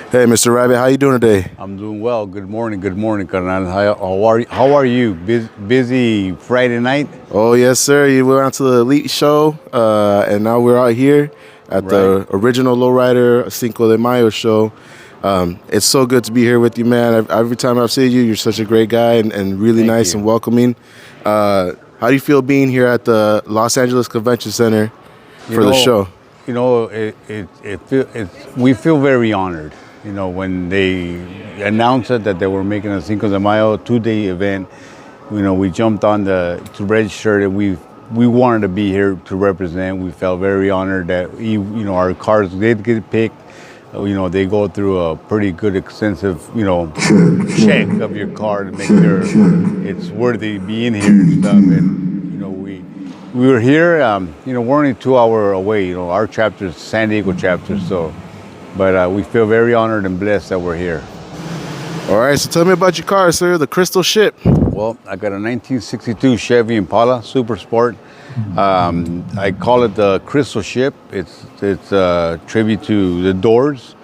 Hey, Mr. Rabbit, how you doing today? I'm doing well. Good morning, Carnal. How are you? Busy Friday night? Oh, yes, sir. You went out to the Elite show, and now we're out here at the original Lowrider Cinco de Mayo show. It's so good to be here with you, man. Every time I've seen you, you're such a great guy and really Thank nice you. and welcoming. How do you feel being here at the Los Angeles Convention Center for the show? You know, we feel very honored. You know, when they announced it that they were making a Cinco de Mayo two-day event, you know, we jumped on to register, and we wanted to be here to represent. We felt very honored that our cars did get picked. You know, they go through a pretty good, extensive, check of your car to make sure it's worthy being here and stuff. And you know, we were here. We're only 2 hours away. You know, our chapter is San Diego chapter, so. But we feel very honored and blessed that we're here. All right, so tell me about your car, sir, the Crystal Ship. Well, I got a 1962 Chevy Impala Super Sport. I call it the Crystal Ship. It's a tribute to the Doors,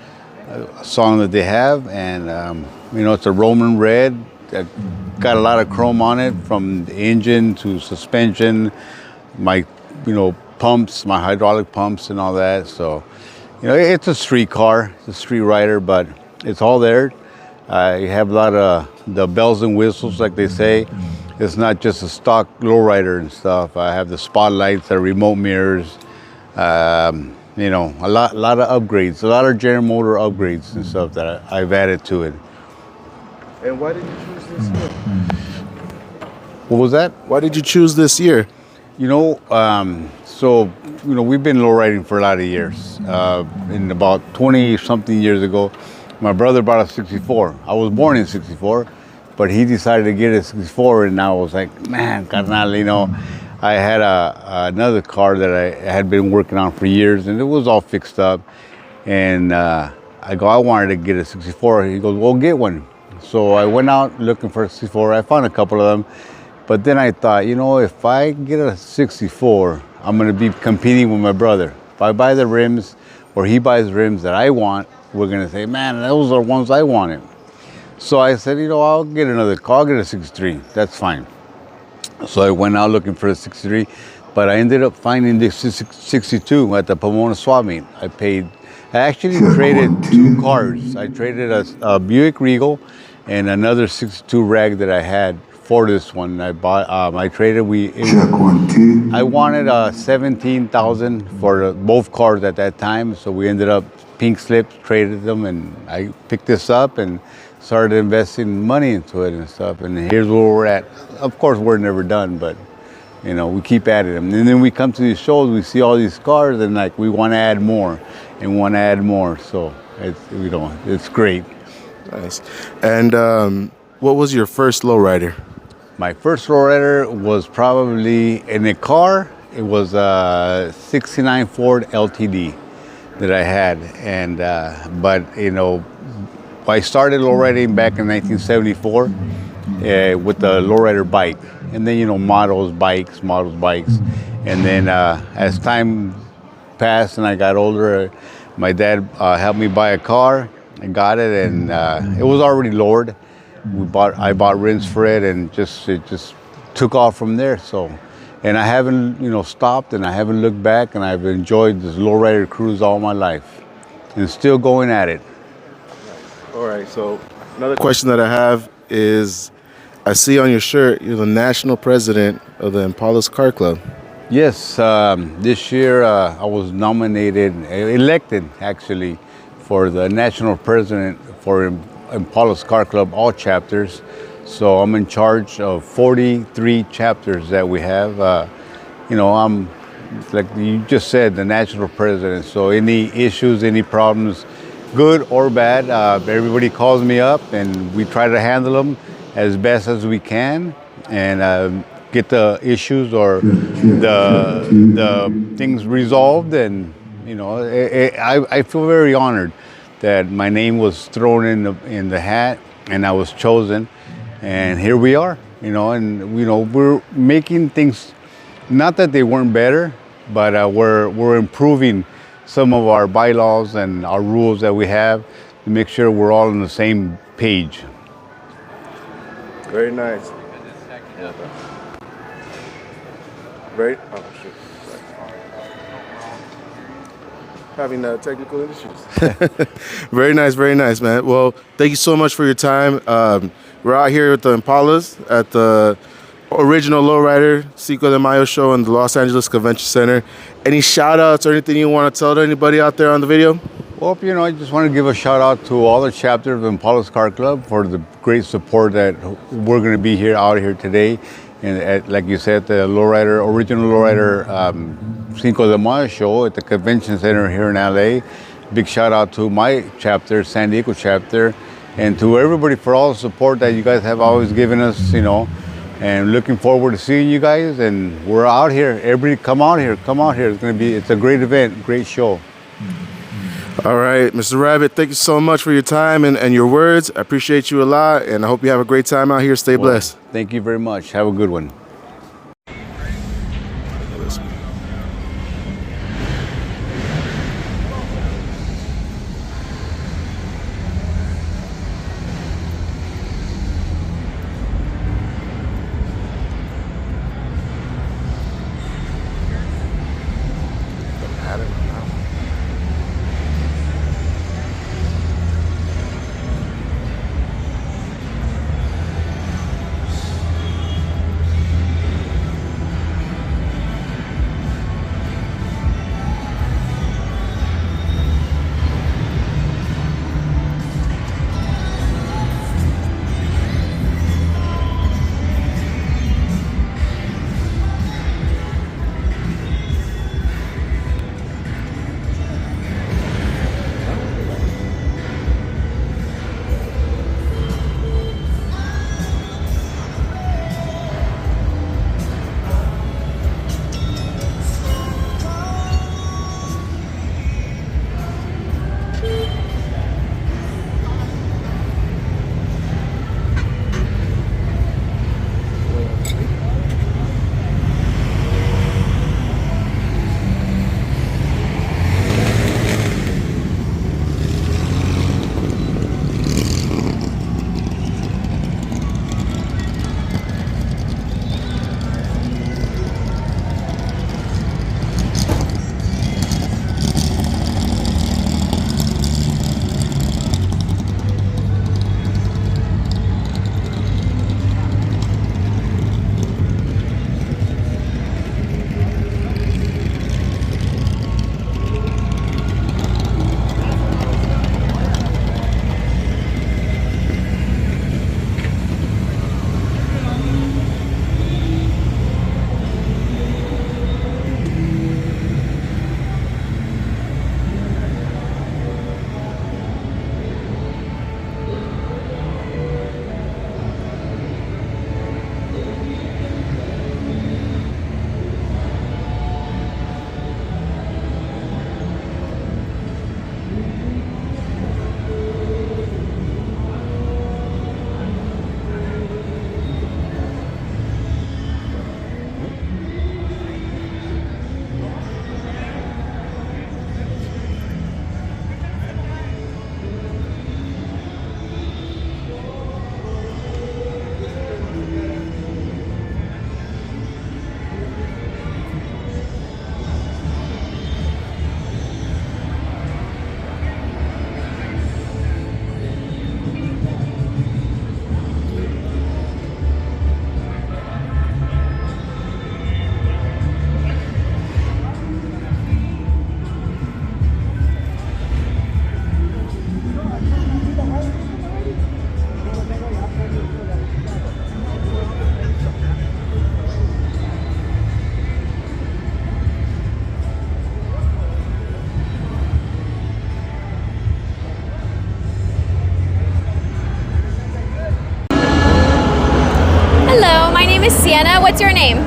a song that they have, and it's a Roman red that got a lot of chrome on it, from the engine to suspension, my pumps, my hydraulic pumps, and all that. So. You know, it's a street car, it's a street rider, but it's all there. You have a lot of the bells and whistles, like they say. It's not just a stock lowrider and stuff. I have the spotlights, the remote mirrors, a lot of upgrades, a lot of General Motor upgrades and stuff that I've added to it. And why did you choose this year? What was that? Why did you choose this year? We've been lowriding for a lot of years. In about 20-something years ago, my brother bought a 64. I was born in 64, but he decided to get a 64, and I was like, man, carnal, I had another car that I had been working on for years, and it was all fixed up. And I wanted to get a 64. He goes, well, get one. So I went out looking for a 64. I found a couple of them. But then I thought, if I get a 64, I'm going to be competing with my brother. If I buy the rims or he buys rims that I want, we're going to say, man, those are the ones I wanted. So I said, I'll get another car. I'll get a 63. That's fine. So I went out looking for a 63, but I ended up finding the 62 at the Pomona swap meet. I actually traded 2 cars. I traded a Buick Regal and another 62 rag that I had for this one. I traded. I wanted $17,000 for both cars at that time, so we ended up pink slips, traded them, and I picked this up and started investing money into it and stuff. And here's where we're at. Of course, we're never done, but we keep adding them. And then we come to these shows, we see all these cars, and we want to add more and want to add more. So it's great. Nice. And what was your first lowrider? My first lowrider was probably in a car. It was a '69 Ford LTD that I had, and I started lowriding back in 1974 with the lowrider bike, and then models bikes, and then as time passed and I got older, my dad helped me buy a car. I got it, and it was already lowered. I bought rims for it, and it just took off from there. So, and I haven't stopped, and I haven't looked back, and I've enjoyed this lowrider cruise all my life, and still going at it. All right. So another question that I have is, I see on your shirt you're the national president of the Impala's Car Club. Yes, this year I was elected actually, for the national president for Impala's Car Club, all chapters. So I'm in charge of 43 chapters that we have. I'm, like you just said, the national president. So any issues, any problems, good or bad, everybody calls me up, and we try to handle them as best as we can, and get the issues or the things resolved. And I feel very honored that my name was thrown in the hat and I was chosen, and here we are. We're making things, not that they weren't better, but we're improving some of our bylaws and our rules that we have to make sure we're all on the same page. Very nice. Very. Oh shit. Having technical issues. Very nice, man. Well, thank you so much for your time. We're out here with the Impalas at the original Lowrider Cinco de Mayo show in the Los Angeles Convention Center. Any shout outs or anything you want to tell to anybody out there on the video? Well, I just want to give a shout out to all the chapters of the Usos Car Club for the great support that we're going to be out here today. And like you said, the original Lowrider Cinco de Mayo show at the Convention Center here in LA. Big shout out to my chapter, San Diego chapter, and to everybody for all the support that you guys have always given us, and looking forward to seeing you guys. And we're out here. Everybody come out here. It's a great event, great show. All right, Mr. Rabbit, thank you so much for your time and your words. I appreciate you a lot, and I hope you have a great time out here. Stay blessed. Thank you very much. Have a good one. Sienna, what's your name?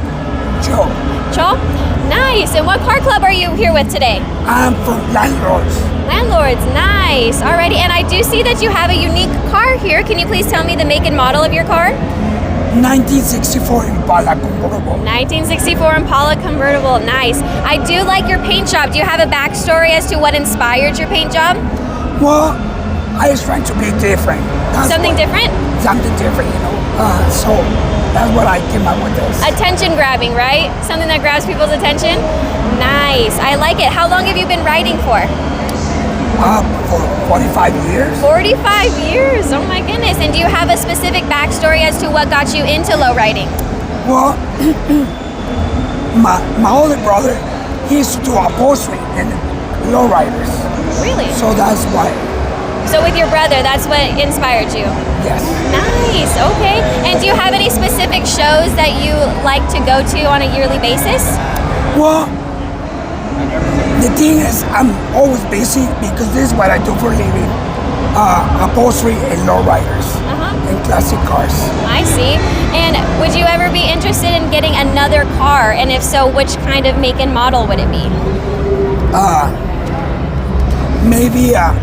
Joe. Joe? Nice. And what car club are you here with today? I'm from Landlords. Landlords, nice. Alrighty, and I do see that you have a unique car here. Can you please tell me the make and model of your car? 1964 Impala convertible. 1964 Impala convertible, nice. I do like your paint job. Do you have a backstory as to what inspired your paint job? Well, I was trying to be different. Something different? Something different, you know. So that's what I came up with this. Attention grabbing, right? Something that grabs people's attention? Nice. I like it. How long have you been riding for? For 45 years. 45 years. Oh my goodness. And do you have a specific backstory as to what got you into low riding? Well, my older brother, he used to do upholstery and lowriders. Really? So that's why. So with your brother, that's what inspired you? Yes. Nice. Okay. And do you have any specific shows that you like to go to on a yearly basis? Well, the thing is, I'm always busy because this is what I do for a living. Upholstery and lowriders and classic cars. I see. And would you ever be interested in getting another car? And if so, which kind of make and model would it be? Maybe a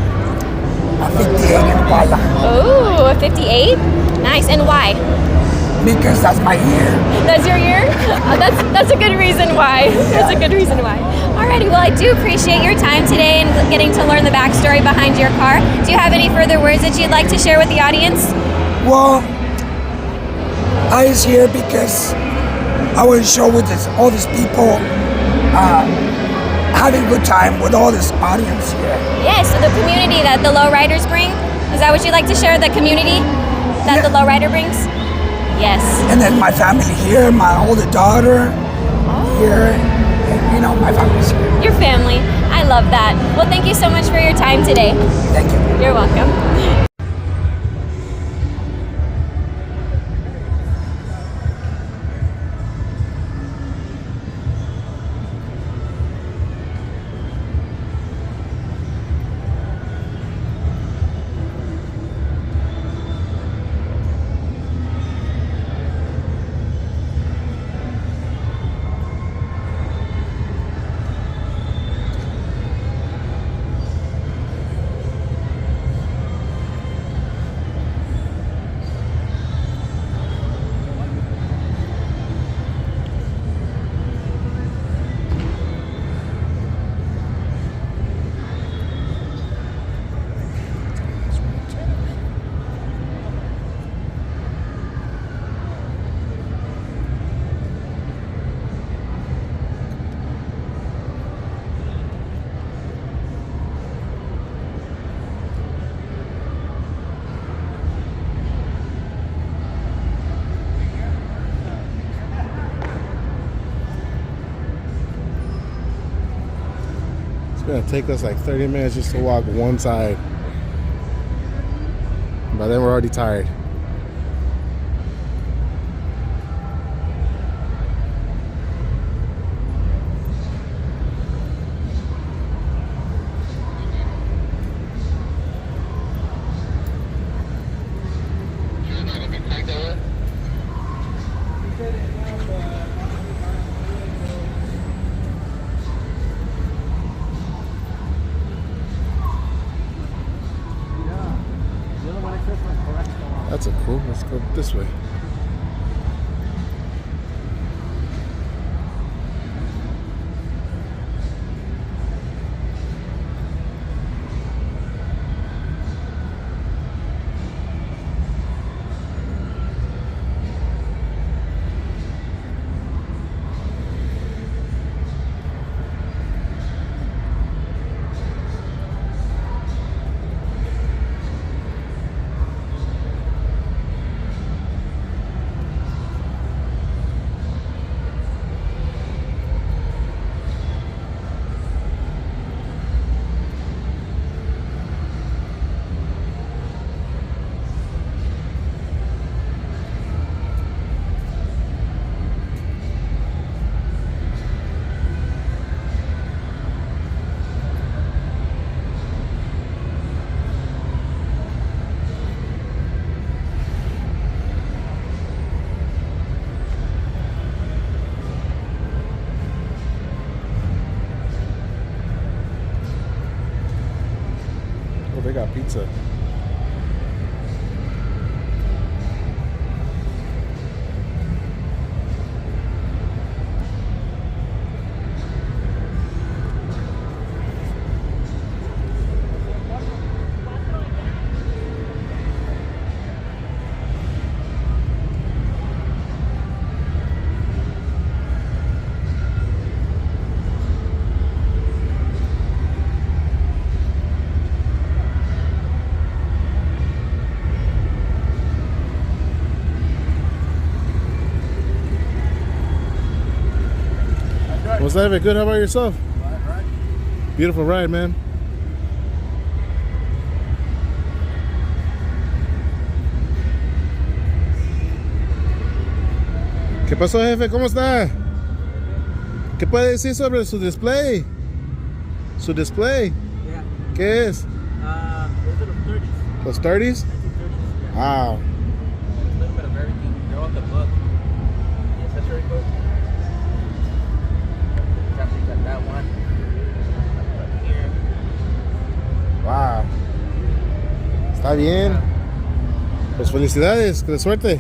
58 Impala. Ooh, a 58? Nice. And why? Because that's my year. That's your year? That's a good reason why. That's a good reason why. Alrighty, well I do appreciate your time today and getting to learn the backstory behind your car. Do you have any further words that you'd like to share with the audience? Well, I was here because I want to show with all these people having a good time with all this audience here. Yes, so the community that the lowriders bring. Is that what you'd like to share? The community that the lowrider brings? Yes. And then my family here, my older daughter here, and, you know, my family's here. Your family. I love that. Well, thank you so much for your time today. Thank you. You're welcome. It's gonna take us like 30 minutes just to walk one side. By then we're already tired. That's a cool. Let's go this way. They got pizza. What's that? Good. How about yourself? Right. Beautiful ride, man. ¿Qué pasó, jefe? ¿Cómo está? ¿Qué puede decir sobre su display? Su display. Yeah. ¿Qué es? Those are the 30s. Los 30s? 1930s. Yeah. Wow. A little bit of everything. They're on the book. The accessory book. Definitely got that one. Up here. Wow. Está bien. Pues felicidades, de suerte.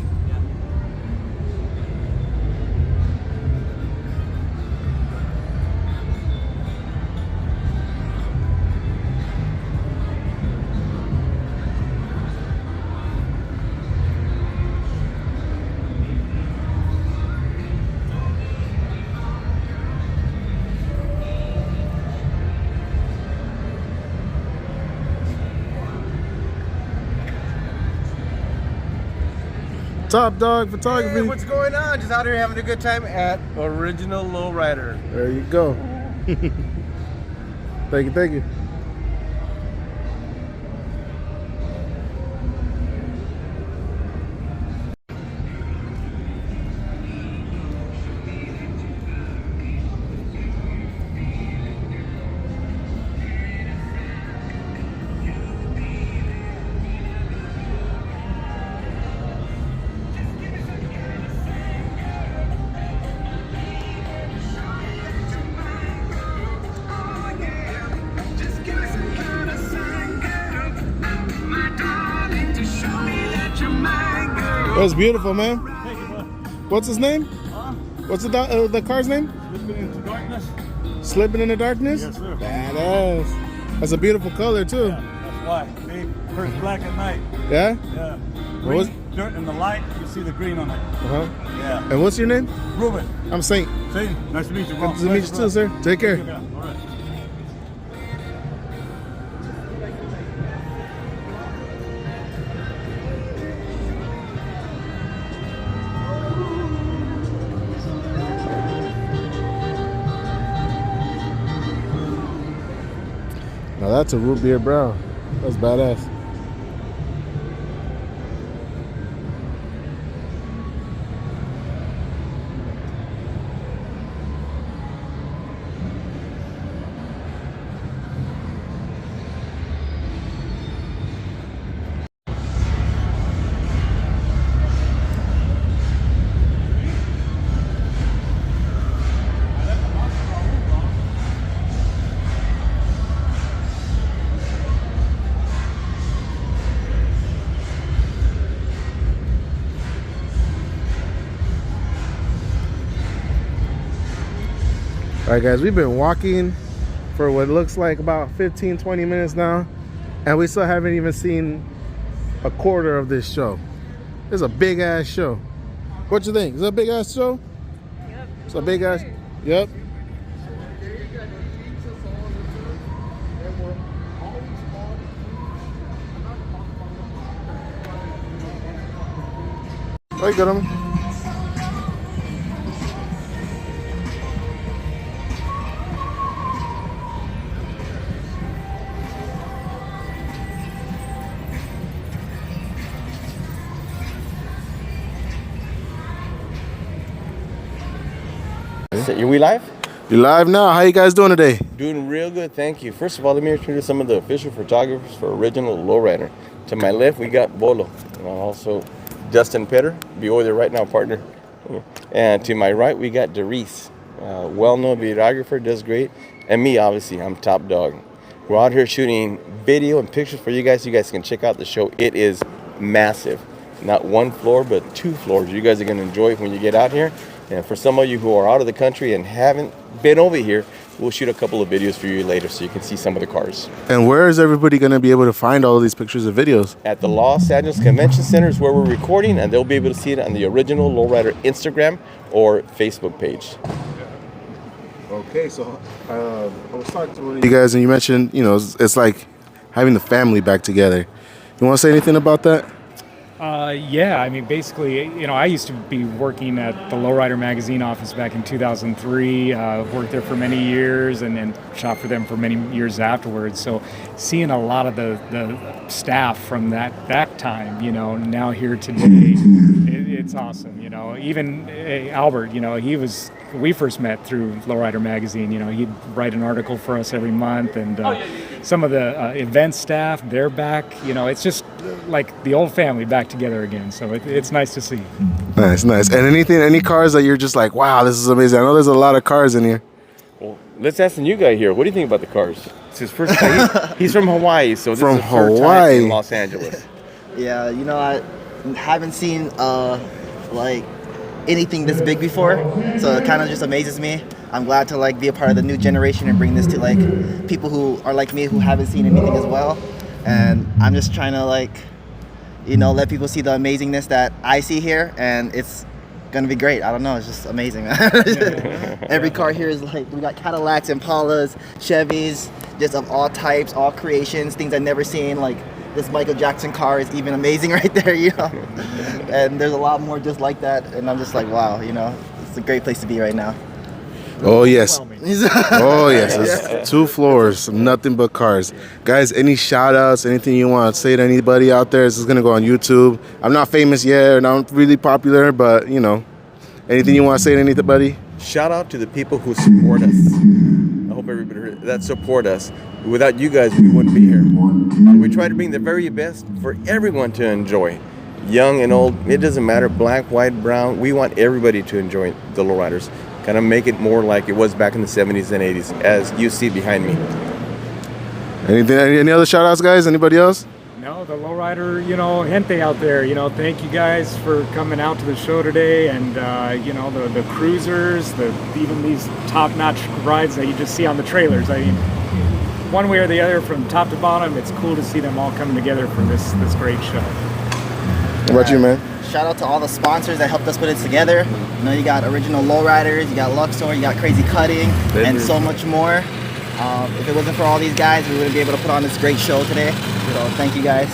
Top Dog Photography. Hey, what's going on? Just out here having a good time at Original Lowrider. There you go. Thank you, thank you. That's beautiful, man. What's his name? What's the car's name? Slipping into darkness. Slipping in the Darkness? Yes, sir. Badass. That's a beautiful color, too. Yeah, that's why. See, first black at night. Yeah? Yeah. What was- Green, dirt in the light, you see the green on it. Uh-huh. Yeah. And what's your name? Ruben, I'm Saint. see, nice to meet you, bro. Nice to meet you, too, sir. Take care. Yeah, all right. Now that's a root beer brown. That's badass. All right, guys, we've been walking for what looks like about 15-20 minutes now, and we still haven't even seen a quarter of this show. It's a big ass show. What you think? Is it a big ass show? Yep. It's a big ass. Yep. Oh, you got them. Are we live? You live now. How you guys doing today? Doing real good, thank you. First of all, let me introduce some of the official photographers for Original Lowrider. To my left, we got Bolo, and also Dustin Petter, be over there right now, partner. And to my right, we got Derice, well-known videographer, does great. And me, obviously, I'm Top Dog. We're out here shooting video and pictures for you guys. You guys can check out the show. It is massive. Not one floor, but 2 floors. You guys are going to enjoy it when you get out here. And for some of you who are out of the country and haven't been over here, we'll shoot a couple of videos for you later so you can see some of the cars. And where is everybody going to be able to find all of these pictures and videos? At the Los Angeles Convention Center is where we're recording, and they'll be able to see it on the Original Lowrider Instagram or Facebook page. Okay, so I was talking to one of you guys, and you mentioned, you know, it's like having the family back together. You want to say anything about that? Yeah, I mean, basically, you know, I used to be working at the Lowrider magazine office back in 2003. Worked there for many years and shot for them for many years afterwards. So seeing a lot of the staff from that time, you know, now here today, it's awesome. You know, even Albert, you know, we first met through Lowrider magazine. You know, he'd write an article for us every month, and some of the event staff, they're back. You know, it's just like the old family back together again. So it's nice to see. Nice. And any cars that you're just like, wow, this is amazing. I know there's a lot of cars in here. Well, let's ask the new guy here. What do you think about the cars? It's his first time. He's from Hawaii, so this is his first time in Los Angeles. Yeah, you know, I haven't seen like anything this big before, so it kind of just amazes me. I'm glad to like be a part of the new generation and bring this to like people who are like me who haven't seen anything as well. And I'm just trying to like, you know, let people see the amazingness that I see here, and it's gonna be great. I don't know, it's just amazing. Every car here is like, we got Cadillacs, Impalas, Chevys, just of all types, all creations, things I've never seen. Like this Michael Jackson car is even amazing right there, you know. And there's a lot more just like that, and I'm just like, wow, you know, it's a great place to be right now. Oh yes. Oh yes. It's 2 floors, nothing but cars. Guys, any shout outs, anything you want to say to anybody out there? This is gonna go on YouTube. I'm not famous yet, and I'm really popular, but you know, anything you want to say to anybody? Shout out to the people who support us. I hope everybody heard that support us. Without you guys, we wouldn't be here. So we try to bring the very best for everyone to enjoy. Young and old, it doesn't matter, black, white, brown. We want everybody to enjoy the Lowriders. Kind of make it more like it was back in the 70s and 80s, as you see behind me. Any other shout outs, guys? Anybody else? No, the Lowrider, you know, gente out there, you know, thank you guys for coming out to the show today, and you know, the cruisers, even these top-notch rides that you just see on the trailers. I mean, one way or the other, from top to bottom, it's cool to see them all coming together for this great show. What about you, man? Shout out to all the sponsors that helped us put it together. You know, you got Original Lowriders, you got Luxor, you got Crazy Cutting, and so much more. If it wasn't for all these guys, we wouldn't be able to put on this great show today. So thank you guys.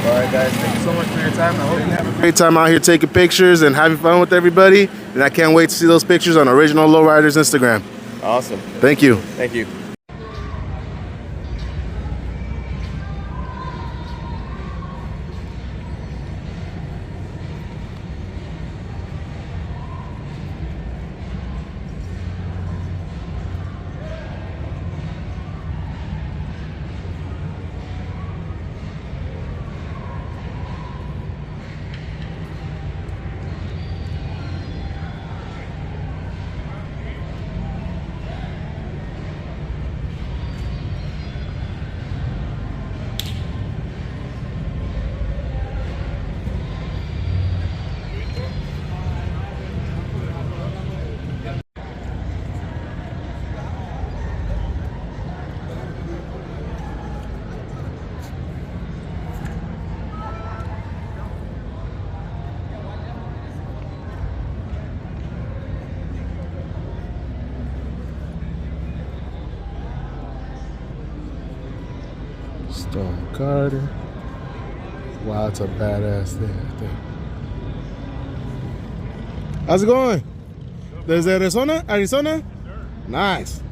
All right, guys, thank you so much for your time. I hope you have a great time out here taking pictures and having fun with everybody. And I can't wait to see those pictures on Original Lowriders Instagram. Awesome. Thank you. Thank you. Storm Carter. Wow, it's a badass thing, I think. How's it going? Desde Arizona? Arizona? Sure. Nice.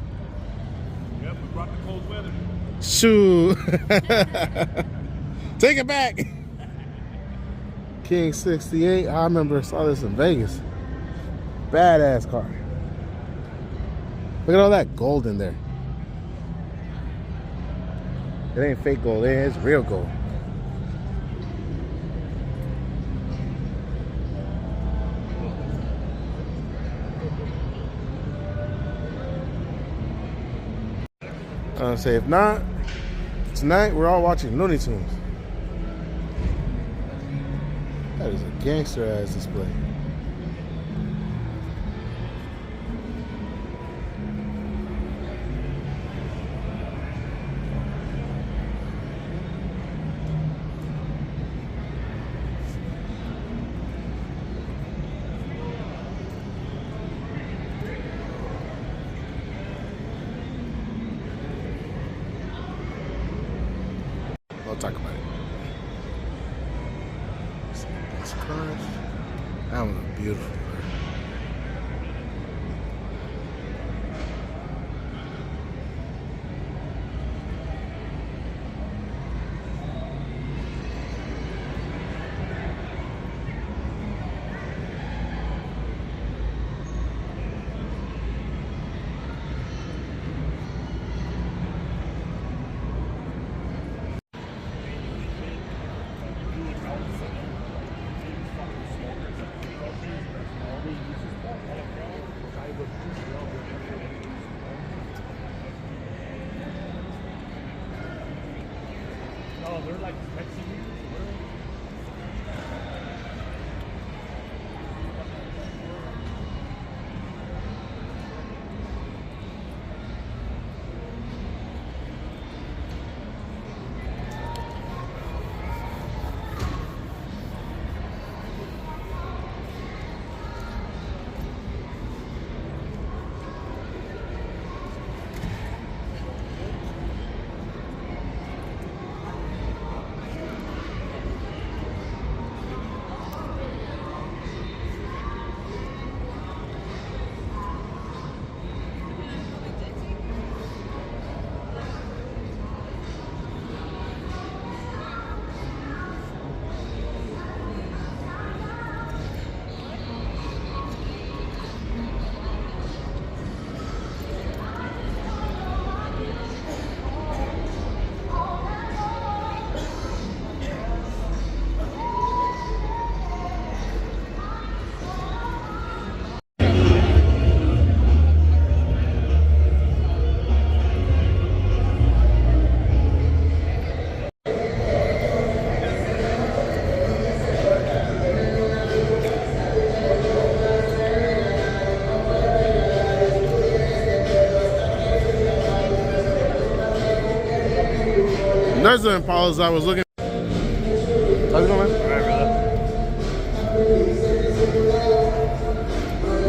Yep, we brought the cold weather. Shoot. Take it back. King 68. I remember I saw this in Vegas. Badass car. Look at all that gold in there. It ain't fake gold, it's real gold. Say if not, tonight we're all watching Looney Tunes. That is a gangster ass display. We'll talk about it. There's the Impalas I was looking. How's it going, man? All right, brother.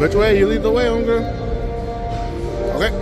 Which way? You lead the way, homegirl. Okay.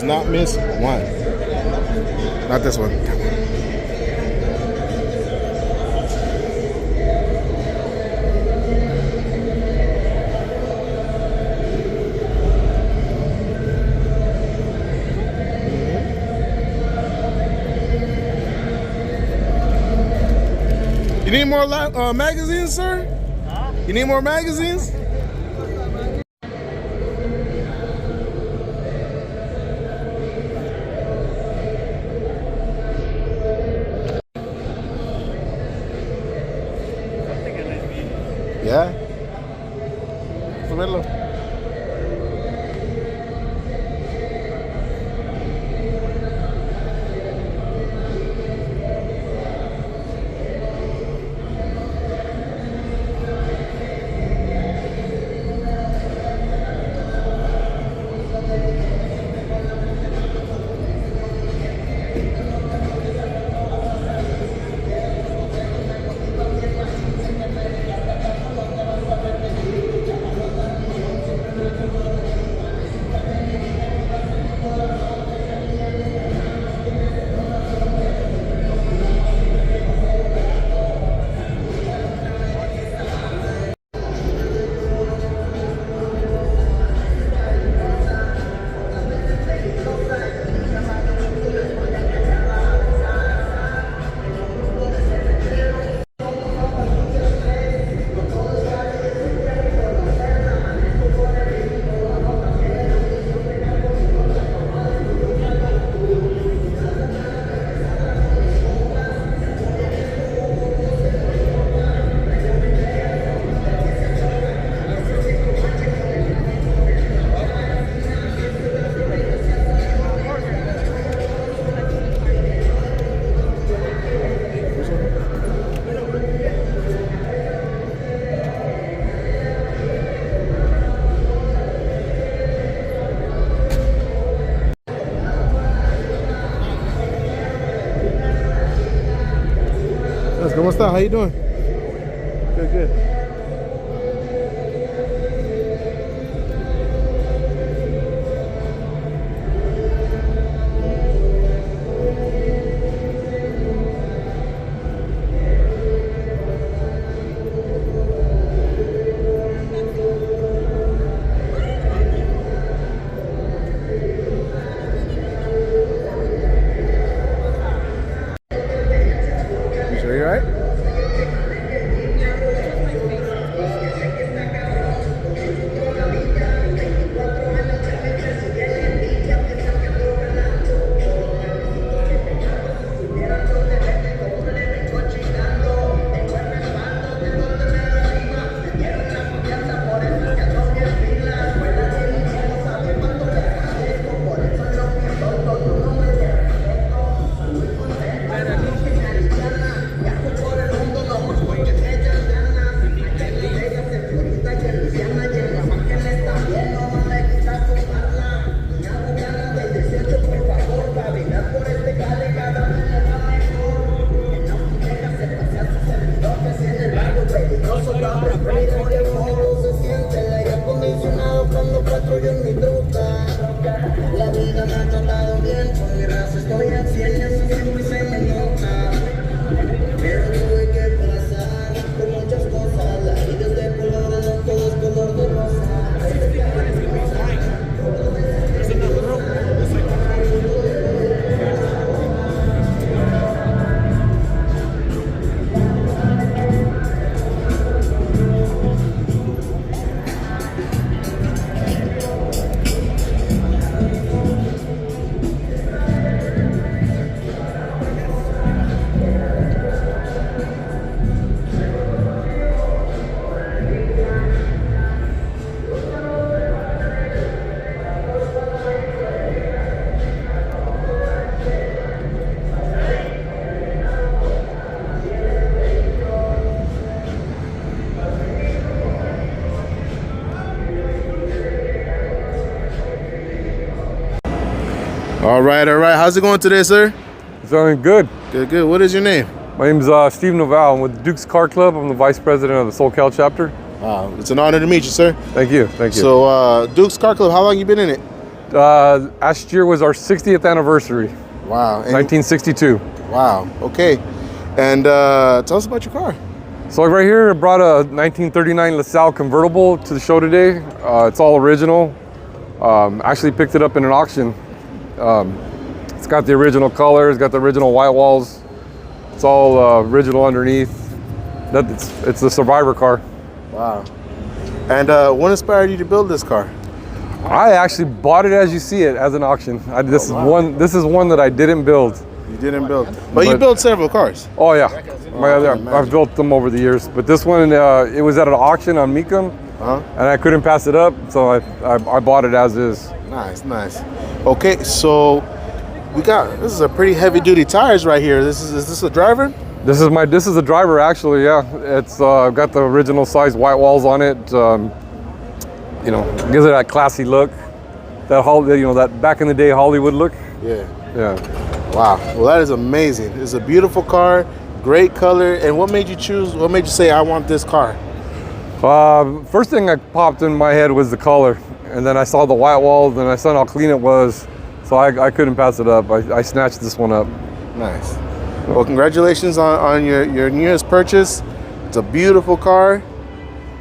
Not miss one. Not this one. You need more magazines, sir? Huh? You need more magazines? Yeah. Subirlo. ¿Cómo estás? How you doing? Good, good. You sure you're right? All right. How's it going today, sir? It's going good. Good. What is your name? My name's Steve Novell. I'm with Usos Car Club. I'm the vice president of the SoCal chapter. It's an honor to meet you, sir. Thank you. So, Usos Car Club, how long you been in it? Last year was our 60th anniversary. Wow. 1962. Wow. Okay. And tell us about your car. So right here, I brought a 1939 LaSalle convertible to the show today. It's all original. Actually picked it up in an auction. It's got the original color. It's got the original white walls. It's all original underneath. It's the survivor car. Wow. And what inspired you to build this car? I actually bought it as you see it, as an auction. This is one that I didn't build. You didn't build, but you built several cars. Oh yeah, I've built them over the years. But this one, it was at an auction on Mecum, and I couldn't pass it up, so I bought it as is. Nice. Okay, so this is a pretty heavy duty tires right here. Is this a driver? This is a driver actually. Yeah, it's got the original size white walls on it. You know, gives it that classy look, that back in the day Hollywood look. Yeah. Wow. Well, that is amazing. It's a beautiful car, great color. And what made you say, I want this car? First thing that popped in my head was the color, and then I saw the white walls, and I saw how clean it was, so I couldn't pass it up. I snatched this one up. Nice. Well, congratulations on your newest purchase. It's a beautiful car.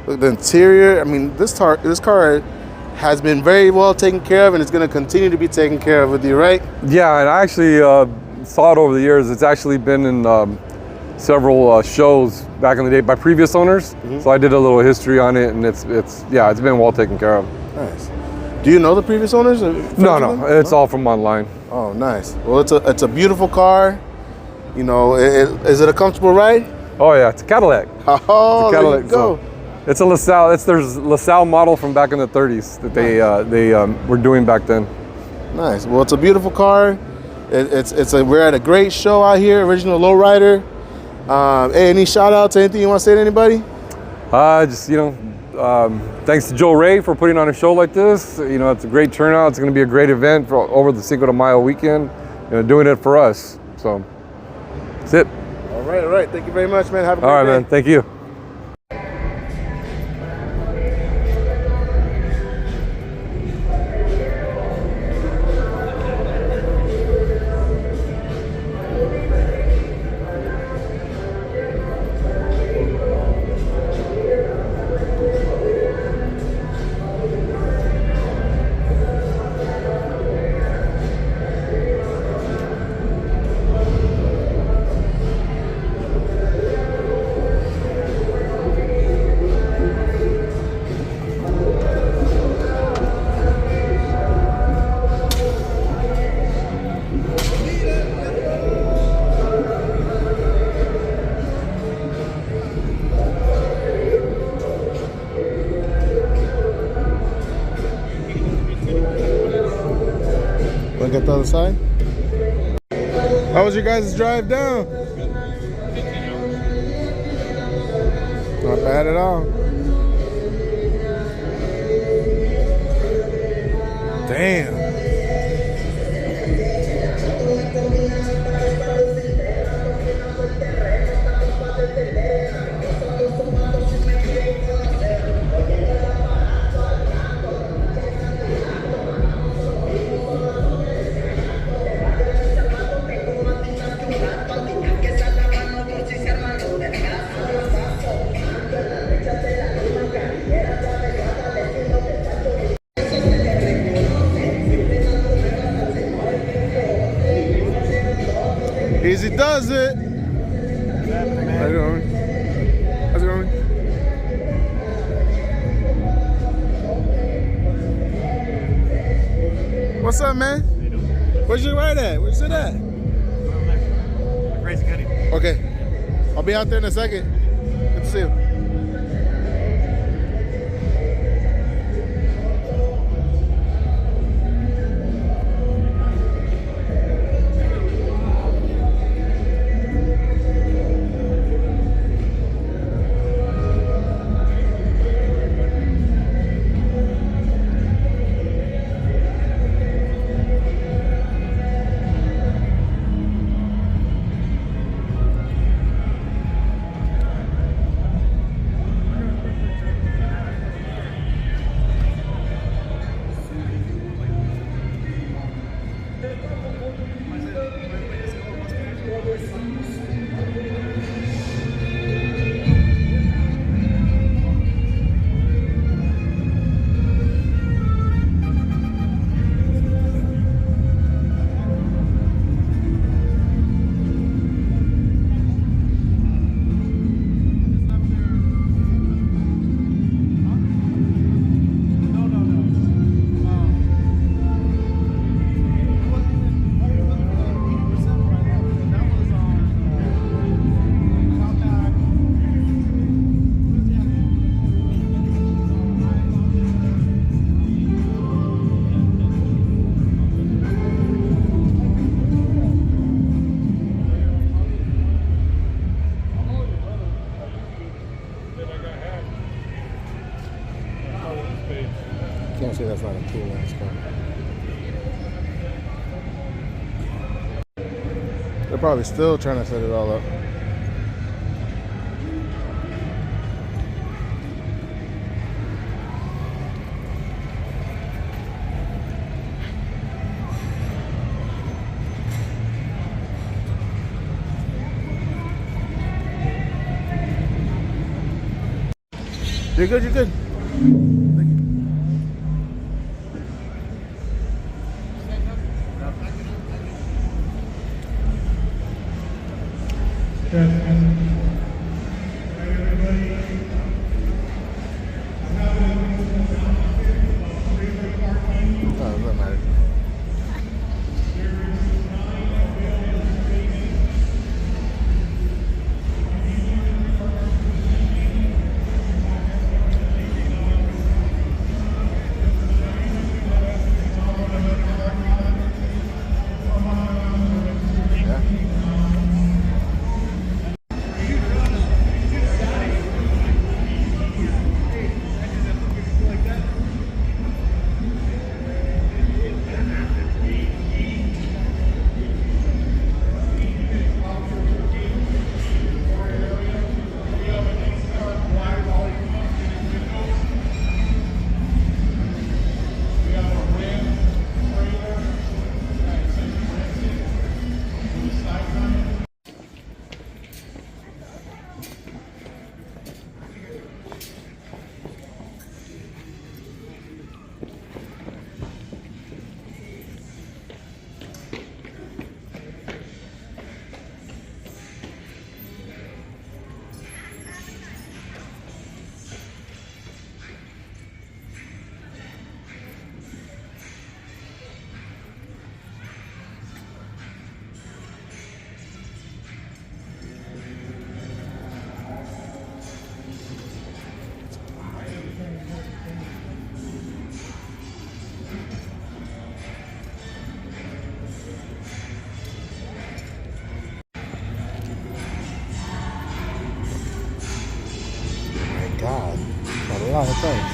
Look, the interior, I mean, this car has been very well taken care of, and it's going to continue to be taken care of with you, right? Yeah, and I actually saw it over the years. It's actually been in several shows back in the day by previous owners. Mm-hmm. So I did a little history on it, and it's been well taken care of. Nice. Do you know the previous owners? No, it's all from online. Oh, nice. Well, it's a beautiful car. You know, is it a comfortable ride? Oh yeah, it's a Cadillac. Oh, it's a Cadillac. There you go. So it's a LaSalle. It's their LaSalle model from back in the 30s that they were doing back then. Nice. Well, it's a beautiful car. We're at a great show out here, Original Lowrider. Hey, any shout outs? Anything you want to say to anybody? Thanks to Joe Ray for putting on a show like this. You know, it's a great turnout. It's going to be a great event over the Cinco de Mayo weekend. You know, doing it for us. So that's it. All right. Thank you very much, man. Have a great day. All right, man. Thank you. Look at the other side. How was your guys' drive down? Not bad at all. Damn. Easy does it. How you doing? How's it going? What's up, man? Where's your ride at? Where's it at? Crazy Cuddy. Okay. I'll be out there in a second. Good to see you. That's not a cool ass car. They're probably still trying to set it all up. You're good, you're good. Thank you. Oh, it doesn't matter. God, a lot of things.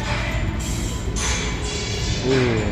Ooh.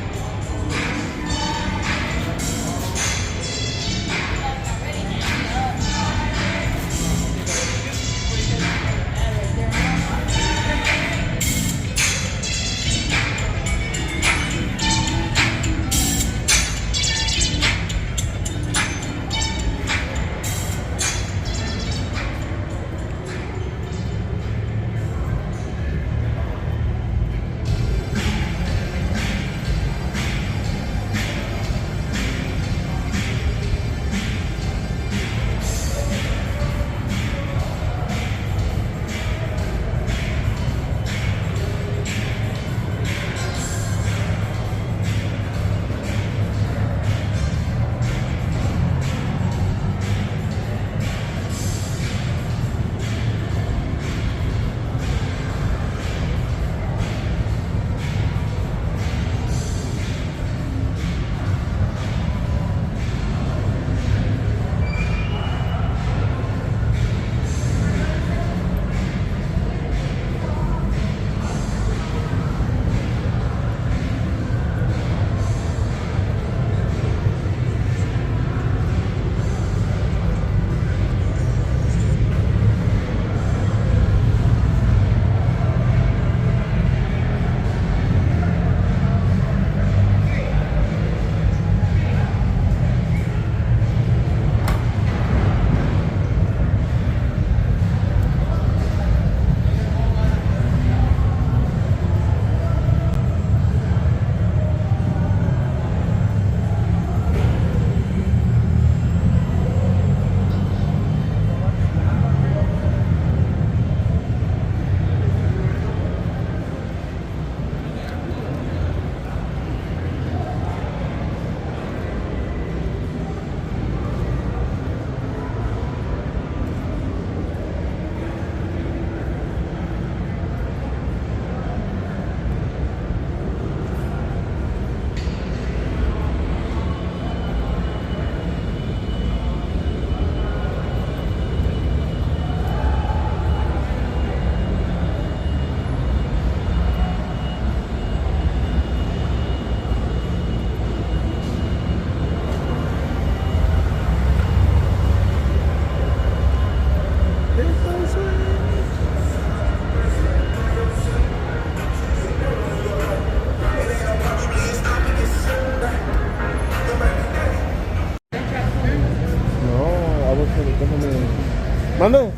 Mande.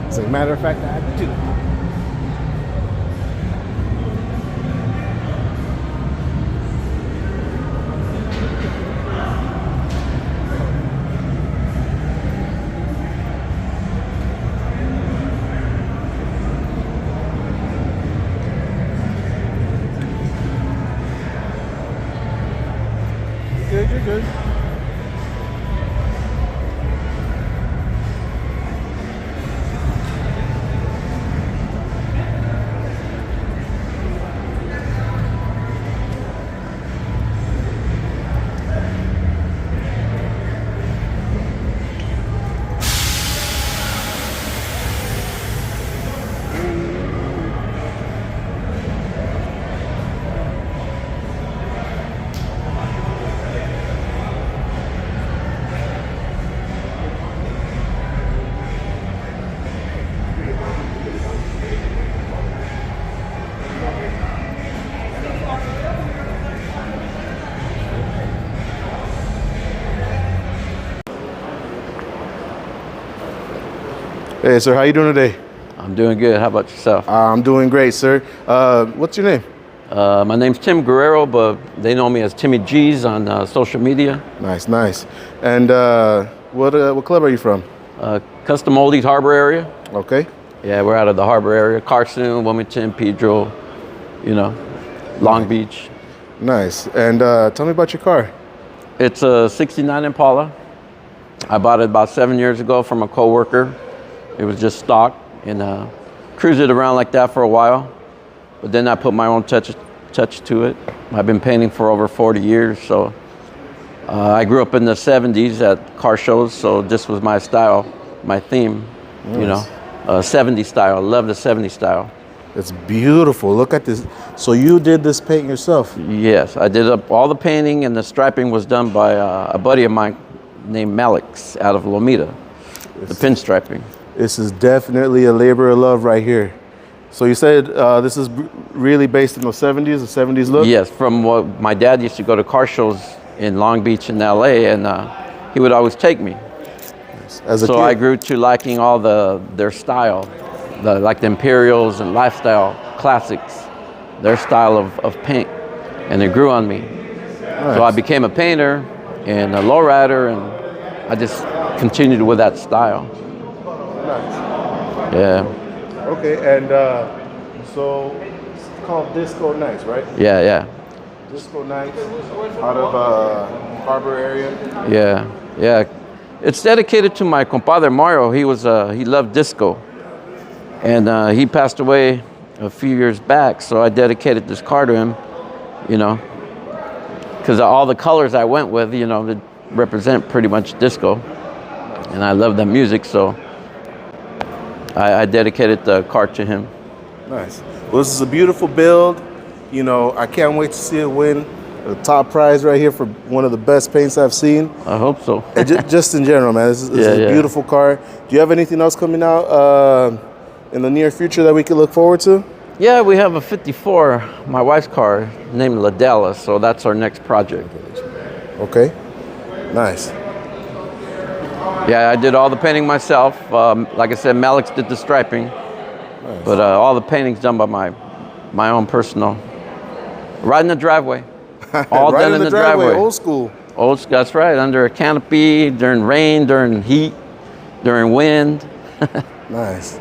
As a matter of fact, I do. Good, you're good. Hey, sir, how you doing today? I'm doing good. How about yourself? I'm doing great, sir. What's your name? My name's Tim Guerrero, but they know me as Timmy G's on social media. Nice, nice. And what club are you from? Custom Oldies Harbor area. Okay. Yeah, we're out of the Harbor area. Carson, Wilmington, Pedro, Long Beach. Nice. And tell me about your car. It's a 69 Impala. I bought it about 7 years ago from a coworker. It was just stock, and cruised it around like that for a while. But then I put my own touch to it. I've been painting for over 40 years, so I grew up in the 70s at car shows, so this was my style, my theme, Nice. 70s style. I love the 70s style. It's beautiful. Look at this. So you did this paint yourself? Yes, I did all the painting, and the striping was done by a buddy of mine named Malix out of Lomita, the pinstriping. This is definitely a labor of love right here. So you said this is really based in the 70s, the 70s look? Yes, from what my dad used to go to car shows in Long Beach and LA, and he would always take me. As a so kid. I grew to liking all their style, like the Imperials and Lifestyle Classics, their style of paint, and it grew on me. Nice. So I became a painter and a lowrider, and I just continued with that style. Nice. Yeah. Okay, and so it's called Disco Nights, right? Yeah, yeah. Disco Nights out of Harbor area. Yeah, yeah. It's dedicated to my compadre Mario. He loved disco, and he passed away a few years back. So I dedicated this car to him, because all the colors I went with, that represent pretty much disco, and I love that music. So I dedicated the car to him. Nice. Well, this is a beautiful build. I can't wait to see it win the top prize right here for one of the best paints I've seen. I hope so. Just in general, man. This is a beautiful car. Do you have anything else coming out in the near future that we could look forward to? Yeah, we have a 54, my wife's car, named Ladella, so that's our next project. Okay. Nice. Yeah, I did all the painting myself. Like I said, Malix did the striping. Nice. But all the painting's done by my own personal. Right in the driveway. All right done in the driveway. Old school. That's right. Under a canopy, during rain, during heat, during wind. Nice.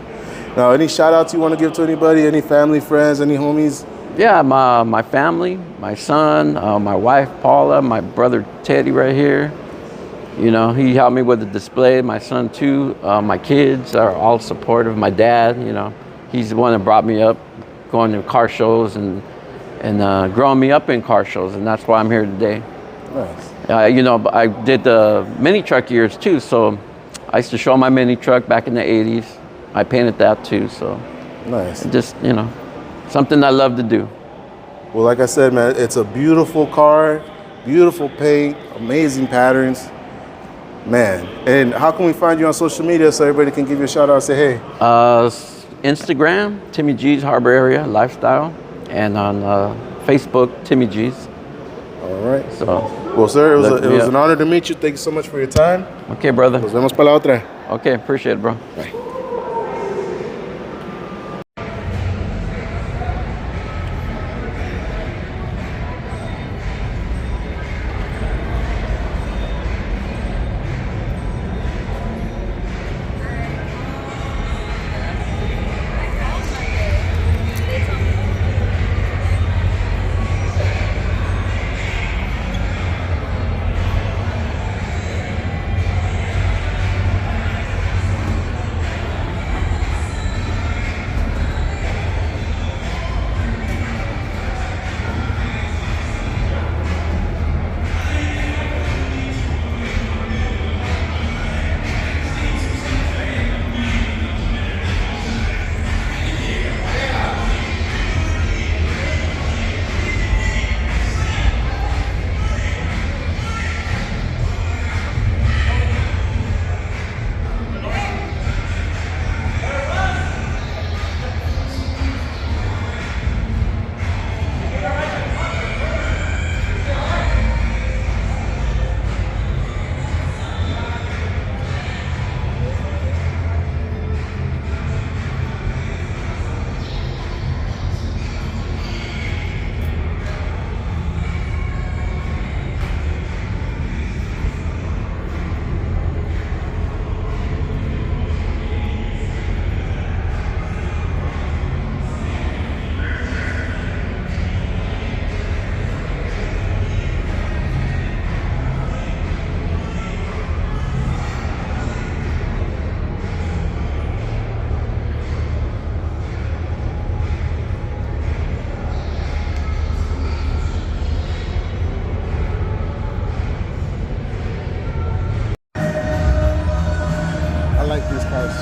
Now, any shout outs you want to give to anybody? Any family, friends, any homies? Yeah, my family, my son, my wife, Paula, my brother, Teddy right here. He helped me with the display. My son too. My kids are all supportive. My dad, he's the one that brought me up, going to car shows and growing me up in car shows, and that's why I'm here today. Nice. I did the mini truck years too, so I used to show my mini truck back in the 80s. I painted that too, so nice. Just something I love to do. Well, like I said, man, it's a beautiful car, beautiful paint, amazing patterns. Man, and how can we find you on social media so everybody can give you a shout out and say hey? Instagram, Timmy G's Harbor Area Lifestyle, and on Facebook, Timmy G's. All right. So, Well, sir, it was an honor to meet you. Thank you so much for your time. Okay, brother. Nos vemos para la otra. Okay, appreciate it, bro. Bye.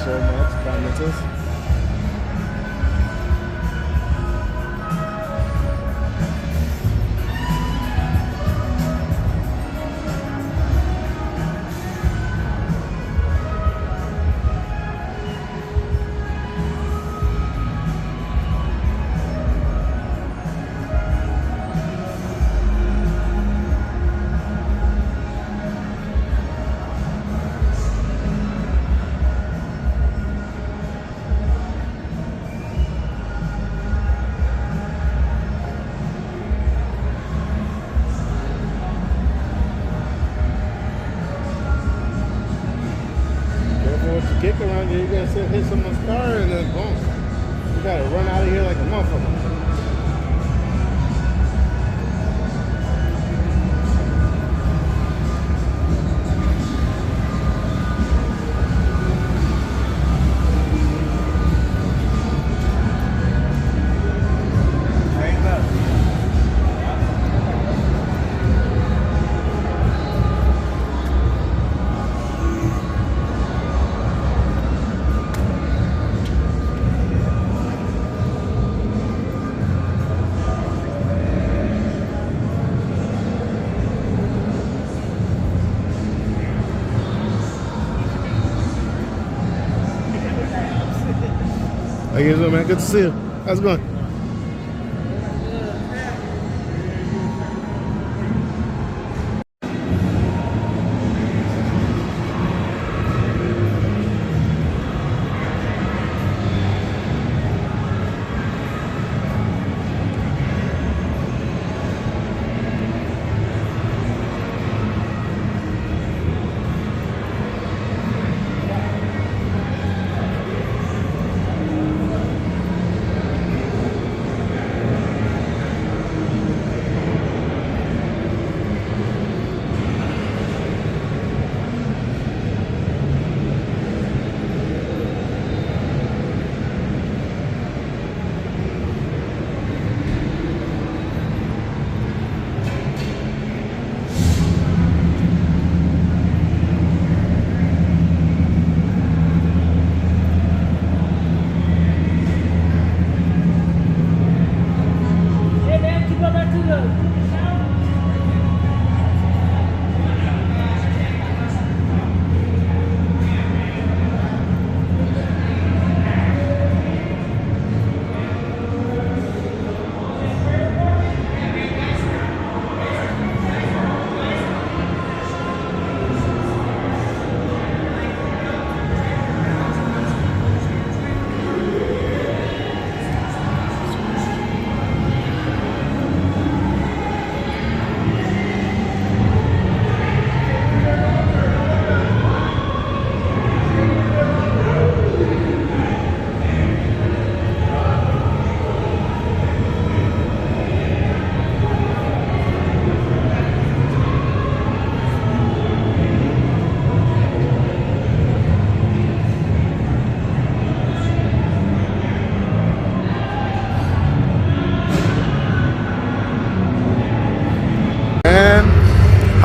so much, Diamantis. Kick around here, you gotta hit someone's car and then boom. You gotta run out of here like a motherfucker. How you doing, man? Good to see you. How's it going?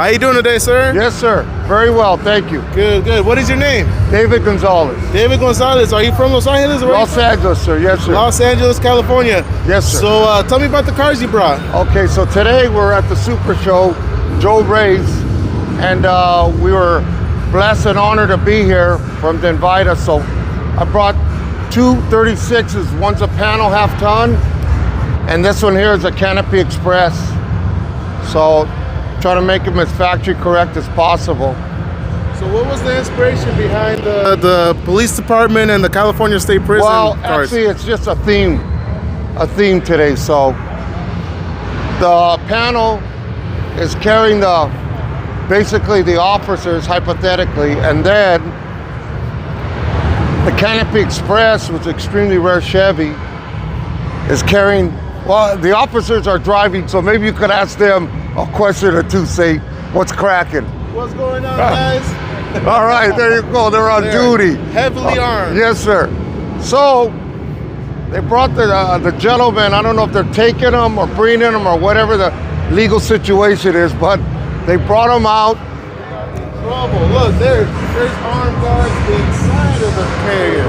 How you doing today, sir? Yes, sir. Very well, thank you. Good, good. What is your name? David Gonzalez. David Gonzalez. Are you from Los Angeles? Los Angeles, sir. Yes, sir. Los Angeles, California. Yes, sir. So tell me about the cars you brought. Okay, so today we're at the Super Show, Joe Ray's, and we were blessed and honored to be here for him to invite us. So I brought two 36s. One's a panel half ton, and this one here is a Canopy Express. So try to make them as factory correct as possible. So what was the inspiration behind the police department and the California State Prison Well, cars? actually, it's just a theme today. So the panel is carrying basically the officers, hypothetically, and then the Canopy Express, which is extremely rare Chevy, is carrying, well, the officers are driving, so maybe you could ask them a question or two, say, what's cracking? What's going on, guys? All right, there you go, they're on duty. Heavily armed. Yes, sir. So, they brought the gentleman, I don't know if they're taking them or bringing them or whatever the legal situation is, but they brought them out. Trouble. Look, there's armed guards inside of the carrier.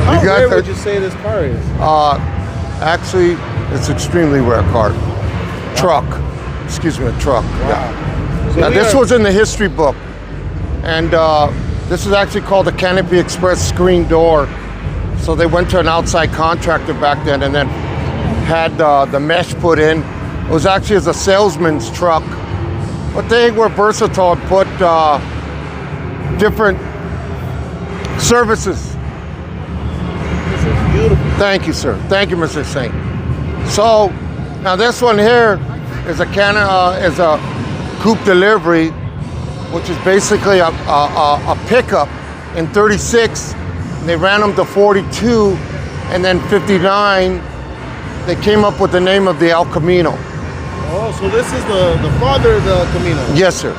How rare would you say this car is? Actually, it's extremely rare car. Truck. Excuse me, a truck. Wow. Yeah. So Now, this was in the history book. And this is actually called the Canopy Express screen door. So they went to an outside contractor back then and then had the mesh put in. It was actually as a salesman's truck. But they were versatile and put different services. This is beautiful. Thank you, sir. Thank you, Mr. Saint. So now this one here is a coupe delivery, which is basically a pickup in 36. And they ran them to 42, and then 59. They came up with the name of the El Camino. Oh, so this is the father of the Camino. Yes, sir.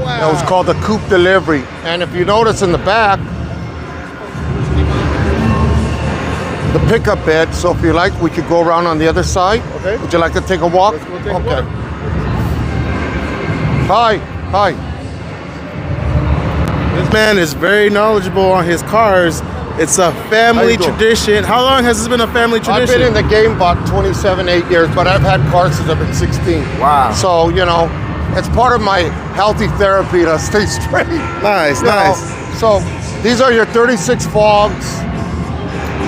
Wow. It was called the coupe delivery. And if you notice in the back, the pickup bed. So if you like, we could go around on the other side. Okay. Would you like to take a walk? Let's go take a walk. Hi. This man is very knowledgeable on his cars. It's a family tradition. How long has this been a family tradition? I've been in the game about 27, 8 years, but I've had cars since I've been 16. Wow. So, you know, it's part of my healthy therapy to stay straight. Nice, You know, so these are your 36 fogs.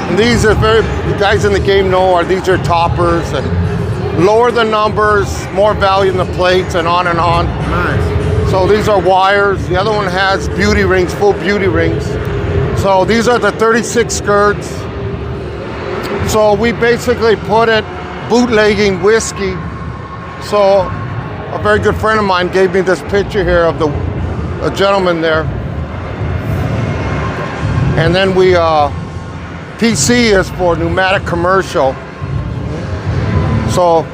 And these are the guys in the game know, these are toppers, and lower the numbers, more value in the plates, and on and on. Nice. So these are wires. The other one has beauty rings, full beauty rings. So these are the 36 skirts. So we basically put it bootlegging whiskey. So a very good friend of mine gave me this picture here of a gentleman there. And then we, PC is for pneumatic commercial. So,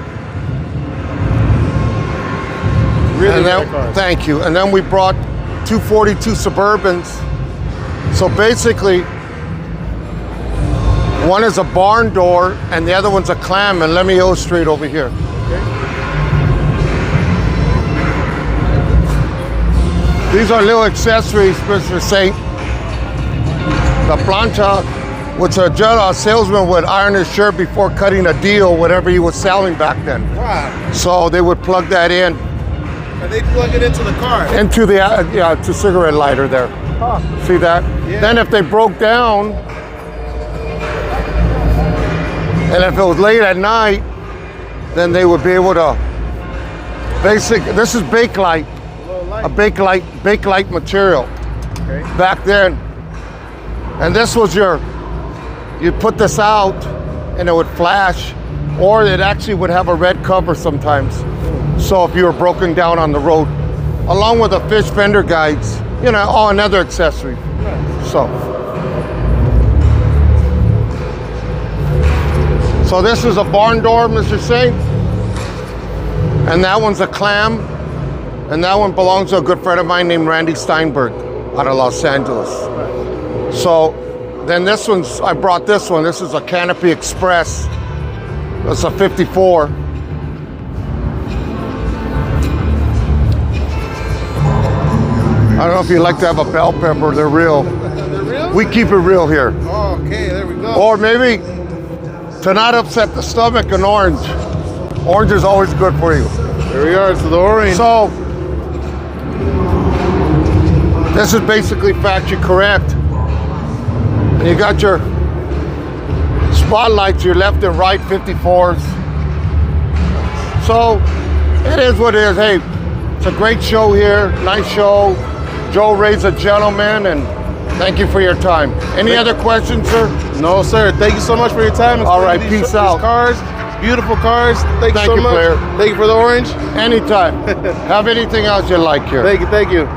really great cars. Thank you. And then we brought 242 Suburbans. So basically, one is a barn door and the other one's a clam, and let me illustrate over here. Okay. These are little accessories, Mr. Saint. The plancha, which a salesman would iron his shirt before cutting a deal, whatever he was selling back then. Wow. So they would plug that in. And they plug it into the car. Into the to cigarette lighter there. Huh. See that? Yeah. Then if they broke down, and if it was late at night, then they would be able to this is Bakelite, a Bakelite material. Okay. Back then. And this was you'd put this out and it would flash, or it actually would have a red cover sometimes. So if you were broken down on the road, along with the fish fender guides, you know, another accessory. So this is a barn door, Mr. Saint. And that one's a clam. And that one belongs to a good friend of mine named Randy Steinberg out of Los Angeles. So then I brought this one. This is a Canopy Express. It's a 54. I don't know if you like to have a bell pepper. They're real. They're real? We keep it real here. Oh, okay, there we go. Or maybe to not upset the stomach, an orange. Orange is always good for you. There we are, it's the orange. So, this is basically factory correct. And you got your spotlights, your left and right 54s. So, it is what it is. Hey, it's a great show here, nice show. Joe Ray's a gentleman, and thank you for your time. Any other questions, sir? No, sir. Thank you so much for your time. All right, peace out. Cars, beautiful cars. Thank you so much. Player. Thank you for the orange. Anytime. Have anything else you like here? Thank you, thank you.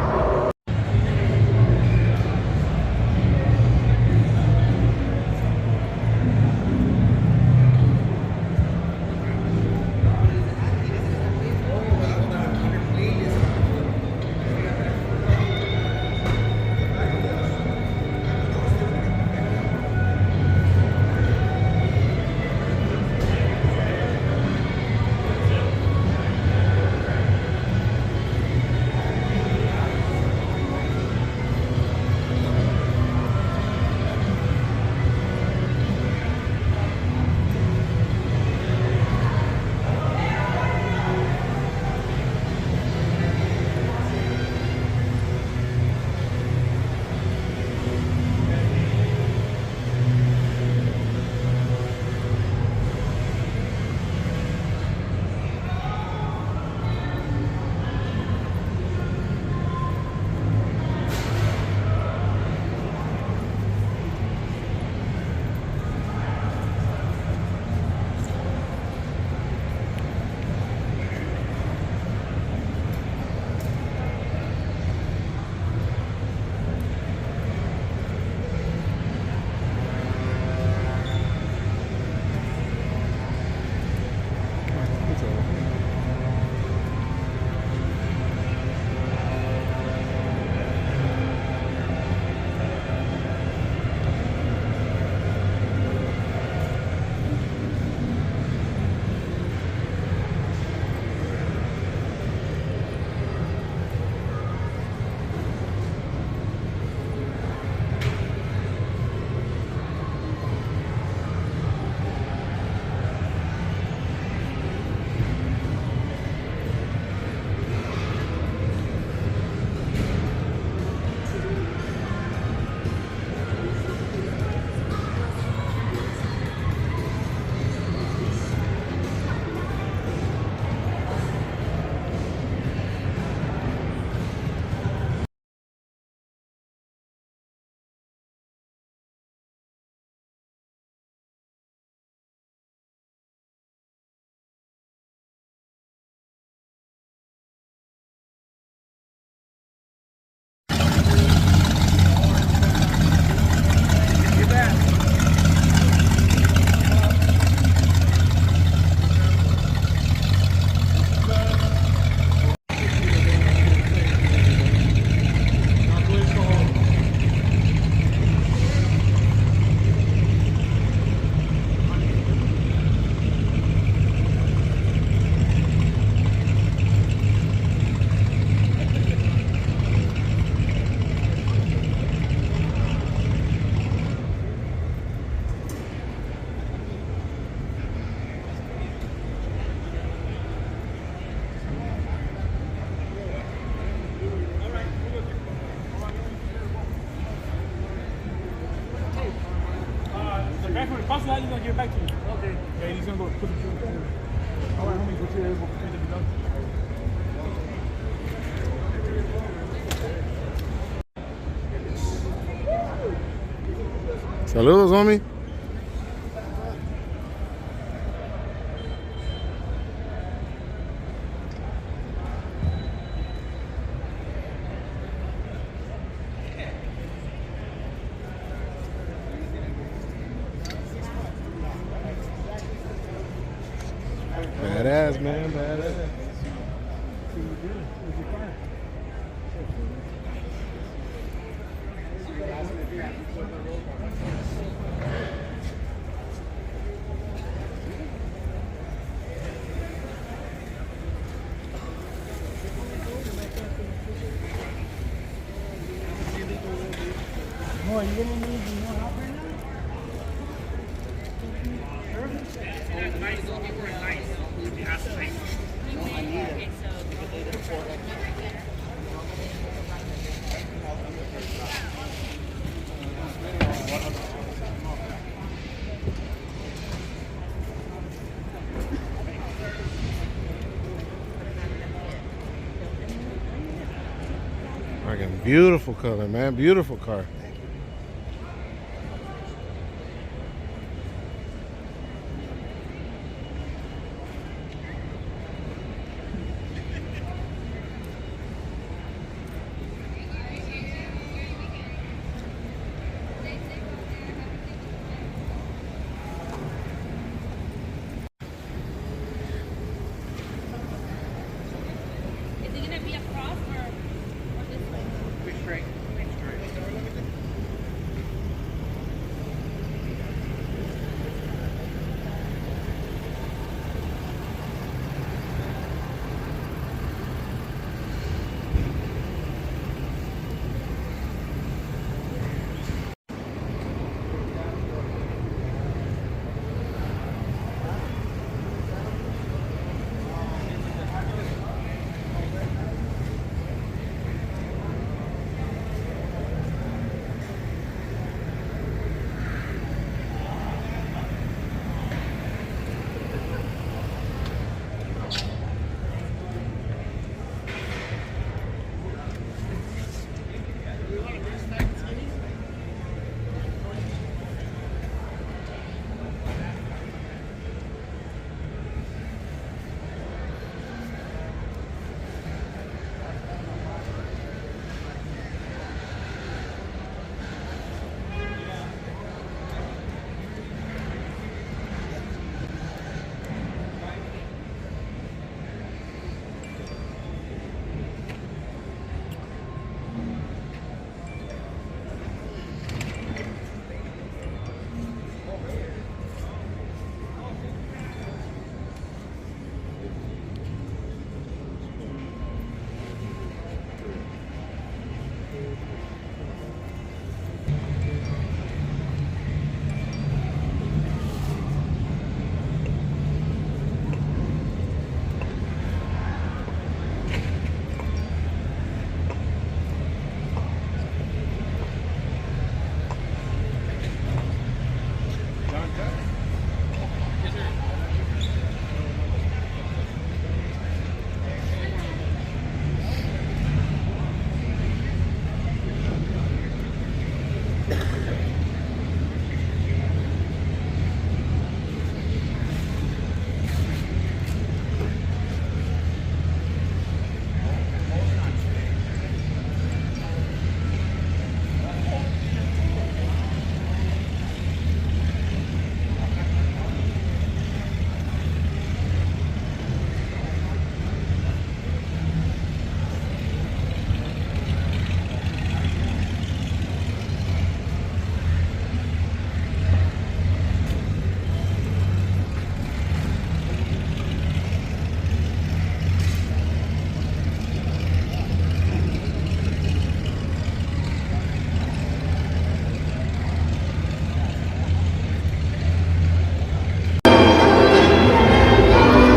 Pass that, he's gonna give it back to you. Okay. Yeah, he's gonna go put it through. All right, homies, what you're able to be done. Saludos, homie. Badass, man, badass. Beautiful color, man. Beautiful car.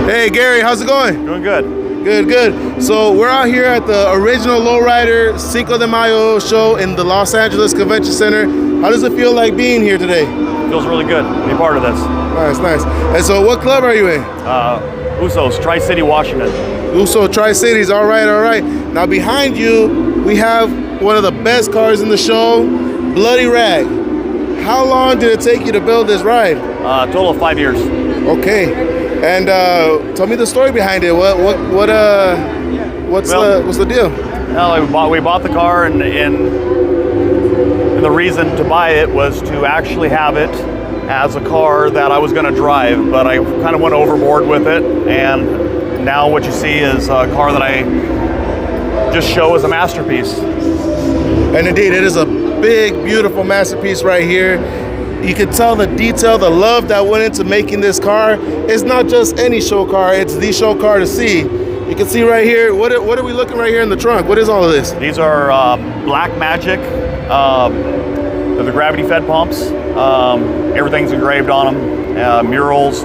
Hey Gary, how's it going? Doing good. Good. So we're out here at the original Lowrider Cinco de Mayo show in the Los Angeles Convention Center. How does it feel like being here today? Feels really good to be part of this. Nice. And so what club are you in? Usos, Tri-City, Washington. Usos, Tri-Cities, all right. Now behind you, we have one of the best cars in the show, Bloody Rag. How long did it take you to build this ride? Total of 5 years. Okay. And tell me the story behind it. What's the deal? Well, we bought the car, and the reason to buy it was to actually have it as a car that I was going to drive, but I kind of went overboard with it, and now what you see is a car that I just show as a masterpiece. And indeed, it is a big, beautiful masterpiece right here. You can tell the detail, the love that went into making this car. It's not just any show car, it's the show car to see. You can see right here, what are we looking right here in the trunk? What is all of this? These are Black Magic They're the gravity-fed pumps. Everything's engraved on them. Murals.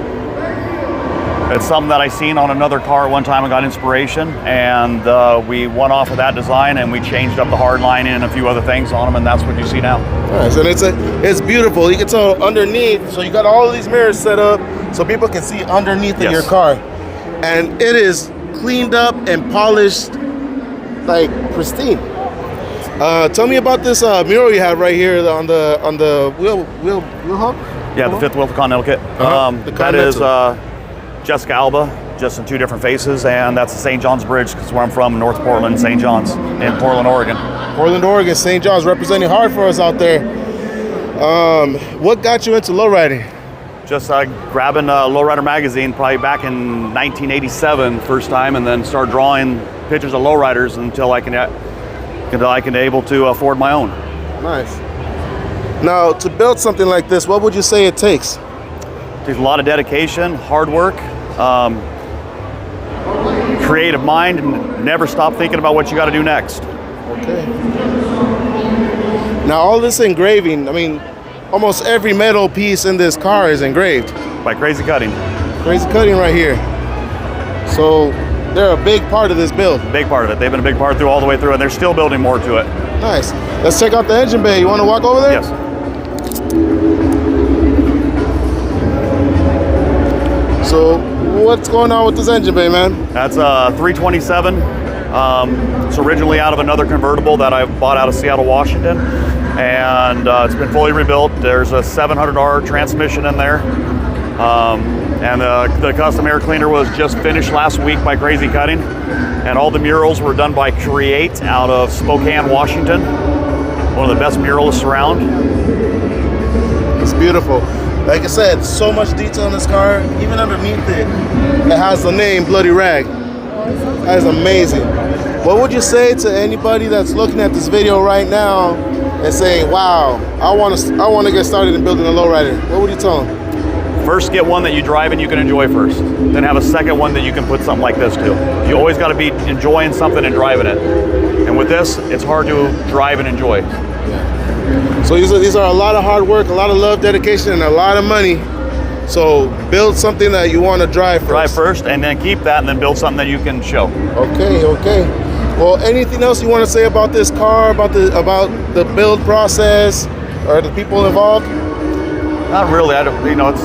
It's something that I seen on another car at one time and got inspiration, and we went off of that design and we changed up the hard lining and a few other things on them, and that's what you see now. Nice, and it's beautiful. You can tell underneath, so you got all of these mirrors set up so people can see underneath of your car. And it is cleaned up and polished, like pristine. Tell me about this mural you have right here on the wheel hub? Yeah, the fifth wheel Continental kit. That is Jessica Alba, just in two different faces, and that's the St. John's Bridge, because where I'm from, North Portland, St. John's, in Portland, Oregon. Portland, Oregon, St. John's, representing hard for us out there. What got you into lowriding? Just grabbing Lowrider magazine probably back in 1987, first time, and then started drawing pictures of lowriders until I can able to afford my own. Nice. Now, to build something like this, what would you say it takes? It takes a lot of dedication, hard work, creative mind, and never stop thinking about what you got to do next. Okay. Now, all this engraving, I mean, almost every metal piece in this car is engraved. By Crazy Cutting. Crazy Cutting right here. So they're a big part of this build. Big part of it. They've been a big part all the way through, and they're still building more to it. Nice. Let's check out the engine bay. You want to walk over there? Yes. So what's going on with this engine bay, man? That's a 327. It's originally out of another convertible that I bought out of Seattle, Washington. And it's been fully rebuilt. There's a 700R transmission in there. And the custom air cleaner was just finished last week by Crazy Cutting. And all the murals were done by Create out of Spokane, Washington. One of the best muralists around. It's beautiful. Like I said, so much detail in this car. Even underneath it, it has the name Bloody Rag. That is amazing. What would you say to anybody that's looking at this video right now and saying, wow, I want to get started in building a lowrider? What would you tell them? First, get one that you drive and you can enjoy first. Then have a second one that you can put something like this to. You always got to be enjoying something and driving it. And with this, it's hard to drive and enjoy. So these are a lot of hard work, a lot of love, dedication, and a lot of money. So build something that you want to drive first. Drive first, and then keep that, and then build something that you can show. Okay. Well, anything else you want to say about this car, about the build process, or the people involved? Not really. I don't. You know, it's.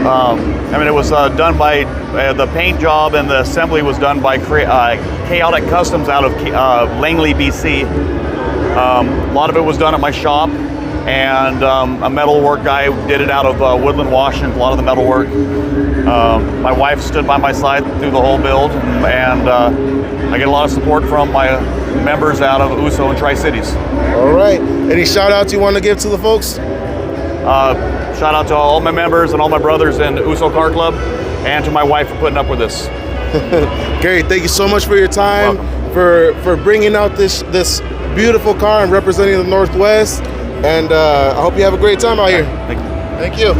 I mean, it was done by the paint job, and the assembly was done by Chaotic Customs out of Langley, BC. A lot of it was done at my shop, and a metalwork guy did it out of Woodland, Washington, a lot of the metalwork. My wife stood by my side through the whole build, and I get a lot of support from my members out of Uso and Tri-Cities. All right. Any shout outs you want to give to the folks? Shout out to all my members and all my brothers in Usos Car Club, and to my wife for putting up with this. Gary, thank you so much for your time, for bringing out this beautiful car and representing the Northwest. And I hope you have a great time out here. Thank you.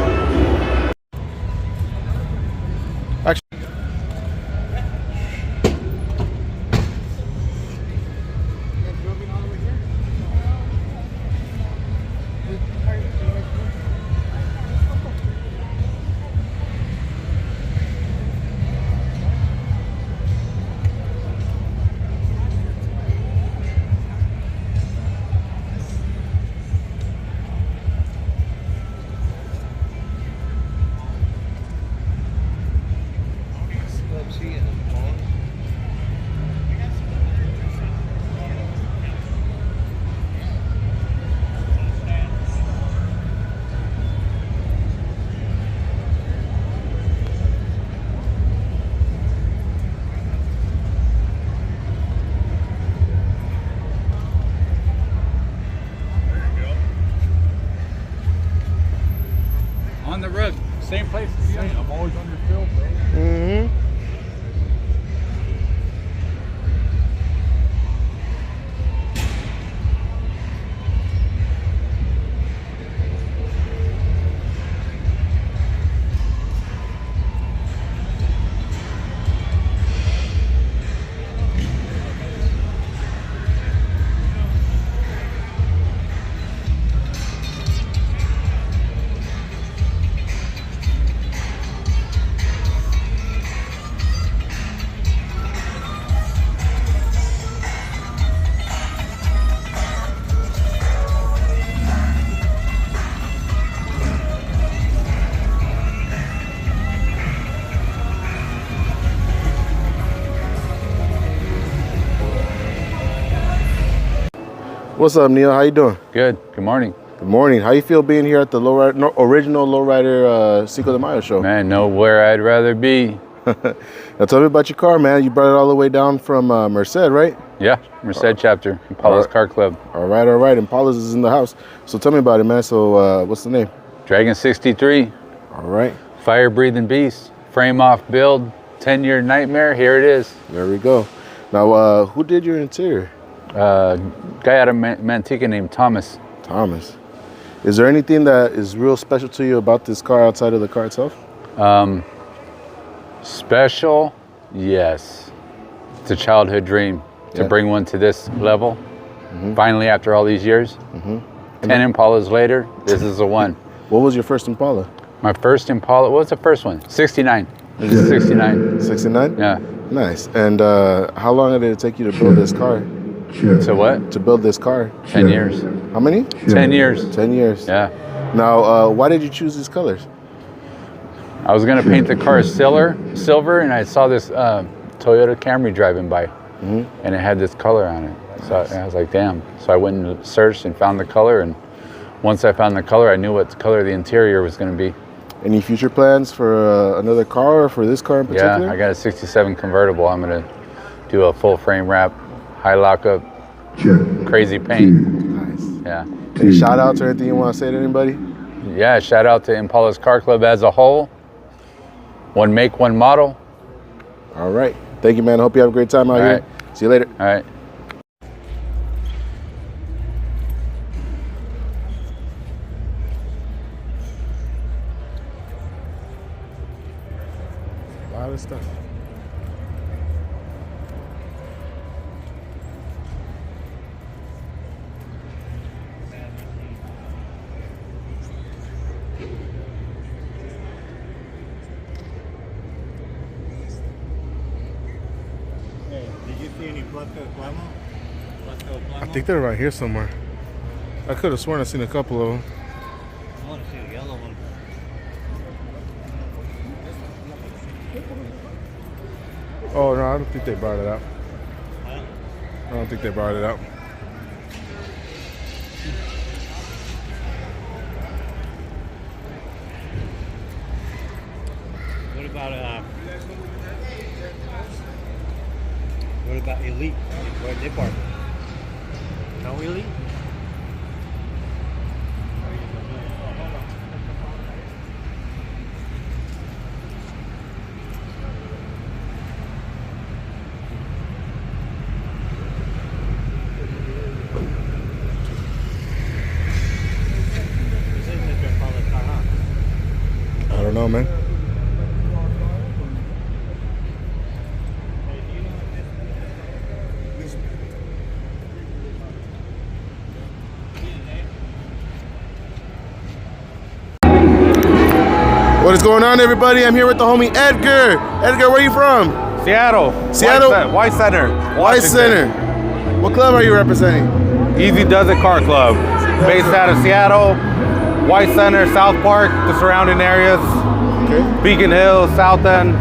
On the road, same place as you. I'm always on your film, bro. Mm-hmm. What's up, Neil? How you doing? Good. Good morning. Good morning. How you feel being here at the original Lowrider Cinco de Mayo show? Man, nowhere I'd rather be. Now tell me about your car, man. You brought it all the way down from Merced, right? Yeah, Merced chapter, Impala's Car Club. All right. Impala's is in the house. So tell me about it, man. So what's the name? Dragon 63. All right. Fire-breathing beast. Frame off build. 10-year nightmare. Here it is. There we go. Now, who did your interior? Guy out of Manteca named Thomas. Thomas. Is there anything that is real special to you about this car outside of the car itself? Special, yes. It's a childhood dream to bring one to this level. Finally, after all these years. 10 Impalas later, this is the one. What was your first Impala? My first Impala, what was the first one? 69. This is 69. 69? Yeah. Nice. And how long did it take you to build this car? To what? To build this car. 10 years. How many? 10 years. 10 years. Yeah. Now, why did you choose these colors? I was gonna paint the car silver, and I saw this Toyota Camry driving by, and it had this color on it. So I was like, damn. So I went and searched and found the color, and once I found the color, I knew what color the interior was gonna be. Any future plans for another car or for this car in particular? Yeah, I got a 67 convertible. I'm gonna do a full frame wrap, high lockup, crazy paint. Nice. Yeah. Any shout outs or anything you want to say to anybody? Yeah, shout out to Impala's Car Club as a whole. One make, one model. All right. Thank you, man. I hope you have a great time out here. See you later. All right. A lot of stuff. I think they're right here somewhere. I could have sworn I seen a couple of them. I want to see a yellow one. Oh no, I don't think they brought it out. I don't think they brought it out. What about Elite? Where they park? No Elite? I don't know, man. What is going on, everybody? I'm here with the homie Edgar. Edgar, where are you from? Seattle. Seattle? White Center. White Center. What club are you representing? Easy Does It Car Club. Based out of Seattle. White Center, South Park, the surrounding areas. Okay. Beacon Hill, South End.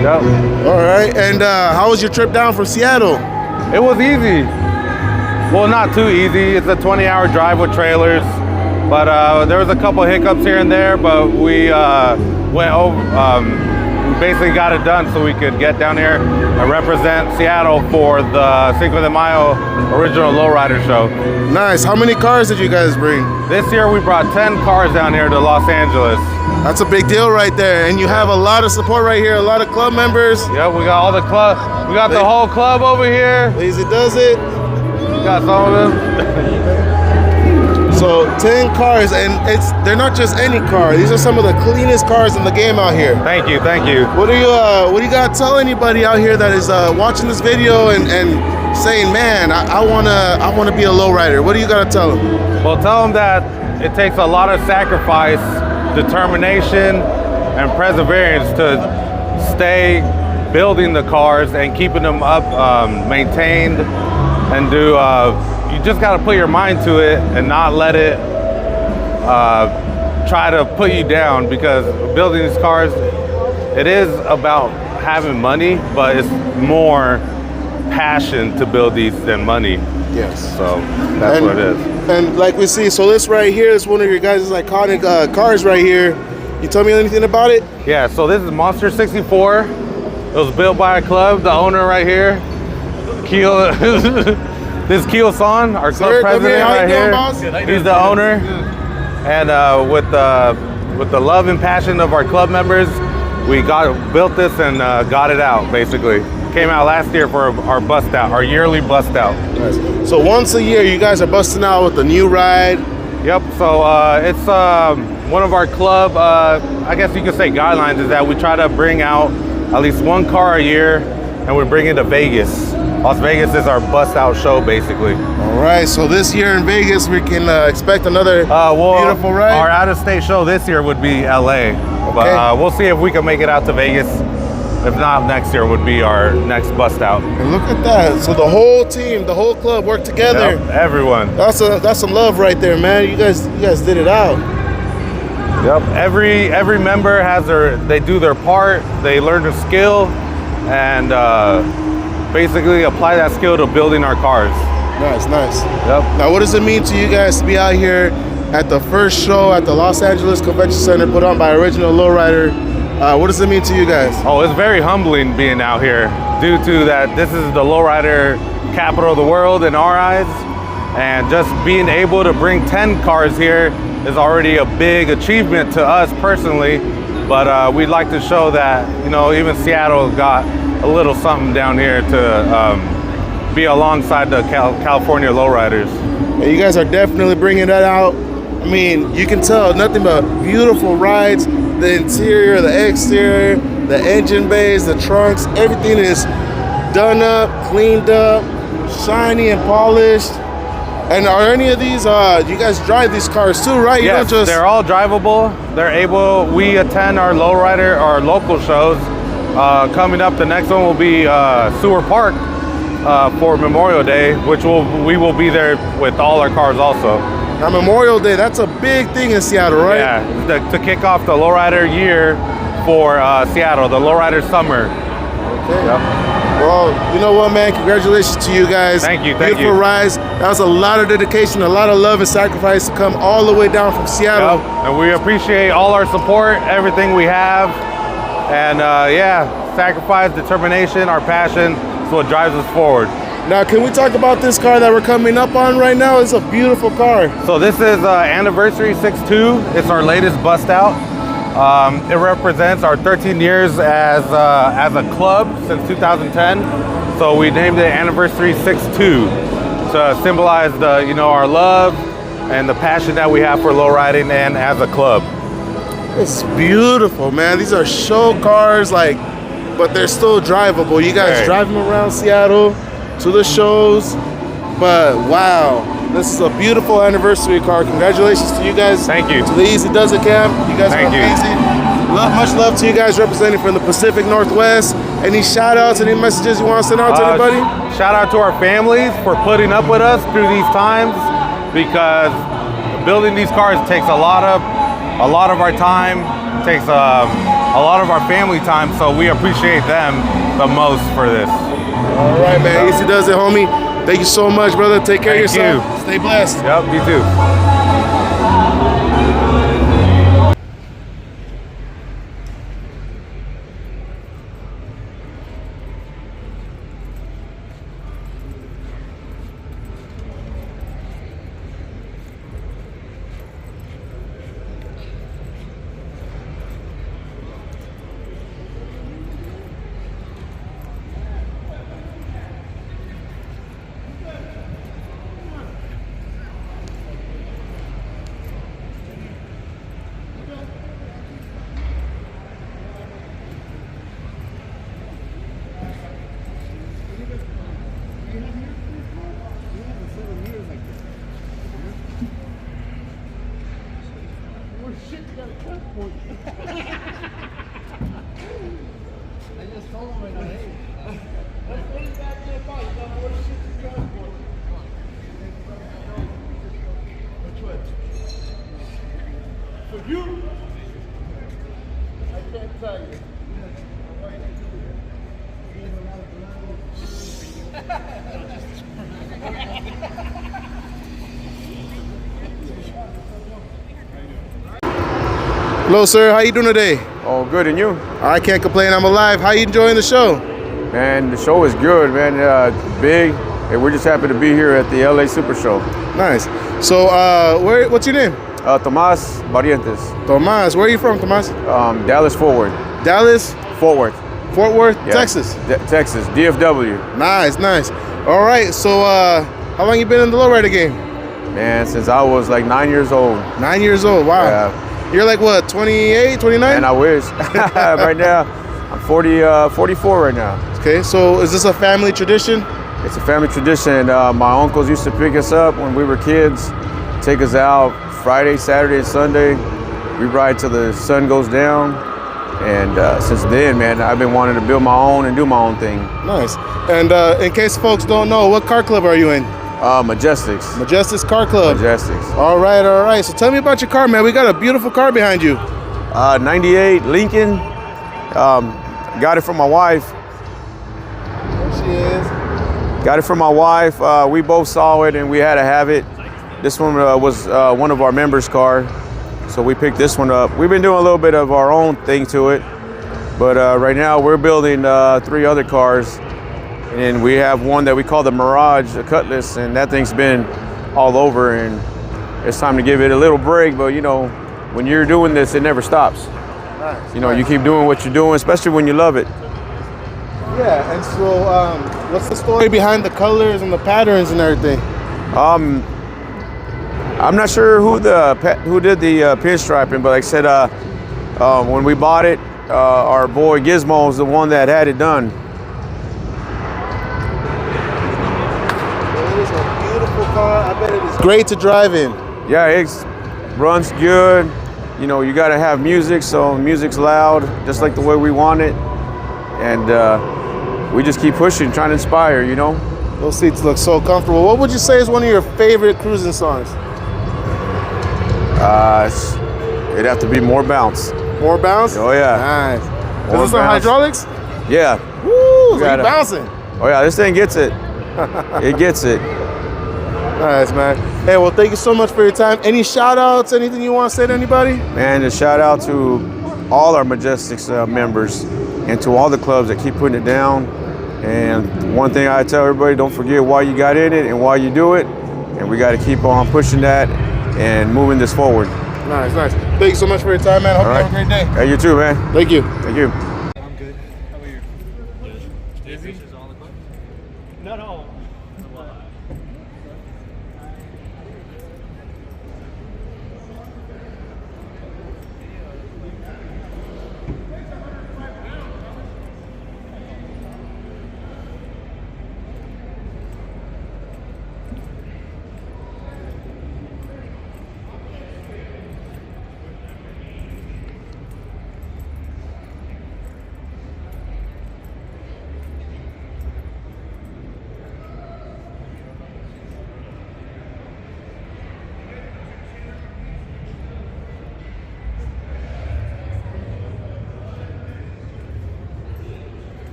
Yep. All right. And how was your trip down from Seattle? It was easy. Well, not too easy. It's a 20-hour drive with trailers. But there was a couple hiccups here and there, but we went over, we basically got it done so we could get down here and represent Seattle for the Cinco de Mayo original Lowrider show. Nice. How many cars did you guys bring? This year we brought 10 cars down here to Los Angeles. That's a big deal right there. And you have a lot of support right here, a lot of club members. Yeah, we got all the club, we got the whole club over here. Lazy Does It. We got some of them. So 10 cars, and they're not just any car. These are some of the cleanest cars in the game out here. Thank you, thank you. What do you got to tell anybody out here that is watching this video and saying, man, I wanna be a lowrider? What do you got to tell them? Well, tell them that it takes a lot of sacrifice, determination, and perseverance to stay building the cars and keeping them up, maintained, and do. You just got to put your mind to it and not let it try to put you down, because building these cars, it is about having money, but it's more passion to build these than money. Yes. So that's what it is. And like we see, so this right here is one of your guys' iconic cars right here. You tell me anything about it? Yeah, so this is Monster 64. It was built by a club, the owner right here. Keel, this is Keel Son, our club president right here. He's the owner. And with the love and passion of our club members, we built this and got it out, basically. Came out last year for our bust out, our yearly bust out. Nice. So once a year, you guys are busting out with a new ride. Yep, so it's one of our club, I guess you could say guidelines, is that we try to bring out at least one car a year, and we bring it to Vegas. Las Vegas is our bust out show, basically. All right, so this year in Vegas, we can expect another beautiful ride? Our out-of-state show this year would be LA, but we'll see if we can make it out to Vegas. If not, next year would be our next bust out. And look at that. So the whole team, the whole club worked together. Yep, everyone. That's some love right there, man. You guys did it out. Yep. Every member they do their part, they learn the skill, and basically apply that skill to building our cars. Nice. Yep. Now, what does it mean to you guys to be out here at the first show at the Los Angeles Convention Center put on by Original Lowrider? What does it mean to you guys? Oh, it's very humbling being out here due to that this is the lowrider capital of the world in our eyes. And just being able to bring 10 cars here is already a big achievement to us personally. But we'd like to show that, even Seattle got a little something down here to be alongside the California lowriders. And you guys are definitely bringing that out. I mean, you can tell nothing but beautiful rides. The interior, the exterior, the engine bays, the trunks, everything is done up, cleaned up, shiny and polished. And are any of these, you guys drive these cars too, right? You Yes, they're all drivable. We attend our lowrider, our local shows. Coming up, the next one will be Sewer Park for Memorial Day, which we will be there with all our cars also. Now, Memorial Day, that's a big thing in Seattle, right? Yeah, to kick off the lowrider year for Seattle, the lowrider summer. Okay. Yep. Well, you know what, man? Congratulations to you guys. Thank you. Beautiful rides. That was a lot of dedication, a lot of love and sacrifice to come all the way down from Seattle. Yep. And we appreciate all our support, everything we have. And sacrifice, determination, our passion is what drives us forward. Now, can we talk about this car that we're coming up on right now? It's a beautiful car. So this is Anniversary 62. It's our latest bust out. It represents our 13 years as a club since 2010. So we named it Anniversary 62 to symbolize our love and the passion that we have for lowriding and as a club. It's beautiful, man. These are show cars, but they're still drivable. You guys drive them around Seattle to the shows, but wow, this is a beautiful anniversary car. Congratulations to you guys. Thank you. To the Easy Does It camp. You guys are amazing. Much love to you guys representing from the Pacific Northwest. Any shout outs, any messages you want to send out to anybody? Shout out to our families for putting up with us through these times, because building these cars takes a lot of our time, takes a lot of our family time, so we appreciate them the most for this. All right, man. Easy Does It, homie. Thank you so much, brother. Take care of yourself. Thank you. Stay blessed. Yep, you too. Hello, sir. How you doing today? Oh, good, and you? I can't complain. I'm alive. How you enjoying the show? Man, the show is good, man. It's big, and we're just happy to be here at the LA Super Show. Nice. So, what's your name? Tomas Barrientos. Tomas. Where are you from, Tomas? Dallas, Fort Worth. Dallas? Fort Worth. Fort Worth, Yeah. Texas. Texas, DFW. Nice, nice. All right. So, how long you been in the lowrider game? Man, since I was like 9 years old. 9 years old. Wow. Yeah. You're like what, 28, 29? Man, I wish. Right now, I'm 44 right now. Okay, so is this a family tradition? It's a family tradition. My uncles used to pick us up when we were kids, take us out Friday, Saturday, and Sunday. We ride till the sun goes down. And since then, man, I've been wanting to build my own and do my own thing. Nice. And in case folks don't know, what car club are you in? Majestics. Majestics Car Club. Majestics. All right, all right. So tell me about your car, man. We got a beautiful car behind you. 98 Lincoln. Got it from my wife. There she is. Got it from my wife. We both saw it and we had to have it. This one was one of our members' car. So we picked this one up. We've been doing a little bit of our own thing to it. But right now we're building 3 other cars. And we have one that we call the Mirage, a Cutlass, and that thing's been all over, and it's time to give it a little break. But you know, when you're doing this, it never stops. Nice. You know, you keep doing what you're doing, especially when you love it. Yeah, and so what's the story behind the colors and the patterns and everything? I'm not sure who did the pinstriping, but like I said, when we bought it, our boy Gizmo was the one that had it done. I bet it is great to drive in. Yeah, it runs good. You know, you got to have music, so music's loud, just like the way we want it. And we just keep pushing, trying to inspire, you know. Those seats look so comfortable. What would you say is one of your favorite cruising songs? It'd have to be More Bounce. More Bounce? Oh, yeah. Nice. More Is this on hydraulics? Yeah. Woo, so you bouncing. Oh, yeah, this thing gets it. It gets it. Nice, man. Hey, well, thank you so much for your time. Any shout outs, anything you want to say to anybody? Man, a shout out to all our Majestics members and to all the clubs that keep putting it down. And one thing I tell everybody, don't forget why you got in it and why you do it. And we got to keep on pushing that and moving this forward. Nice, nice. Thank you so much for your time, man. Hope you have a great day. Hey, you too, man. Thank you. Thank you. I'm good. How about you? Busy? No.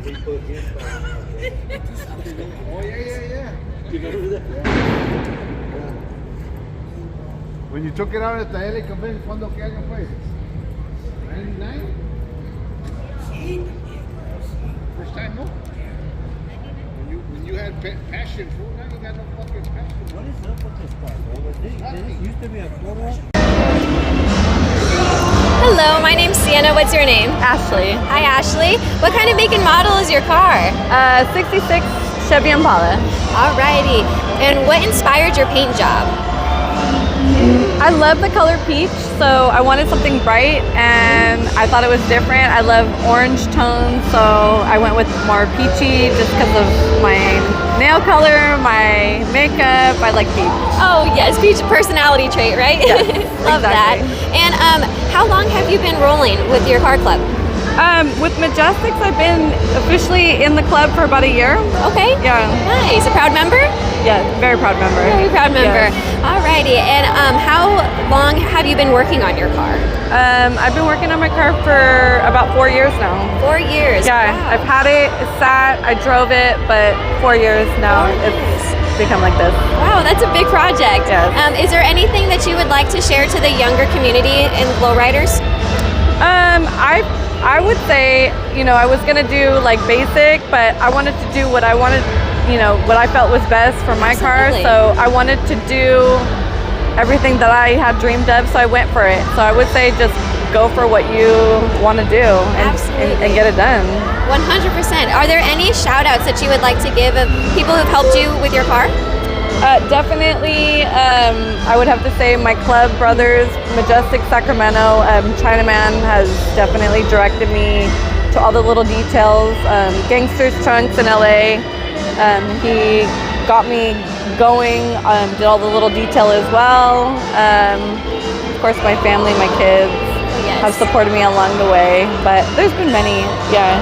Oh, yeah. You remember that? When you took it out at the LA convention, ¿cuándo qué año fue? 99? First time, no? When you had passion for it, now you got no fucking passion. What is up with this car, bro? This used to be a quarter. Hello, my name's Sienna. What's your name? Ashley. Hi, Ashley. What kind of make and model is your car? 66 Chevy Impala. Alrighty. And what inspired your paint job? I love the color peach, so I wanted something bright and I thought it was different. I love orange tones, so I went with more peachy just because of my nail color, my makeup. I like peach. Oh yes, peach personality trait, right? Yes, Love exactly. that. And how long have you been rolling with your car club? With Majestics, I've been officially in the club for about a year. Okay. Yeah. Nice. A proud member? Yeah, very proud member. Very proud member. Yes. Alrighty. And how long have you been working on your car? I've been working on my car for about 4 years now. 4 years. Yeah, Wow. I've had it, it sat, I drove it, but 4 years now it's become like this. Wow, that's a big project. Yes. Is there anything that you would like to share to the younger community in lowriders? I would say, I was gonna do like basic, but I wanted to do what I wanted, what I felt was best for my Absolutely. car. So I wanted to do everything that I had dreamed of, so I went for it. So I would say just go for what you want to do and get it done. 100%. Are there any shout outs that you would like to give of people who've helped you with your car? Definitely, I would have to say my club brothers, Majestics Sacramento, Chinaman has definitely directed me to all the little details. Gangsters Trunks in LA, he got me going, did all the little detail as well. Of course, my family, my kids have supported me along the way, but there's been many, yeah.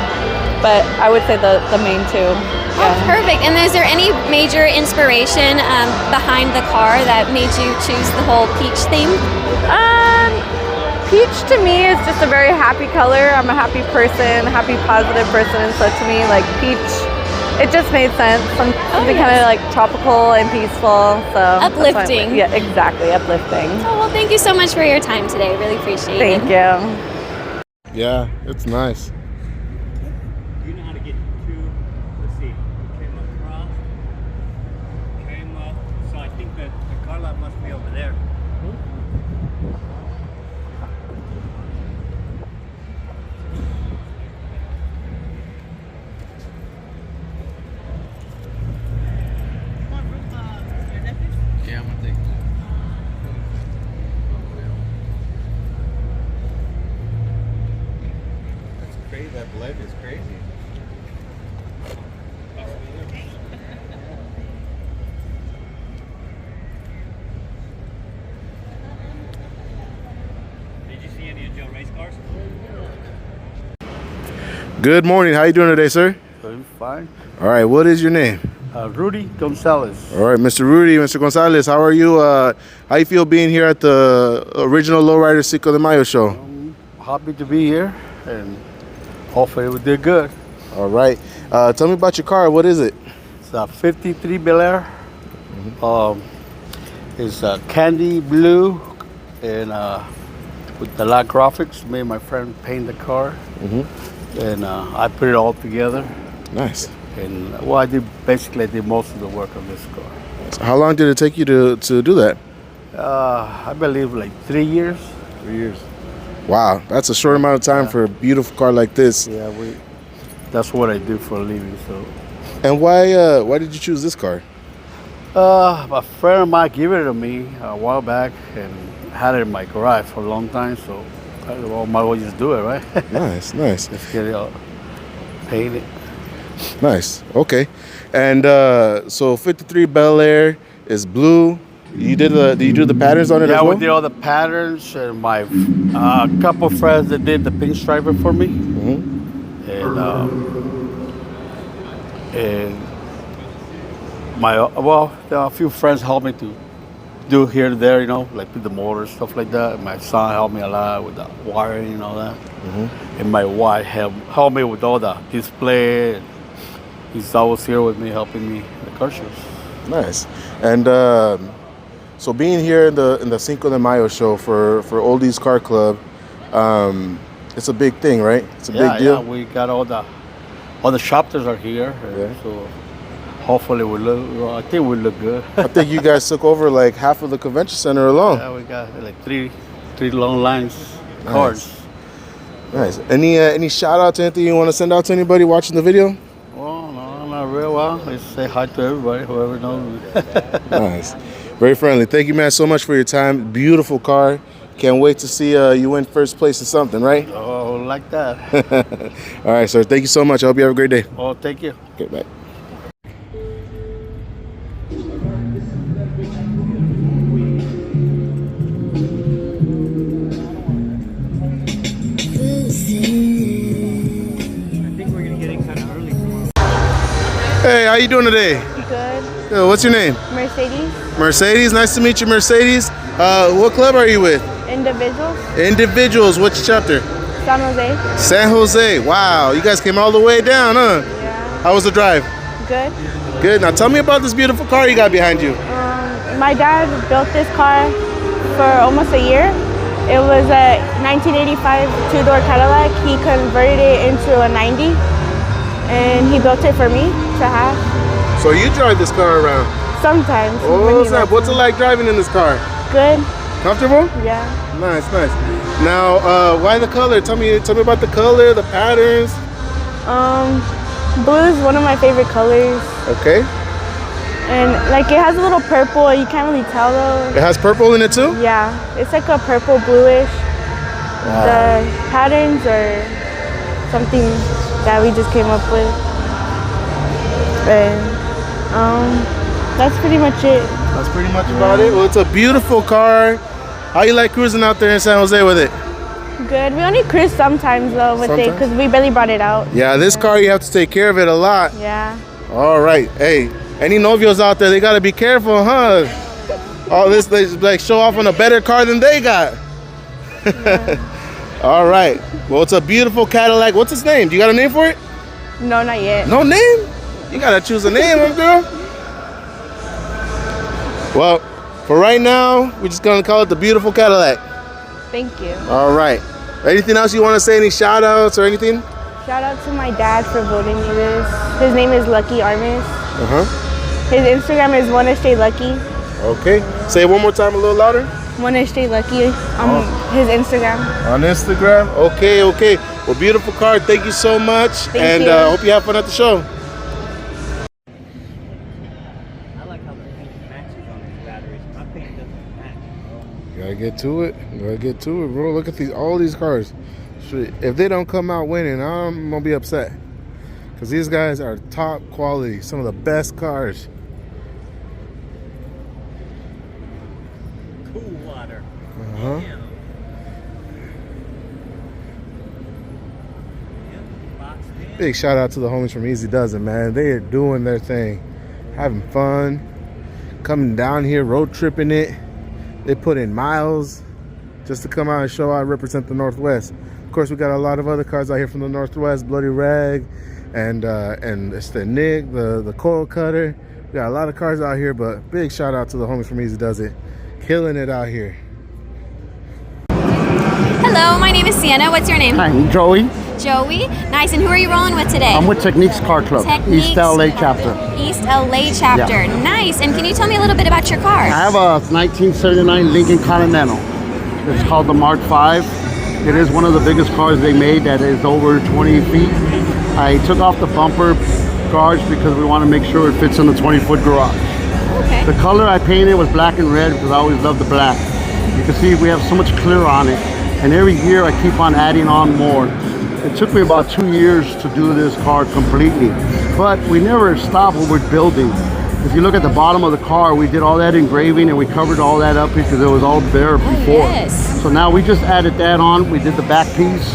But I would say the main two. Oh, perfect. And is there any major inspiration behind the car that made you choose the whole peach theme? Peach to me is just a very happy color. I'm a happy person, happy, positive person. So to me, like peach, it just made sense. Something kind of like tropical and peaceful. So Uplifting. Yeah, exactly, uplifting. Oh, well, thank you so much for your time today. Really appreciate it. Thank you. Yeah, it's nice. Do you know how to get to, let's see, came across, came up, so I think that the car lot must be over there. Yeah, I'm gonna take That's crazy. That blend is crazy. Did you see any of Joe race cars? Good morning. How you doing today, sir? Doing fine. All right. What is your name? Rudy Gonzalez. All right, Mr. Rudy, Mr. Gonzalez. How are you? How you feel being here at the original Lowrider Cinco de Mayo show? Happy to be here, and hopefully we did good. All right. Tell me about your car. What is it? It's a 53 Bel Air. It's candy blue and with the light graphics. Me and my friend paint the car, and I put it all together. Nice. And well, I did most of the work on this car. So how long did it take you to do that? I believe like 3 years. 3 years. Wow, that's a short amount of time for a beautiful car like this. Yeah, that's what I do for a living. So. And why did you choose this car? A friend of mine gave it to me a while back and had it in my garage for a long time. So I might as well just do it, right? Nice, nice. Let's get it all painted. Nice. Okay. And so 53 Bel Air is blue. You did you do the patterns on it as well? Yeah, we did all the patterns, and my couple friends that did the pinstriper for me, and my a few friends helped me to do here and there, like with the motor stuff like that. And my son helped me a lot with the wiring and all that. And my wife helped me with all the display. He's always here with me, helping me in the car shows. Nice. And so being here in the Cinco de Mayo show for Oldies Car Club, it's a big thing, right? It's a big deal. Yeah, we got all the shoppers are here. So hopefully I think we look good. I think you guys took over like half of the convention center alone. Yeah, we got like three long lines, cars. Nice. Any shout outs, anything you want to send out to anybody watching the video? Well, no, not real well. Just say hi to everybody, whoever knows. Nice. Very friendly. Thank you, man, so much for your time. Beautiful car. Can't wait to see you win first place in something, right? Oh, like that. All right, sir. Thank you so much. I hope you have a great day. Oh, thank you. Okay, bye. Hey, how you doing today? Good. Good. What's your name? Mercedes. Mercedes. Nice to meet you, Mercedes. What club are you with? Individuals. Individuals. Which chapter? San Jose. San Jose. Wow. You guys came all the way down, huh? Yeah. How was the drive? Good. Good. Now tell me about this beautiful car you got behind you. My dad built this car for almost a year. It was a 1985 two-door Cadillac. He converted it into a 90, and he built it for me to have. So you drive this car around? Sometimes. Oh, snap. What's it like driving in this car? Good. Comfortable? Yeah. Nice, nice. Now, why the color? Tell me about the color, the patterns. Blue is one of my favorite colors. Okay. And like it has a little purple, you can't really tell though. It has purple in it too? Yeah, it's like a purple bluish. Wow. The patterns are something that we just came up with. And that's pretty much it. That's pretty much about it. Well, it's a beautiful car. How you like cruising out there in San Jose with it? Good. We only cruise sometimes though with it because we barely brought it out. Yeah, this car you have to take care of it a lot. Yeah. All right. Hey, any novios out there, they gotta be careful, huh? All this, they just like show off on a better car than they got. All right. Well, it's a beautiful Cadillac. What's its name? Do you got a name for it? No, not yet. No name? You gotta choose a name, girl. Well, for right now, we're just gonna call it the beautiful Cadillac. Thank you. All right. Anything else you want to say? Any shout outs or anything? Shout out to my dad for voting me this. His name is Lucky Armis. His Instagram is OneSJLucky. Okay. Say it one more time, a little louder. OneSJLucky on his Instagram. On Instagram? Okay, okay. Well, beautiful car. Thank you so much. Thank you. Hope you have fun at the show. I like how the paint matches on these batteries. My paint doesn't match. Gotta get to it. Gotta get to it, bro. Look at all these cars. If they don't come out winning, I'm gonna be upset. Because these guys are top quality, some of the best cars. Cool water. Big shout out to the homies from Easy Does It, man. They are doing their thing, having fun, coming down here, road tripping it. They put in miles just to come out and show out and represent the Northwest. Of course, we got a lot of other cars out here from the Northwest, Bloody Rag, and it's the Nick, the Coil Cutter. We got a lot of cars out here, but big shout out to the homies from Easy Does It, killing it out here. Hello, my name is Sienna. What's your name? Hi, I'm Joey. Joey. Nice. And who are you rolling with today? I'm with Techniques Car Club, Techniques East LA chapter. East LA chapter. Yeah. Nice. And can you tell me a little bit about your car? I have a 1979 Lincoln Continental. It's called the Mark V. It is one of the biggest cars they made that is over 20 feet. I took off the bumper guards because we want to make sure it fits in the 20-foot garage. Okay. The color I painted was black and red because I always loved the black. You can see we have so much clear on it. And every year I keep on adding on more. It took me about 2 years to do this car completely, but we never stop what we're building. If you look at the bottom of the car, we did all that engraving and we covered all that up because it was all bare before. Yes. So now we just added that on. We did the back piece.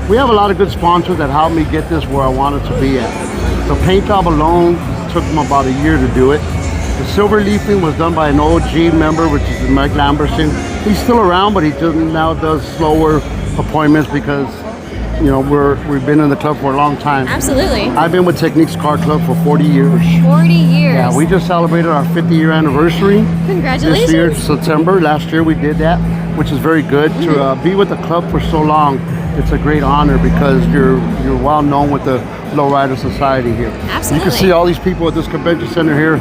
We have a lot of good sponsors that helped me get this where I wanted to be at. The paint job alone took them about a year to do it. The silver leafing was done by an OG member, which is Mike Lamberson. He's still around, but he now does slower appointments because you know, we've been in the club for a long time. Absolutely. I've been with Techniques Car Club for 40 years. 40 years. Yeah, we just celebrated our 50-year anniversary. Congratulations. This year, September. Last year we did that, which is very good. To be with the club for so long, it's a great honor because you're well known with the Lowrider Society here. Absolutely. You can see all these people at this convention center here.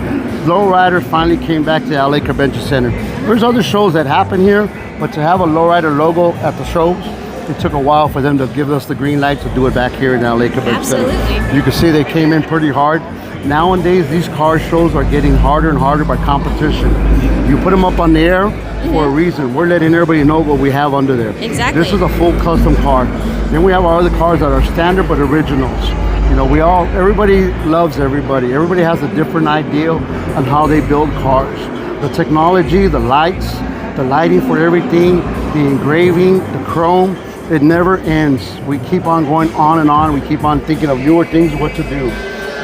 Lowrider finally came back to LA Convention Center. There's other shows that happen here, but to have a Lowrider logo at the shows, it took a while for them to give us the green light to do it back here in LA Convention Center. You can see they came in pretty hard. Nowadays, these car shows are getting harder and harder by competition. You put them up on the air for a reason. We're letting everybody know what we have under there. Exactly. This is a full custom car. Then we have our other cars that are standard but originals. You know, everybody loves everybody. Everybody has a different idea on how they build cars. The technology, the lights, the lighting for everything, the engraving, the chrome, it never ends. We keep on going on and on. We keep on thinking of newer things, what to do.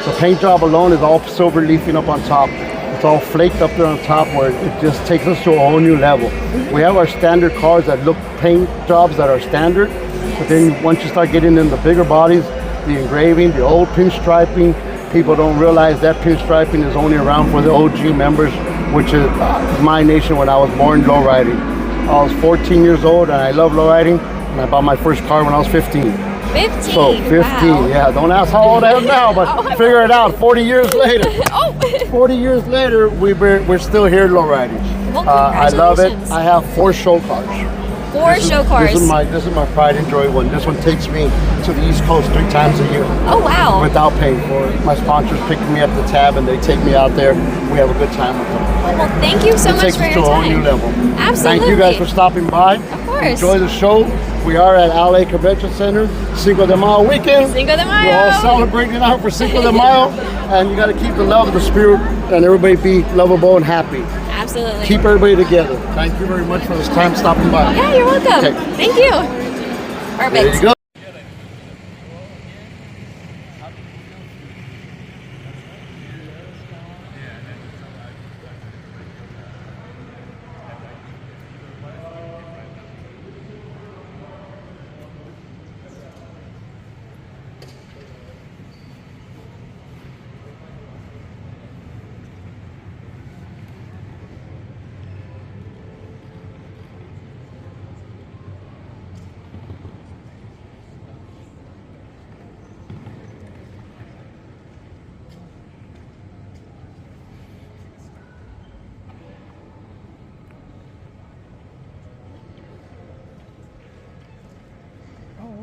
The paint job alone is all silver leafing up on top. It's all flaked up there on top where it just takes us to a whole new level. We have our standard cars that look paint jobs that are standard, but then once you start getting in the bigger bodies, the engraving, the old pinstriping, people don't realize that pinstriping is only around for the OG members, which is my nation when I was born lowriding. I was 14 years old and I love lowriding, and I bought my first car when I was 15. 15? So 15, wow. Yeah. Don't ask how old I am now, but figure it out. 40 years later. 40 years later, we're still here lowriding. Well, I love it. I have 4 show cars. 4 show cars. This is my pride and joy one. This one takes me to the East Coast 3 times a year. Oh wow! Without paying for it. My sponsors pick me up the tab and they take me out there. We have a good time with them. Well, thank you so much for your time. It takes us to a whole new level. Absolutely. Thank you guys for stopping by. Of course. Enjoy the show. We are at LA Convention Center, Cinco de Mayo weekend. Cinco de Mayo. We're all celebrating out for Cinco de Mayo, and you got to keep the love, the spirit, and everybody be lovable and happy. Absolutely. Keep everybody together. Thank you very much for this time stopping by. Yeah, you're welcome. Okay. Thank you. Perfect. There you go.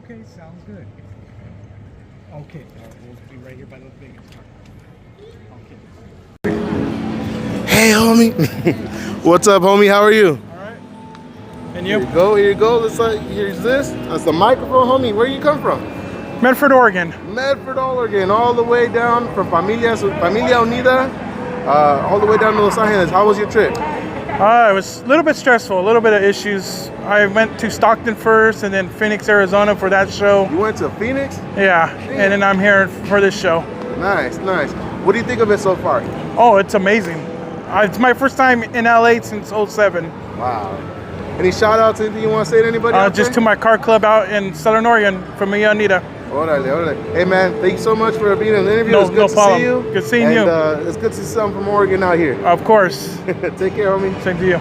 Okay, sounds good. Okay, we'll be right here by the biggest car. Okay. Hey, homie. What's up, homie? How are you? And you? Here you go. Here's this. That's the microphone, homie. Where you come from? Medford, Oregon. Medford, Oregon. All the way down from Familia Unida, all the way down to Los Angeles. How was your trip? It was a little bit stressful, a little bit of issues. I went to Stockton first and then Phoenix, Arizona for that show. You went to Phoenix? Yeah, and then I'm here for this show. Nice, nice. What do you think of it so far? Oh, it's amazing. It's my first time in LA since 07. Wow. Any shout outs, anything you want to say to anybody? Just to my car club out in Southern Oregon, Familia Unida. Orale. Hey man, thank you so much for being in the interview. It's good to see you. Good seeing you. It's good to see someone from Oregon out here. Of course. Take care, homie. Same to you.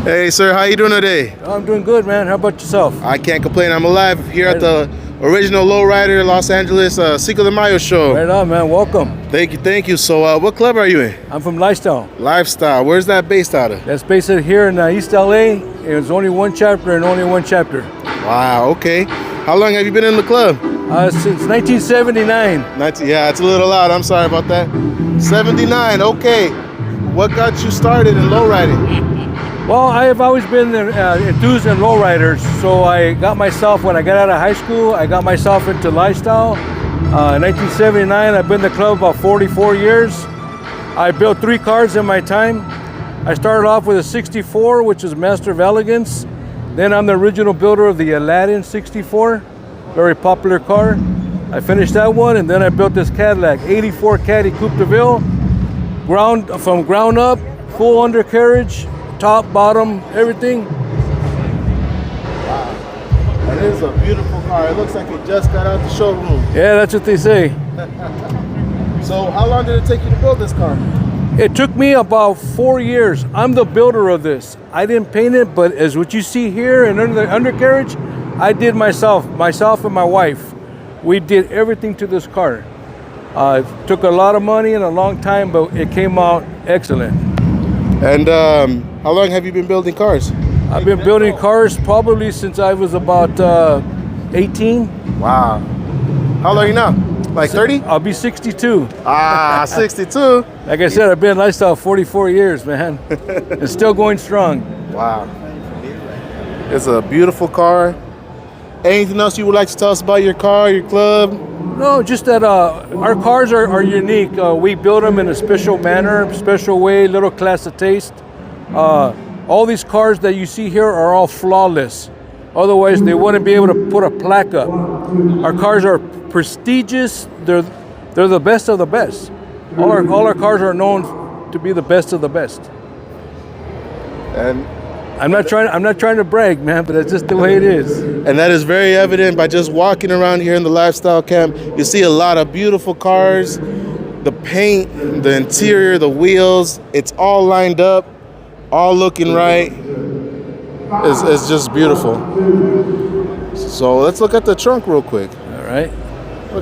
Hey sir, how you doing today? I'm doing good, man. How about yourself? I can't complain. I'm alive here at the original Lowrider Los Angeles Cinco de Mayo show. Right on, man. Welcome. Thank you. So what club are you in? I'm from Lifestyle. Lifestyle. Where's that based out of? That's based out here in East LA. It's only one chapter and only one chapter. Wow, okay. How long have you been in the club? Since 1979. Yeah, it's a little loud. I'm sorry about that. 79. Okay. What got you started in lowriding? Well, I have always been enthused in lowriders. So I got myself, when I got out of high school, I got myself into lifestyle. In 1979, I've been in the club about 44 years. I built 3 cars in my time. I started off with a 64, which is Master of Elegance. Then I'm the original builder of the Aladdin 64, very popular car. I finished that one, and then I built this Cadillac, 84 Caddy Coupe de Ville, from ground up, full undercarriage, top, bottom, everything. Wow. That is a beautiful car. It looks like it just got out the showroom. Yeah, that's what they say. So how long did it take you to build this car? It took me about 4 years. I'm the builder of this. I didn't paint it, but as what you see here and under the undercarriage, I did myself and my wife. We did everything to this car. It took a lot of money and a long time, but it came out excellent. And how long have you been building cars? I've been building cars probably since I was about 18. Wow. How old are you now? Like 30? I'll be 62. 62. Like I said, I've been in lifestyle 44 years, man. And still going strong. Wow. It's a beautiful car. Anything else you would like to tell us about your car, your club? No, just that our cars are unique. We build them in a special manner, special way, little class of taste. All these cars that you see here are all flawless. Otherwise, they wouldn't be able to put a plaque up. Our cars are prestigious. They're the best of the best. All our cars are known to be the best of the best. And I'm not trying to brag, man, but that's just the way it is. And that is very evident by just walking around here in the lifestyle camp. You see a lot of beautiful cars, the paint, the interior, the wheels, it's all lined up, all looking right. It's just beautiful. So let's look at the trunk real quick. All right.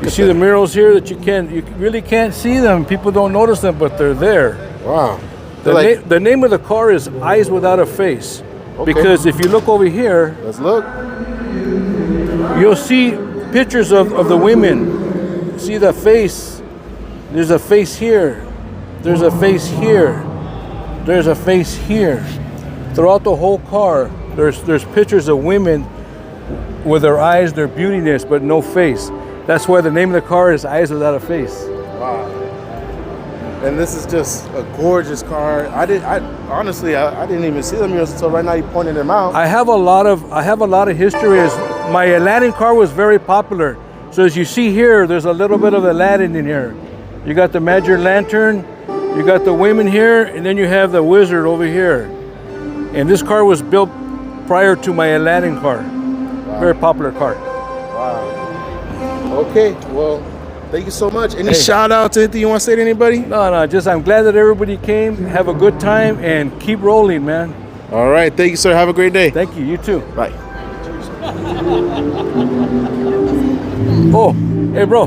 You see the murals here that you really can't see them. People don't notice them, but they're there. Wow. The name of the car is Eyes Without a Face. Okay. Because if you look over here, let's look. You'll see pictures of the women. See the face. There's a face here. There's a face here. There's a face here. Throughout the whole car, there's pictures of women with their eyes, their beautiness, but no face. That's why the name of the car is Eyes Without a Face. Wow. And this is just a gorgeous car. Honestly, I didn't even see them until right now you pointed them out. I have a lot of history. My Aladdin car was very popular. So as you see here, there's a little bit of Aladdin in here. You got the Magic Lantern, you got the women here, and then you have the wizard over here. And this car was built prior to my Aladdin car. Wow. Very popular car. Wow. Okay, well, thank you so much. Any shout outs, anything you want to say to anybody? No, just I'm glad that everybody came. Have a good time and keep rolling, man. All right, thank you, sir. Have a great day. Thank you. You too. Bye. Oh, hey, bro.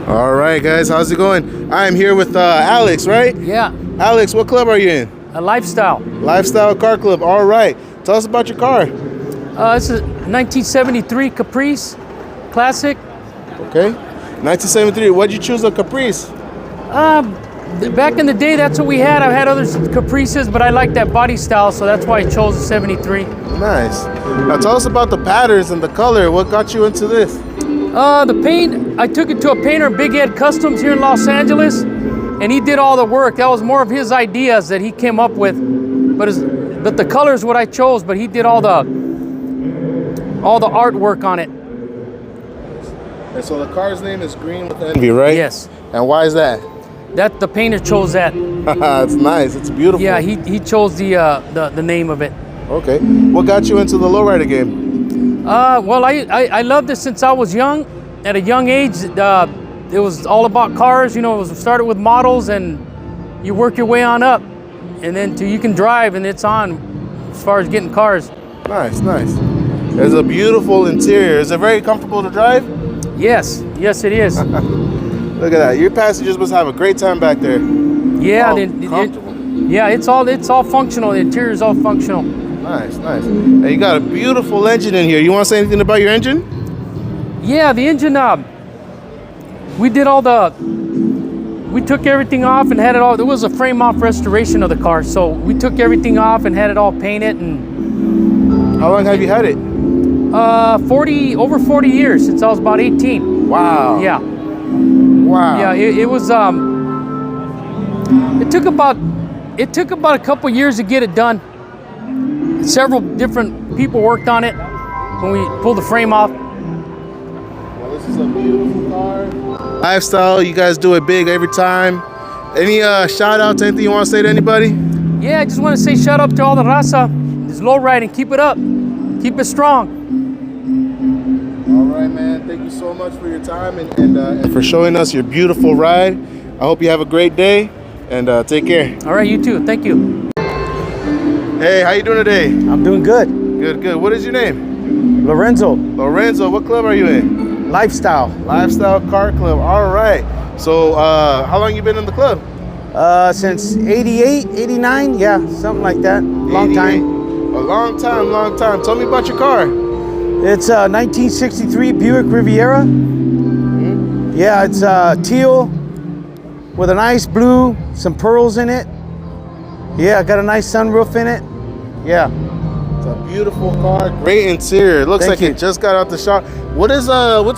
All right, guys, how's it going? I'm here with Alex, right? Yeah. Alex, what club are you in? A Lifestyle. Lifestyle Car Club. All right. Tell us about your car. This is a 1973 Caprice Classic. Okay. 1973. Why'd you choose a Caprice? Back in the day, that's what we had. I've had other Caprices, but I like that body style, so that's why I chose the 73. Nice. Now tell us about the patterns and the color. What got you into this? The paint, I took it to a painter, Big Ed Customs here in Los Angeles, and he did all the work. That was more of his ideas that he came up with, but the color is what I chose, but he did all the artwork on it. And so the car's name is Green with Envy, right? Yes. And why is that? That the painter chose that. It's nice. It's beautiful. Yeah, he chose the name of it. Okay. What got you into the lowrider game? Well, I loved it since I was young. At a young age, it was all about cars. You know, it started with models, and you work your way on up, and then till you can drive, and it's on as far as getting cars. Nice, nice. There's a beautiful interior. Is it very comfortable to drive? Yes, yes, it is. Look at that. Your passengers must have a great time back there. Yeah, it's all functional. The interior is all functional. Nice, nice. And you got a beautiful engine in here. You want to say anything about your engine? Yeah, the engine, we did we took everything off and had it all, there was a frame off restoration of the car, so we took everything off and had it all painted. And how long have you had it? Over 40 years, since I was about 18. Wow. Yeah. Wow. Yeah, it was, it took about a couple years to get it done. Several different people worked on it when we pulled the frame off. Well, this is a beautiful car. Lifestyle, you guys do it big every time. Any shout outs, anything you want to say to anybody? Yeah, I just want to say shout out to all the raza. It's low riding, keep it up. Keep it strong. All right, man. Thank you so much for your time and for showing us your beautiful ride. I hope you have a great day and take care. All right, you too. Thank you. Hey, how you doing today? I'm doing good. Good, good. What is your name? Lorenzo. Lorenzo, what club are you in? Lifestyle. Lifestyle Car Club. All right. So, how long you been in the club? Since 88, 89, yeah, something like that. Long time. A long time, long time. Tell me about your car. It's a 1963 Buick Riviera. Mm-hmm. Yeah, it's teal with a nice blue, some pearls in it. Yeah, got a nice sunroof in it. Yeah. It's a beautiful car, great interior. It looks like it just got out the shop. What's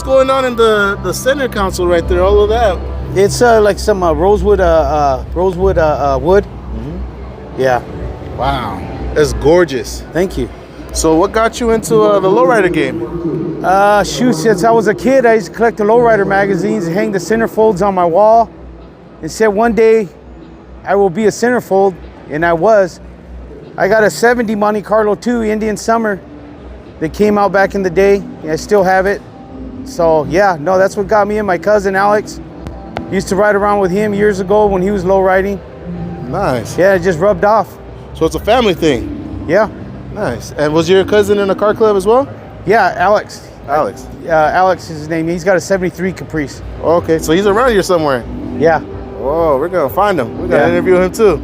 going on in the center console right there? All of that. It's like some rosewood wood. Mm-hmm. Yeah. Wow, that's gorgeous. Thank you. So, what got you into the Lowrider game? Shoot, since I was a kid, I used to collect the Lowrider magazines and hang the centerfolds on my wall, and said one day I will be a centerfold, and I was. I got a 70 Monte Carlo 2 Indian Summer that came out back in the day. I still have it. So yeah, no, that's what got me in. My cousin Alex used to ride around with him years ago when he was low riding. Nice. Yeah, it just rubbed off. So it's a family thing? Yeah. Nice. And was your cousin in a car club as well? Yeah, Alex. Alex. Alex is his name. He's got a 73 Caprice. Okay, so he's around here somewhere? Yeah. Whoa, we're gonna find him. We gotta interview him too.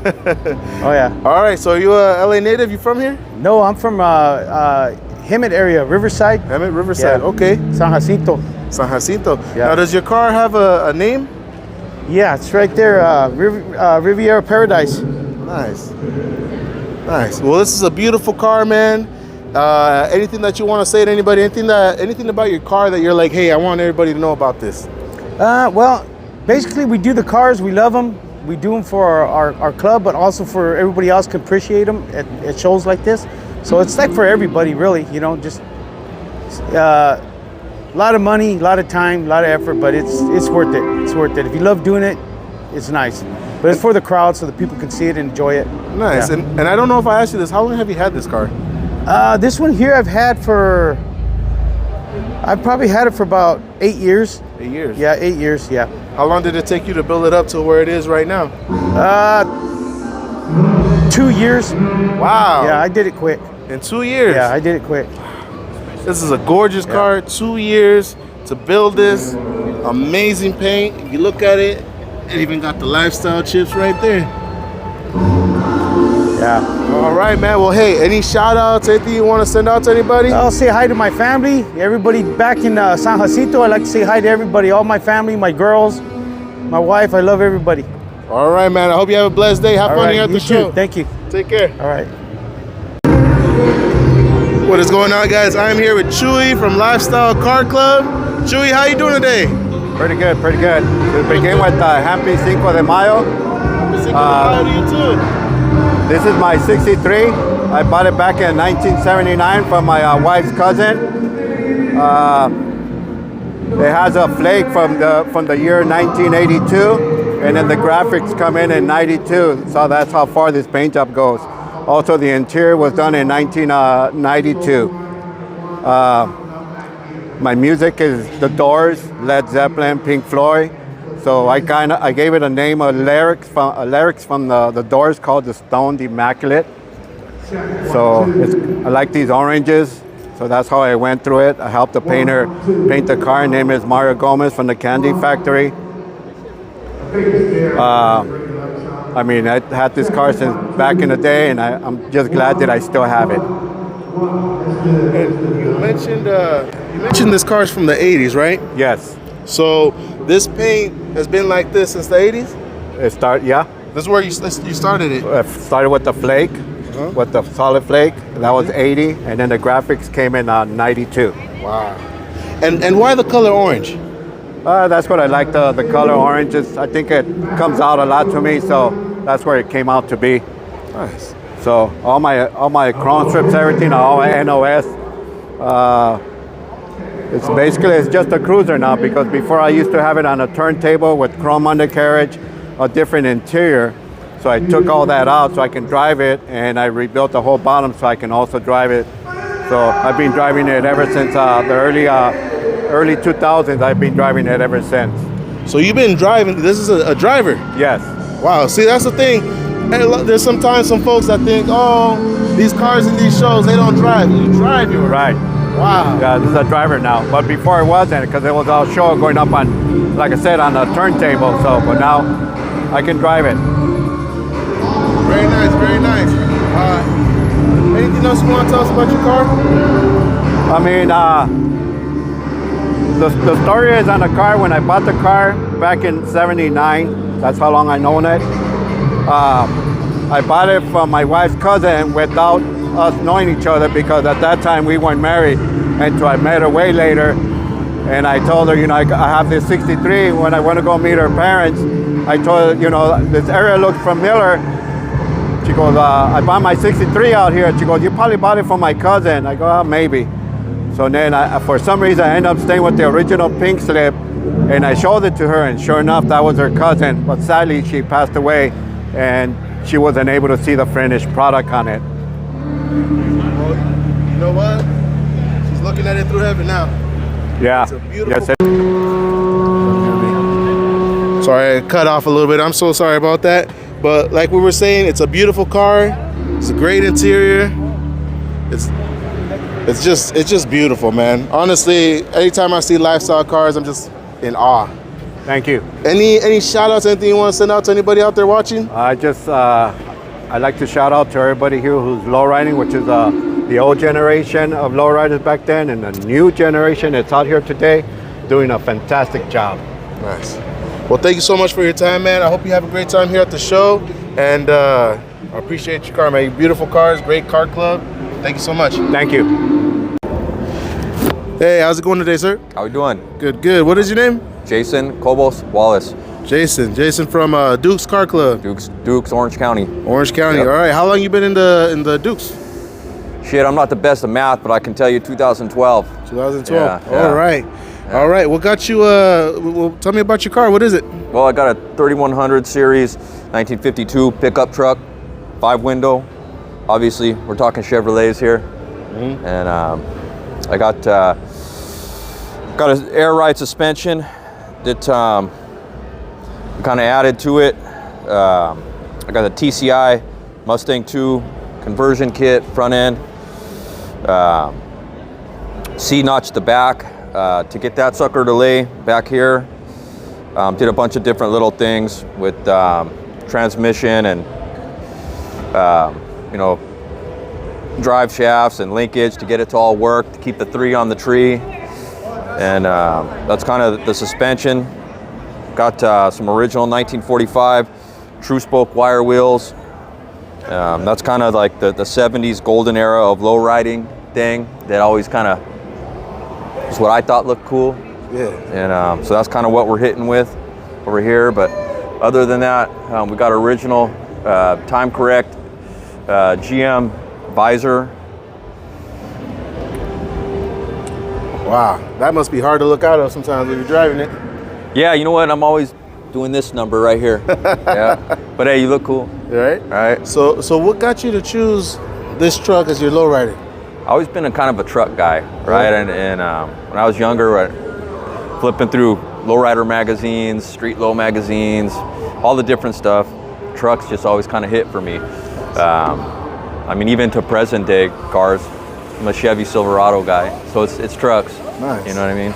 Oh yeah. All right, so are you a LA native? You from here? No, I'm from Hemet area, Riverside. Hemet, Riverside, Yeah. okay. San Jacinto. San Jacinto. Yeah. Now, does your car have a name? Yeah, it's right there, Riviera Paradise. Nice. Nice. Well, this is a beautiful car, man. Anything that you want to say to anybody? Anything about your car that you're like, hey, I want everybody to know about this? Well, basically we do the cars, we love them. We do them for our club, but also for everybody else can appreciate them at shows like this. So it's like for everybody, really, you know, just a lot of money, a lot of time, a lot of effort, but it's worth it. It's worth it. If you love doing it, it's nice. But it's for the crowd so that people can see it and enjoy it. Nice. Yeah. And I don't know if I asked you this, how long have you had this car? This one here I've probably had it for about 8 years. 8 years? Yeah, 8 years, yeah. How long did it take you to build it up to where it is right now? 2 years. Wow. Yeah, I did it quick. In 2 years? Yeah, I did it quick. This is a gorgeous car, 2 years to build this. Amazing paint. If you look at it, it even got the lifestyle chips right there. Yeah. All right, man. Well, hey, any shout outs, anything you want to send out to anybody? I'll say hi to my family, everybody back in San Jacinto. I'd like to say hi to everybody, all my family, my girls, my wife. I love everybody. All right, man. I hope you have a blessed day. Have fun here at the show. Thank you. Take care. All right. What is going on, guys? I'm here with Chewie from Lifestyle Car Club. Chewie, how you doing today? Pretty good, pretty good. To begin with, happy Cinco de Mayo. Happy Cinco de Mayo to you too. This is my 63. I bought it back in 1979 from my wife's cousin. It has a flake from the year 1982, and then the graphics come in 92. So that's how far this paint job goes. Also, the interior was done in 1992. My music is The Doors, Led Zeppelin, Pink Floyd. So I gave it a name, a lyrics from the Doors called The Stoned Immaculate. So I like these oranges, so that's how I went through it. I helped the painter paint the car. Her name is Mario Gomez from the Candy Factory. I mean, I had this car since back in the day, and I'm just glad that I still have it. And you mentioned You mentioned this car's from the 80s, right? Yes. So this paint has been like this since the 80s? Yeah. This is where you started it? Started with the flake, with the solid flake. That was 80, and then the graphics came in 92. Wow. And why the color orange? That's what I like, the color orange. I think it comes out a lot to me, so that's where it came out to be. Nice. So all my chrome strips, everything, all my NOS. It's just a cruiser now, because before I used to have it on a turntable with chrome undercarriage, a different interior. So I took all that out so I can drive it, and I rebuilt the whole bottom so I can also drive it. So I've been driving it ever since the early 2000s. I've been driving it ever since. So you've been driving, this is a driver? Yes. Wow, see, that's the thing. There's sometimes some folks that think, oh, these cars in these shows, they don't drive. You drive yours. Right. Wow. Yeah, this is a driver now. But before it wasn't, because it was all show going up on, like I said, on a turntable. So, but now I can drive it. Very nice, very nice. Anything else you want to tell us about your car? I mean, the story is on the car. When I bought the car back in '79, that's how long I known it. I bought it from my wife's cousin without us knowing each other, because at that time we weren't married. And so I met her way later, and I told her, I have this '63. When I want to go meet her parents, I told her, this area looks familiar. She goes, I bought my '63 out here. She goes, you probably bought it from my cousin. I go, oh, maybe. So then for some reason I ended up staying with the original pink slip, and I showed it to her, and sure enough, that was her cousin. But sadly, she passed away, and she wasn't able to see the finished product on it. Well, you know what? She's looking at it through heaven now. Yeah. It's a beautiful. Sorry, I cut off a little bit. I'm so sorry about that. But like we were saying, it's a beautiful car. It's a great interior. It's just beautiful, man. Honestly, anytime I see lifestyle cars, I'm just in awe. Thank you. Any shout outs, anything you want to send out to anybody out there watching? I'd like to shout out to everybody here who's lowriding, which is the old generation of lowriders back then, and the new generation that's out here today doing a fantastic job. Nice. Well, thank you so much for your time, man. I hope you have a great time here at the show, and I appreciate your car, man. Beautiful cars, great car club. Thank you so much. Thank you. Hey, how's it going today, sir? How we doing? Good, good. What is your name? Jason Cobos Wallace. Jason from Duke's Car Club. Dukes, Orange County. Orange County. Yep. All right. How long you been in the Dukes? Shit, I'm not the best at math, but I can tell you 2012. 2012. Yeah. All right. Yeah. All right. What got you? Well, tell me about your car. What is it? Well, I got a 3100 series, 1952 pickup truck, 5-window. Obviously, we're talking Chevrolets here, and I got an air ride suspension that kind of added to it. I got a TCI Mustang 2 conversion kit front end. C-notched the back to get that sucker to lay back here. Did a bunch of different little things with transmission and drive shafts and linkage to get it to all work, to keep the 3 on the tree. And that's kind of the suspension. Got some original 1945 true spoke wire wheels. That's kind of like the 70s golden era of low riding thing that always kind of is what I thought looked cool. Yeah. And so that's kind of what we're hitting with over here. But other than that, we got original time correct GM visor. Wow, that must be hard to look out of sometimes when you're driving it. Yeah, you know what? I'm always doing this number right here. Yeah. But hey, you look cool. Right? All right. So what got you to choose this truck as your lowrider? I've always been a kind of a truck guy, right? And when I was younger, flipping through lowrider magazines, street low magazines, all the different stuff, trucks just always kind of hit for me. I mean, even to present day cars, I'm a Chevy Silverado guy, so it's trucks. Nice. You know what I mean?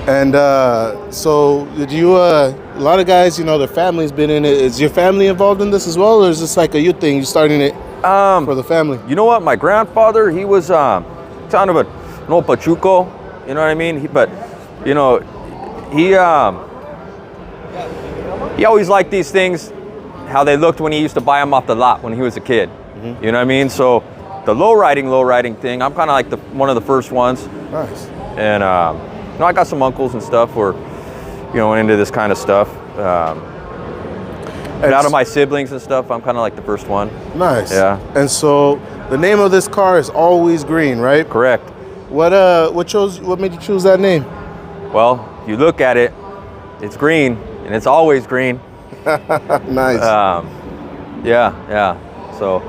And so did you, a lot of guys, their family's been in it. Is your family involved in this as well, or is this like a you thing? You starting it for the family? You know what? My grandfather, he was kind of an old pachuco. You know what I mean? But you know, he always liked these things, how they looked when he used to buy them off the lot when he was a kid. Mm-hmm. You know what I mean? So the low riding thing, I'm kind of like one of the first ones. Nice. And you know, I got some uncles and stuff who are, you know, into this kind of stuff. But out of my siblings and stuff, I'm kind of like the first one. Nice. Yeah. And so the name of this car is Always Green, right? Correct. What made you choose that name? Well, if you look at it, it's green, and it's always green. Nice. Yeah. So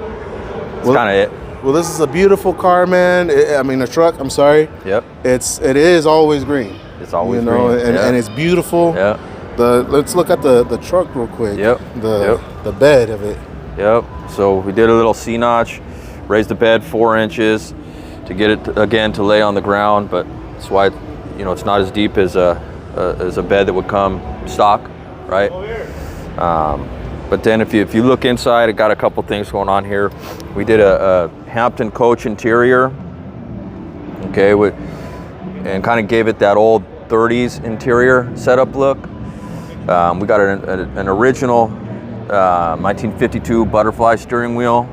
that's kind of it. Well, this is a beautiful car, man. I mean, a truck. I'm sorry. Yep. It is always green. It's always green. And it's beautiful. Yeah. Let's look at the truck real quick. Yep. The bed of it. Yep. So we did a little C-notch, raised the bed 4 inches to get it again to lay on the ground, but that's why it's not as deep as a bed that would come stock, right? But then if you look inside, it got a couple things going on here. We did a Hampton coach interior, okay, and kind of gave it that old 30s interior setup look. We got an original 1952 butterfly steering wheel.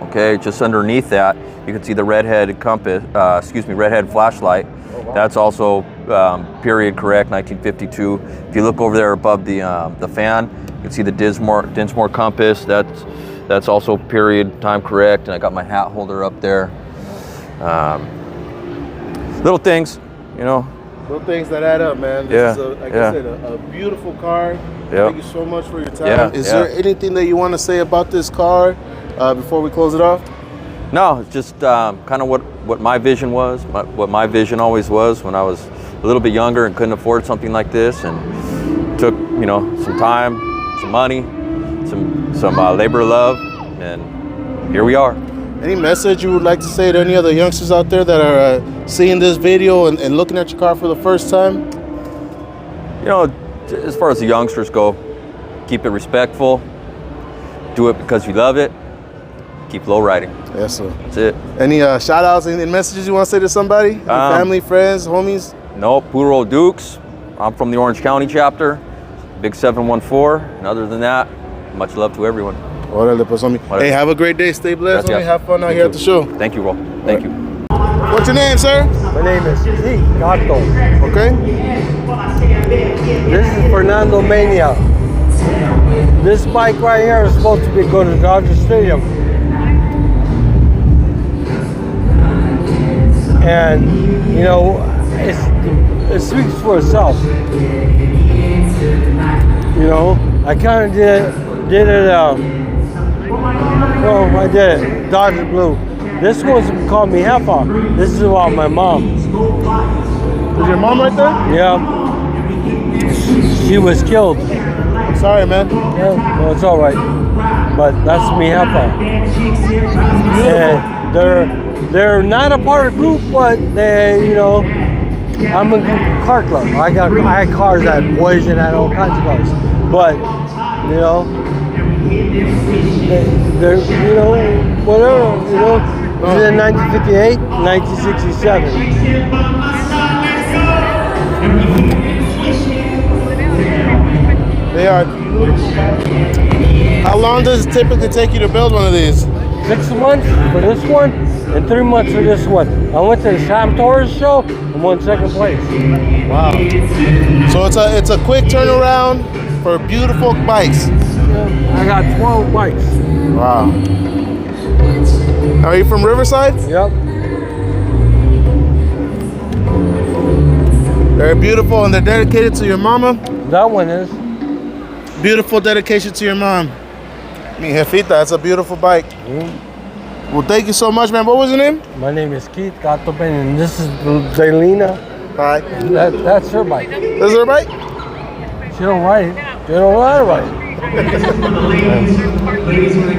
Okay, just underneath that, you can see the redhead redhead flashlight. Oh, wow. That's also period correct, 1952. If you look over there above the fan, you can see the Dinsmore compass. That's also period time correct. And I got my hat holder up there. Little things, you know. Little things that add up, man. This is, I said, a beautiful car. Thank you so much for your time. Is there anything that you want to say about this car before we close it off? No, it's just kind of what my vision was, what my vision always was when I was a little bit younger and couldn't afford something like this, and took some time, some money, some labor of love, and here we are. Any message you would like to say to any other youngsters out there that are seeing this video and looking at your car for the first time? As far as the youngsters go, keep it respectful, do it because you love it, keep low riding. Yes, sir. That's it. Any shout outs and messages you want to say to somebody? Family, friends, homies? No, Puro Dukes. I'm from the Orange County chapter, Big 714. And other than that, much love to everyone. Orale, pues, homie. Hey, have a great day. Stay blessed. Homie. Have fun out here at the show. Thank you, Ro. Thank you. What's your name, sir? My name is T. Gato. Okay. This is Fernando Mania. This bike right here is supposed to be going to Dodger Stadium. And, it speaks for itself. I kind of did it, I did it, Dodger Blue. This one's called me Heffa. This is about my mom. Is your mom right there? Yeah. She was killed. I'm sorry, man. Yeah, well, it's all right. But that's me Heffa. And they're not a part of the group, but they, I'm a car club. I had cars that boys and I had all kinds of cars. But, they're, whatever, This is in 1958, 1967. They are. How long does it typically take you to build one of these? 6 months for this one and 3 months for this one. I went to the Sam Torres show and won second place. Wow. So it's a quick turnaround for beautiful bikes. Yeah, I got 12 bikes. Wow. Are you from Riverside? Yep. Very beautiful, and they're dedicated to your mama? That one is. Beautiful dedication to your mom. Mi jefita, that's a beautiful bike. Well, thank you so much, man. What was your name? My name is Keith Gatopen, and this is Zelina. Hi. That's her bike. This is her bike? She don't ride it. She don't know how to ride it.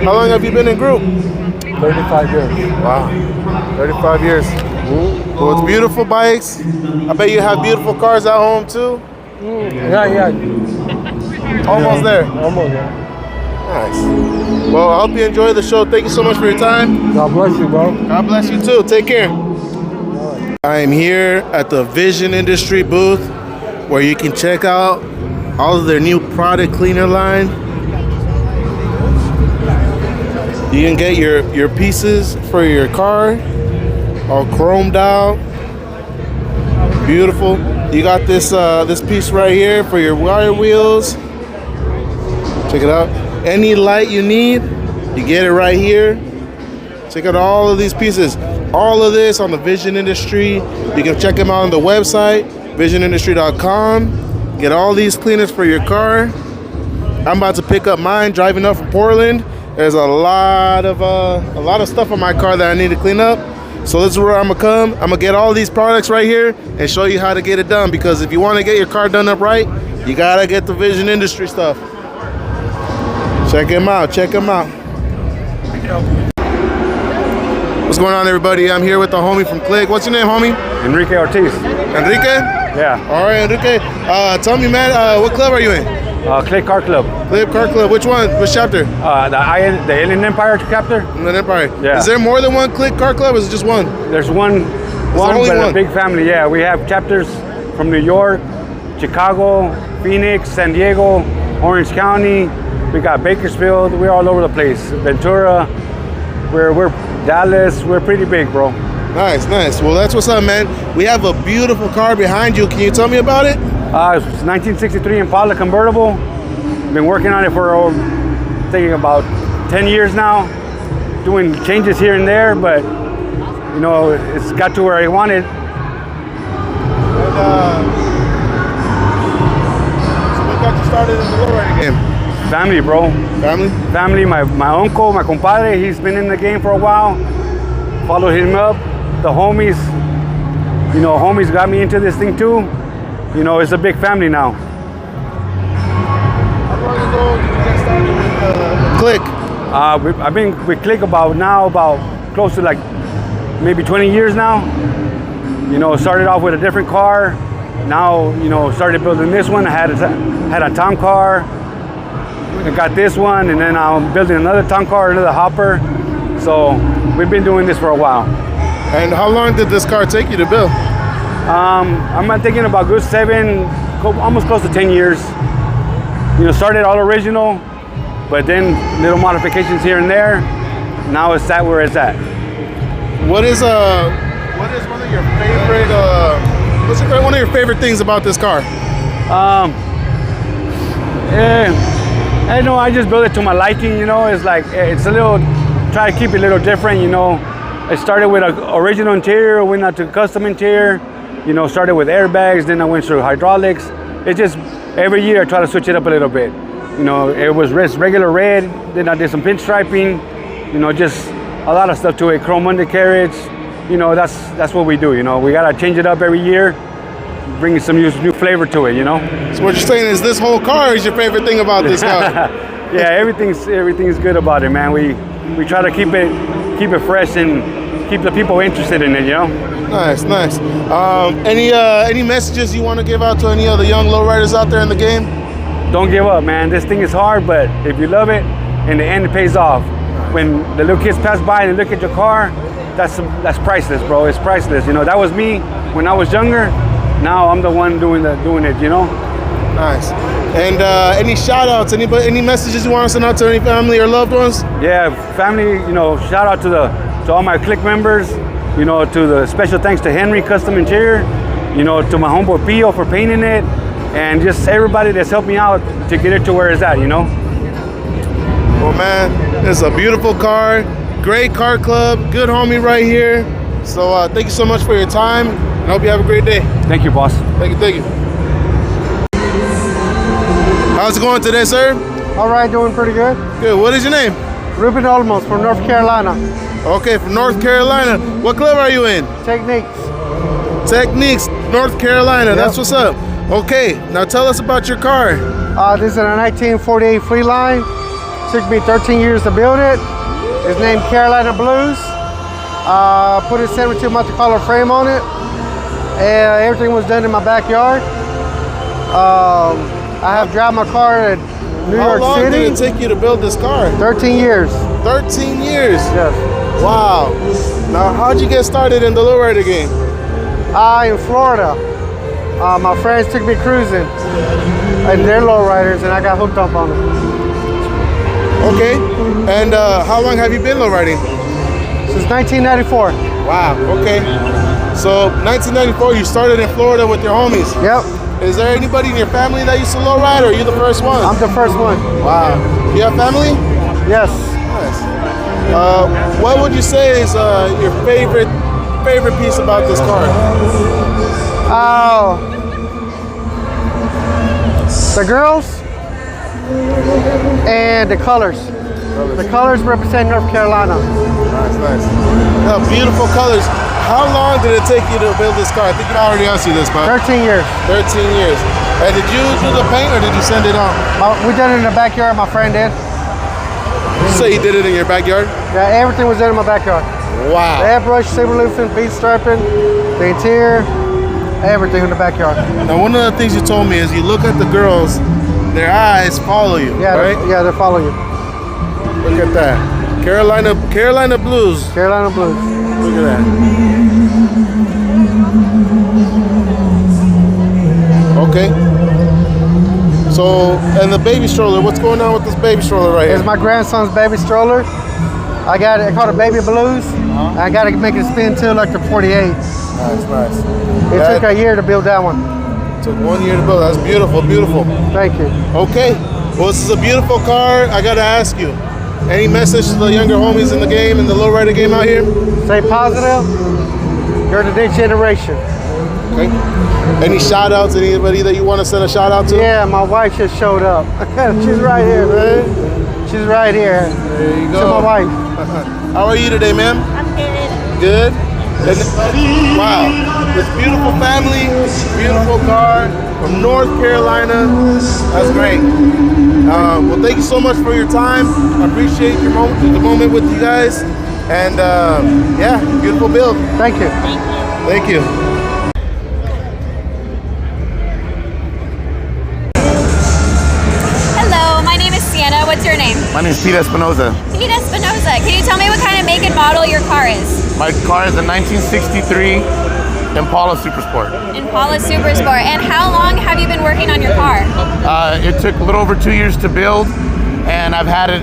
How long have you been in group? 35 years. Wow. 35 years. Well, it's beautiful bikes. I bet you have beautiful cars at home too. Not yet. Almost there. Almost there. Nice. Well, I hope you enjoy the show. Thank you so much for your time. God bless you, bro. God bless you too. Take care. I am here at the Vision Industry booth where you can check out all of their new product cleaner line. You can get your pieces for your car all chromed out. Beautiful. You got this this piece right here for your wire wheels. Check it out. Any light you need, you get it right here. Check out all of these pieces. All of this on the Vision Industry. You can check them out on the website, visionindustry.com. Get all these cleaners for your car. I'm about to pick up mine driving up from Portland. There's a lot of stuff on my car that I need to clean up. So this is where I'm gonna come. I'm gonna get all these products right here and show you how to get it done. Because if you want to get your car done up right, you gotta get the Vision Industry stuff. Check them out. Check them out. What's going on, everybody? I'm here with the homie from Click. What's your name, homie? Enrique Ortiz. Enrique? Yeah. All right, Enrique. Tell me, man, what club are you in? Click Car Club. Click Car Club. Which one? Which chapter? The Alien Empire chapter. Inland Empire. Yeah. Is there more than one Click Car Club, or is it just one? There's one, but a big family. Yeah, we have chapters from New York, Chicago, Phoenix, San Diego, Orange County. We got Bakersfield. We're all over the place. Ventura. We're Dallas. We're pretty big, bro. Nice, nice. Well, that's what's up, man. We have a beautiful car behind you. Can you tell me about it? It's 1963 Impala convertible. Been working on it for, I think, about 10 years now. Doing changes here and there, but you know, it's got to where I want it. And, so what got you started in the Lowrider game? Family, bro. Family? Family. My uncle, my compadre, he's been in the game for a while. Followed him up. The homies, you know, homies got me into this thing too. You know, it's a big family now. How long ago did you get started with Click? I've been with Click about close to like maybe 20 years now. You know, started off with a different car. Now, you know, started building this one. I had a town car. I got this one, and then I'm building another town car, another hopper. So we've been doing this for a while. And how long did this car take you to build? I'm thinking about good 7, almost close to 10 years. You know, started all original, but then little modifications here and there. Now it's at where it's at. What is one of your favorite? What's one of your favorite things about this car? I know I just built it to my liking. You know, it's like it's a little. Try to keep it a little different. You know, I started with an original interior, went out to custom interior. You know, started with airbags, then I went through hydraulics. It's just every year I try to switch it up a little bit. You know, it was regular red, then I did some pinstriping. You know, just a lot of stuff to it. Chrome undercarriage. You know, that's what we do. You know, we gotta change it up every year, bring some new flavor to it. You know. So what you're saying is this whole car is your favorite thing about this car? Yeah, everything's good about it, man. We try to keep it fresh and keep the people interested in it, you know. Nice, nice. Any messages you want to give out to any other young lowriders out there in the game? Don't give up, man. This thing is hard, but if you love it, in the end, it pays off. When the little kids pass by and look at your car, that's priceless, bro. It's priceless. You know, that was me when I was younger. Now I'm the one doing it, you know. Nice. And any shout outs, any messages you want to send out to any family or loved ones? Yeah, family, you know, shout out to all my Click members, you know, to the special thanks to Henry Custom Interior, you know, to my homeboy Pio for painting it, and just everybody that's helped me out to get it to where it's at, you know. Well, man, it's a beautiful car, great car club, good homie right here. So thank you so much for your time, and I hope you have a great day. Thank you, boss. Thank you, thank you. How's it going today, sir? All right, doing pretty good. Good. What is your name? Ruben Olmos from North Carolina. Okay, from North Carolina. What club are you in? Techniques. Techniques, North Carolina. Yep. That's what's up. Okay, now tell us about your car. This is a 1948 Freeline. Took me 13 years to build it. It's named Carolina Blues. Put a 72 Monte Carlo frame on it. Everything was done in my backyard. I have driven my car at New York City. How long did it take you to build this car? 13 years. 13 years? Yes. Wow. Now, how'd you get started in the lowrider game? In Florida. My friends took me cruising, and they're lowriders, and I got hooked up on them. Okay. And how long have you been lowriding? Since 1994. Wow. Okay. So 1994, you started in Florida with your homies. Yep. Is there anybody in your family that used to lowride, or are you the first one? I'm the first one. Wow. You have family? Yes. Nice. What would you say is your favorite piece about this car? The girls and the colors. The colors represent North Carolina. Nice. Yeah, beautiful colors. How long did it take you to build this car? I think I already asked you this, but 13 years. 13 years. And did you do the paint or did you send it on? We did it in the backyard. My friend did. So you did it in your backyard? Yeah, everything was done in my backyard. Wow. The airbrush, silver roofing, bead striping, the interior, everything in the backyard. Now, one of the things you told me is you look at the girls, their eyes follow you, right? They're following you. Look at that. Carolina Blues. Carolina Blues. Look at that. Okay. So, and the baby stroller, what's going on with this baby stroller right here? It's my grandson's baby stroller. I got it, I call it Baby Blues. I got to make it spin till like the 48. Nice. It took a year to build that one. Took 1 year to build. That's beautiful. Thank you. Okay. Well, this is a beautiful car. I got to ask you, any message to the younger homies in the game, in the lowrider game out here? Stay positive. You're the next generation. Okay. Any shout outs? Anybody that you want to send a shout out to? Yeah, my wife just showed up. She's right here, man. She's right here. There you go. To my wife. How are you today, ma'am? I'm good. Good? Wow. This beautiful family, beautiful car from North Carolina. That's great. Well, thank you so much for your time. I appreciate the moment with you guys. And yeah, beautiful build. Thank you. Thank you. Hello, my name is Sienna. What's your name? My name is Pete Espinoza. Pete Espinoza. Can you tell me what kind of make and model your car is? My car is a 1963 Impala Supersport. Impala Supersport. And how long have you been working on your car? It took a little over 2 years to build, and I've had it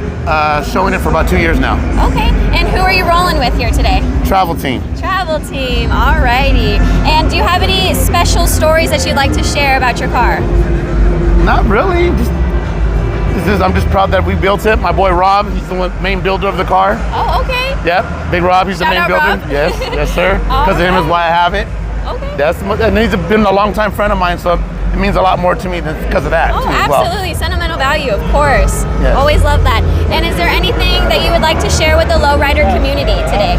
showing it for about 2 years now. Okay. And who are you rolling with here today? Travel team. Travel team. Alrighty. And do you have any special stories that you'd like to share about your car? Not really. I'm just proud that we built it. My boy Rob, he's the main builder of the car. Oh, okay. Yep, Big Rob, he's the main builder. Rob. Yes, sir. Because of him is why I have it. Okay. And he's been a longtime friend of mine, so it means a lot more to me than because of that. Oh, too, as well. absolutely. Sentimental value, of course. Yes. Always love that. And is there anything that you would like to share with the lowrider community today?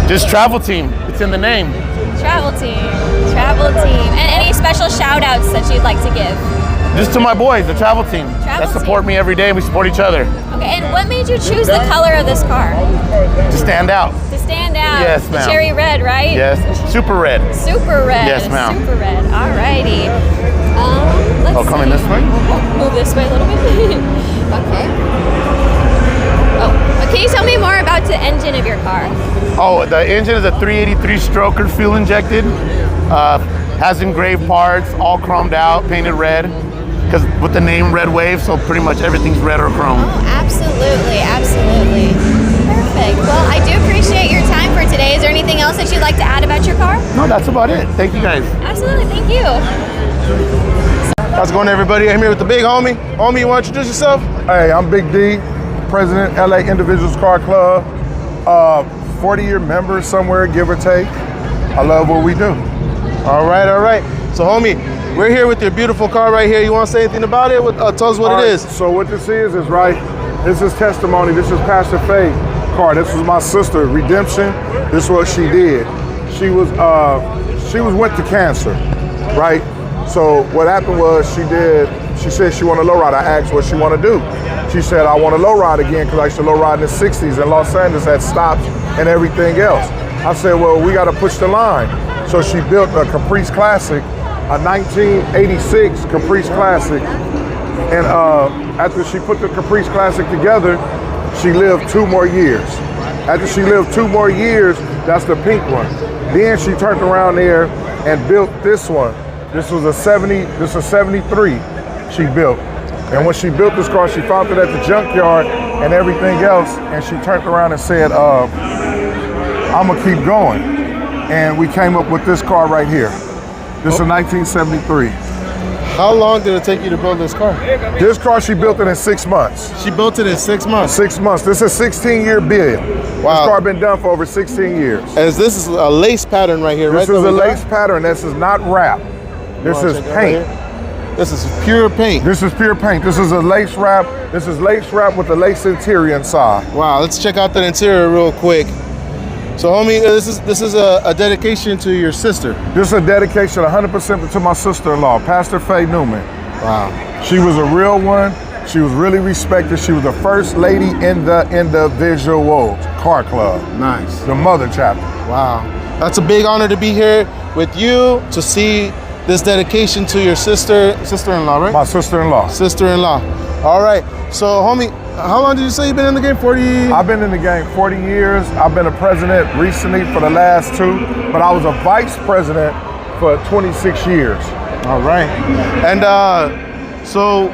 Just travel team. It's in the name. Travel team. And any special shout outs that you'd like to give? Just to my boys, the travel team. That support me every day, and we support each other. Okay, and what made you choose the color of this car? To stand out. To stand out. Yes, The ma'am. cherry red, right? Yes, super red. Super red. Yes, ma'am. Super red. Alrighty. Let's coming see. this way? Move this way a little bit. Okay. Oh, can you tell me more about the engine of your car? Oh, the engine is a 383 stroker, fuel injected. Has engraved parts, all chromed out, painted red. Because with the name Red Wave, so pretty much everything's red or chrome. Oh, absolutely. Perfect. Well, I do appreciate your time for today. Is there anything else that you'd like to add about your car? No, that's about it. Thank you guys. Absolutely. Thank you. How's it going, everybody? I'm here with the big homie. Homie, you want to introduce yourself? Hey, I'm Big D, President, LA Individuals Car Club. 40-year member somewhere, give or take. I love what we do. All right. So, homie, we're here with your beautiful car right here. You want to say anything about it? Tell us what it is. So what this is right. This is testimony. This is Pastor Faye car. This was my sister, Redemption. This is what she did. She went to cancer, right? So what happened was she said she wanted to lowride. I asked what she want to do. She said, I want to lowride again because I used to lowride in the 60s in Los Angeles at stops and everything else. I said, well, we got to push the line. So she built a Caprice Classic, a 1986 Caprice Classic. And after she put the Caprice Classic together, she lived 2 more years. After she lived 2 more years, that's the pink one. Then she turned around there and built this one. This was a 73 she built. And when she built this car, she found it at the junkyard and everything else, and she turned around and said, I'm gonna keep going. And we came up with this car right here. This is a 1973. How long did it take you to build this car? This car, she built it in 6 months. She built it in 6 months? 6 months. This is a 16-year build. Wow. This car been done for over 16 years. And this is a lace pattern right here, right? This is a lace pattern. This is not wrap. This is paint. This is pure paint. This is pure paint. This is a lace wrap. This is lace wrap with a lace interior inside. Wow, let's check out the interior real quick. So homie, this is a dedication to your sister. This is a dedication 100% to my sister-in-law, Pastor Faye Newman. Wow. She was a real one. She was really respected. She was the first lady in the Individual Car Club. Nice. The mother chapter. Wow. That's a big honor to be here with you, to see this dedication to your sister-in-law, right? My sister-in-law. Sister-in-law. All right. So homie, how long did you say you've been in the game? 40? I've been in the game 40 years. I've been a president recently for the last 2, but I was a vice president for 26 years. All right. And so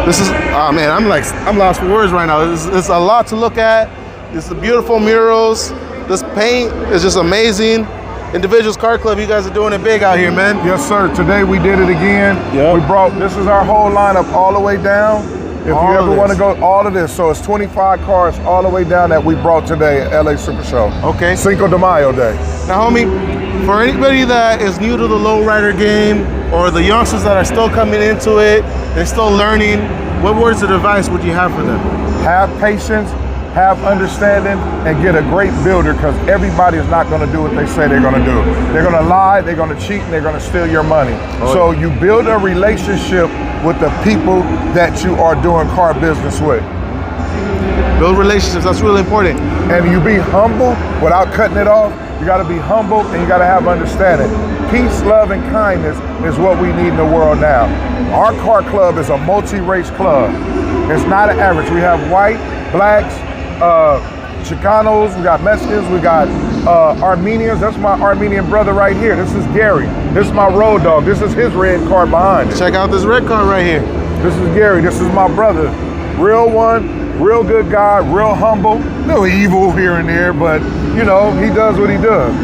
this is, oh man, I'm lost for words right now. It's a lot to look at. It's the beautiful murals. This paint is just amazing. Individuals Car Club, you guys are doing it big out here, man. Yes, sir. Today we did it again. Yep. This is our whole lineup all the way down. If you ever want to go, all of this. So it's 25 cars all the way down that we brought today at LA Super Show. Okay. Cinco de Mayo day. Now, homie, for anybody that is new to the Lowrider game, or the youngsters that are still coming into it, they're still learning, what words of advice would you have for them? Have patience, have understanding, and get a great builder, because everybody is not going to do what they say they're going to do. They're going to lie, they're going to cheat, and they're going to steal your money. So you build a relationship with the people that you are doing car business with. Build relationships, that's really important. And you be humble without cutting it off. You got to be humble, and you got to have understanding. Peace, love, and kindness is what we need in the world now. Our car club is a multi-race club. It's not an average. We have white, blacks, Chicanos, we got Mexicans, we got Armenians. That's my Armenian brother right here. This is Gary. This is my road dog. This is his red car behind it. Check out this red car right here. This is Gary. This is my brother. Real one, real good guy, real humble. A little evil here and there, but you know, he does what he does.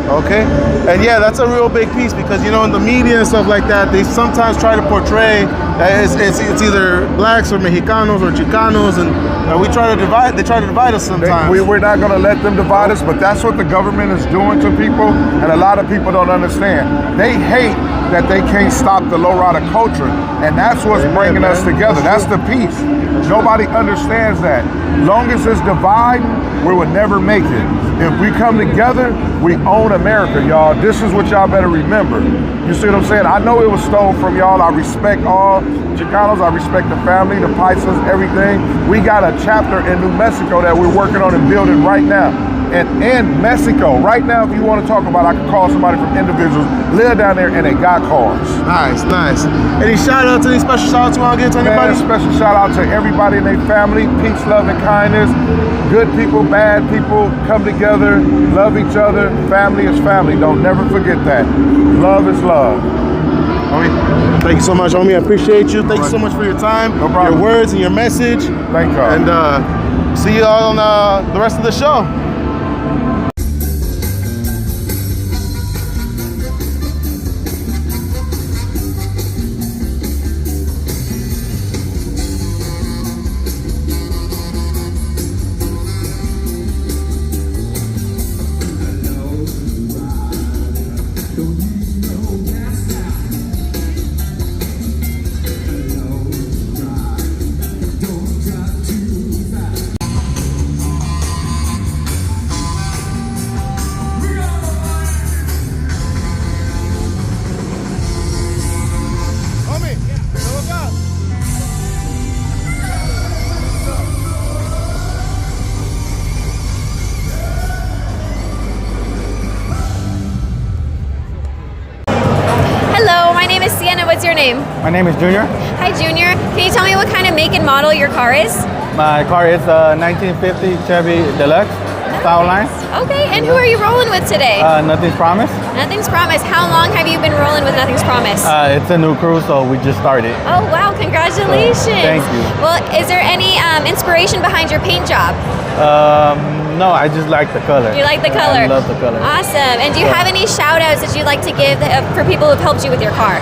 Okay, and yeah, that's a real big piece, because you know, in the media and stuff like that, they sometimes try to portray that it's either blacks or Mexicanos or Chicanos, and we try to divide. They try to divide us sometimes. We're not going to let them divide us, but that's what the government is doing to people, and a lot of people don't understand. They hate that they can't stop the lowrider culture, and that's what's bringing us together. That's the peace. Nobody understands that. Long as it's dividing, we will never make it. If we come together, we own America, y'all. This is what y'all better remember. You see what I'm saying? I know it was stolen from y'all. I respect all Chicanos. I respect the family, the Paisas, everything. We got a chapter in New Mexico that we're working on and building right now. And in Mexico, right now, if you want to talk about, I can call somebody from Individuals, live down there, and they got cars. Nice, nice. Any shout outs, any special shout outs you want to give to anybody? Special shout out to everybody in their family. Peace, love, and kindness. Good people, bad people, come together, love each other. Family is family. Don't never forget that. Love is love. Homie, thank you so much, homie. I appreciate you. Thank you so much for your time, your words, and your message. Thank you. And see you all on the rest of the show. Sienna, what's your name? My name is Junior. Hi, Junior. Can you tell me what kind of make and model your car is? My car is a 1950 Chevy Deluxe. lifestyle line. Okay, and who are you rolling with today? Nothing's promised. Nothing's Promised. How long have you been rolling with Nothing's Promised? It's a new crew, so we just started. Oh wow, congratulations. Thank you. Well, is there any inspiration behind your paint job? No, I just like the color. You like the color? I love the color. Awesome. And do you have any shout outs that you'd like to give for people who've helped you with your car?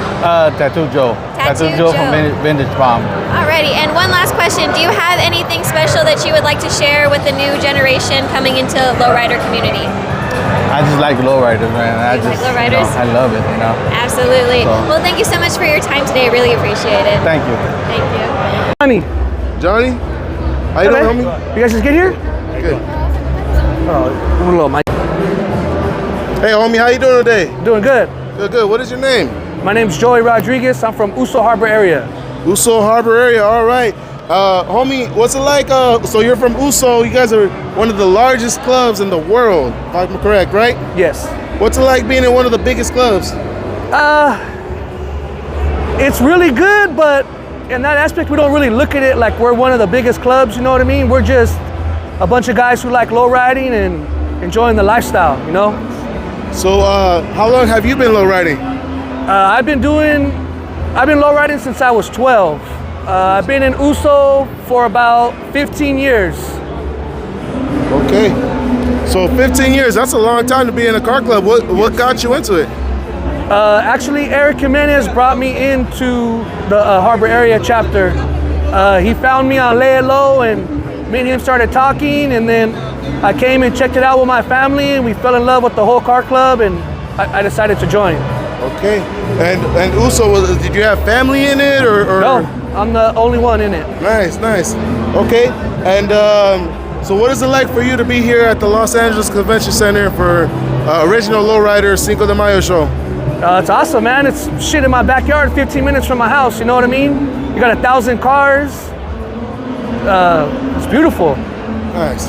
Tattoo Joe. Tattoo Joe from Joe. Vintage Bomb. Alrighty, and one last question. Do you have anything special that you would like to share with the new generation coming into Lowrider community? I just like lowriders, man. You like lowriders? I love it, Absolutely. So- Well, thank you so much for your time today. I really appreciate it. Thank you. Thank you. Johnny, how you doing, homie? You guys just get here? Good. Oh, a little mic. Hey, homie, how you doing today? Doing good. Good. What is your name? My name's Joey Rodriguez. I'm from Uso Harbor area. Uso Harbor area. All right. Homie, what's it like? So you're from Uso. You guys are one of the largest clubs in the world, if I'm correct, right? Yes. What's it like being in one of the biggest clubs? It's really good, but in that aspect, we don't really look at it like we're one of the biggest clubs, you know what I mean? We're just a bunch of guys who like low riding and enjoying the lifestyle, you know? So how long have you been low riding? I've been low riding since I was 12. I've been in Uso for about 15 years. Okay. So 15 years, that's a long time to be in a car club. What got you into it? Actually, Eric Jimenez brought me into the Harbor area chapter. He found me on Lay It Low, and me and him started talking, and then I came and checked it out with my family, and we fell in love with the whole car club, and I decided to join. Okay. And Uso, did you have family in it, or? No, I'm the only one in it. Nice. Okay. And so what is it like for you to be here at the Los Angeles Convention Center for original Lowrider Cinco de Mayo show? It's awesome, man. It's shit in my backyard, 15 minutes from my house, you know what I mean? You got 1,000 cars. It's beautiful. Nice.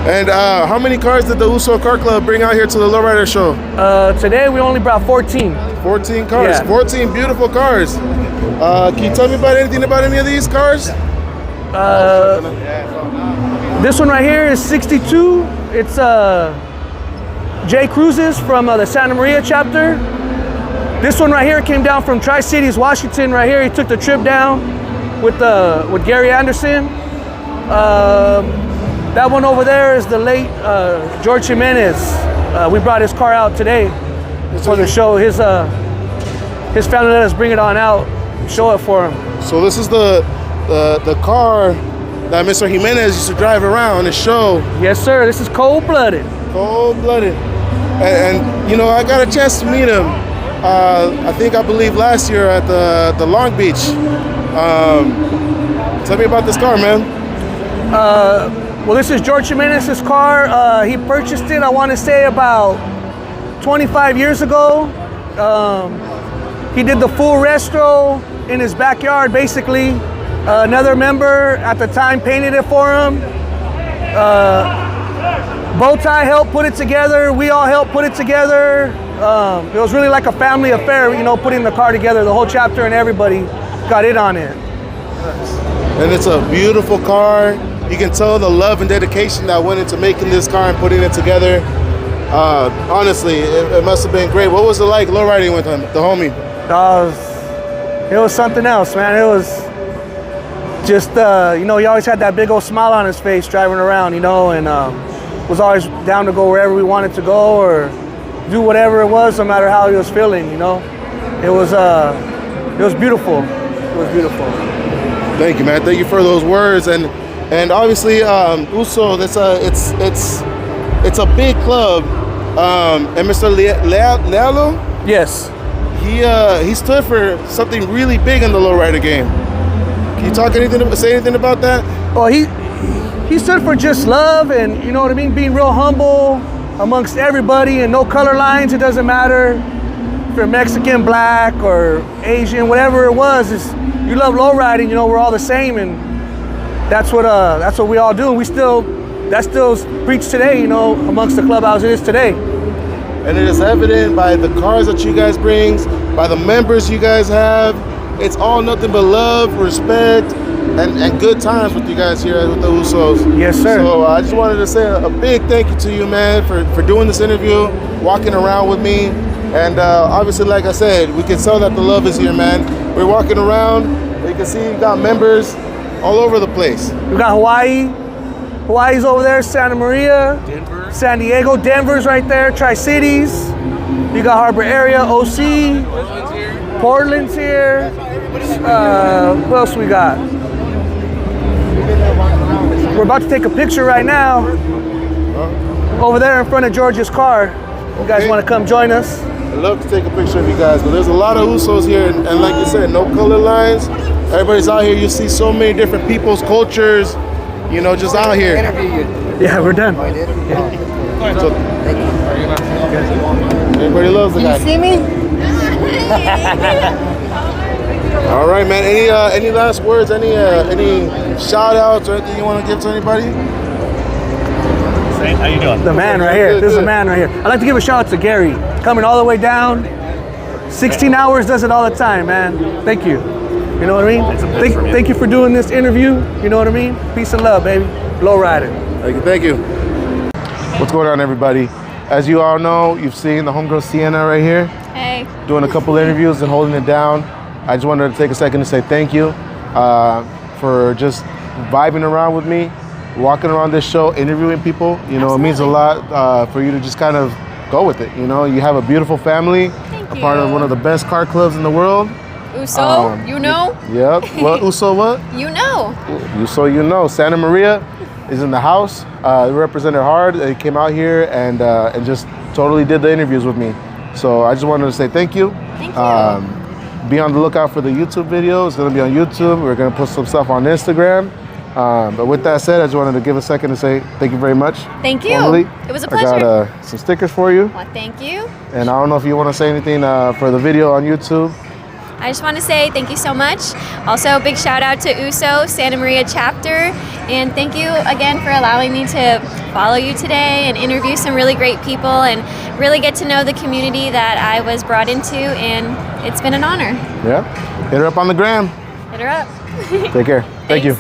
And how many cars did the Usos Car Club bring out here to the Lowrider show? Today we only brought 14. 14 cars, Yeah. 14 beautiful cars. Can you tell me about anything about any of these cars? This one right here is 62. It's Jay Cruz's from the Santa Maria chapter. This one right here came down from Tri-Cities, Washington. Right here, he took the trip down with Gary Anderson. That one over there is the late George Jimenez. We brought his car out today for the show. His family let us bring it on out, show it for him. So this is the car that Mr. Jimenez used to drive around and show. Yes, sir. This is cold-blooded. Cold-blooded. And you know, I got a chance to meet him. I believe last year at the Long Beach. Tell me about this car, man. Well, this is George Jimenez's car. He purchased it, I want to say, about 25 years ago. He did the full resto in his backyard, basically. Another member at the time painted it for him. Bowtie helped put it together. We all helped put it together. It was really like a family affair, you know, putting the car together. The whole chapter and everybody got in on it. And it's a beautiful car. You can tell the love and dedication that went into making this car and putting it together. Honestly, it must have been great. What was it like low riding with him, the homie? It was something else, man. It was just, you know, he always had that big old smile on his face driving around, you know, and was always down to go wherever we wanted to go or do whatever it was, no matter how he was feeling, you know. It was beautiful. It was beautiful. Thank you, man. Thank you for those words. And obviously, Uso, it's a big club. And Mr. Lealo? Yes. He stood for something really big in the lowrider game. Can you say anything about that? Well, he stood for just love and, you know what I mean, being real humble amongst everybody and no color lines. It doesn't matter if you're Mexican, black, or Asian, whatever it was. You love lowriding, you know, we're all the same, and that's what we all do. That still preached today, you know, amongst the clubhouse it is today. And it is evident by the cars that you guys bring, by the members you guys have. It's all nothing but love, respect, and good times with you guys here with the Usos. Yes, sir. So I just wanted to say a big thank you to you, man, for doing this interview, walking around with me. And obviously, like I said, we can tell that the love is here, man. We're walking around. You can see you got members all over the place. We got Hawaii. Hawaii's over there, Santa Maria, Denver. San Diego, Denver's right there, Tri-Cities. You got Harbor Area, OC, Portland's here. What else we got? We're about to take a picture right now over there in front of George's car. You guys want to come join us? I'd love to take a picture of you guys, but there's a lot of Usos here, and like you said, no color lines. Everybody's out here. You see so many different people's cultures, you know, just out here. Yeah, we're done. So, everybody loves the guy. You see me? All right, man. Any last words? Any shout outs or anything you want to give to anybody? How you doing? The man right here. This is the man right here. I'd like to give a shout out to Gary, coming all the way down. 16 hours does it all the time, man. Thank you. You know what I mean? Thank you for doing this interview. You know what I mean? Peace and love, baby. Lowrider. Thank you. What's going on, everybody? As you all know, you've seen the homegirl Sienna right here. Hey. Doing a couple interviews and holding it down. I just wanted to take a second to say thank you for just vibing around with me, walking around this show, interviewing people. You know, It means a lot for you to just kind of go with it. You know, you have a beautiful family, a part of one of the best car clubs in the world. Uso, you know? Yep. What? Uso what? You know. Uso, you know. Santa Maria is in the house. They represented hard. They came out here and just totally did the interviews with me. So I just wanted to say thank you. Thank you. Be on the lookout for the YouTube video. It's going to be on YouTube. We're going to put some stuff on Instagram. But with that said, I just wanted to give a second to say thank you very much. Thank you. Formally. It was a pleasure. I got some stickers for you. Well, thank you. And I don't know if you want to say anything for the video on YouTube. I just want to say thank you so much. Also, big shout out to Uso Santa Maria chapter, and thank you again for allowing me to follow you today and interview some really great people and really get to know the community that I was brought into, and it's been an honor. Yeah. Hit her up on the gram. Hit her up. Take care. Thank you.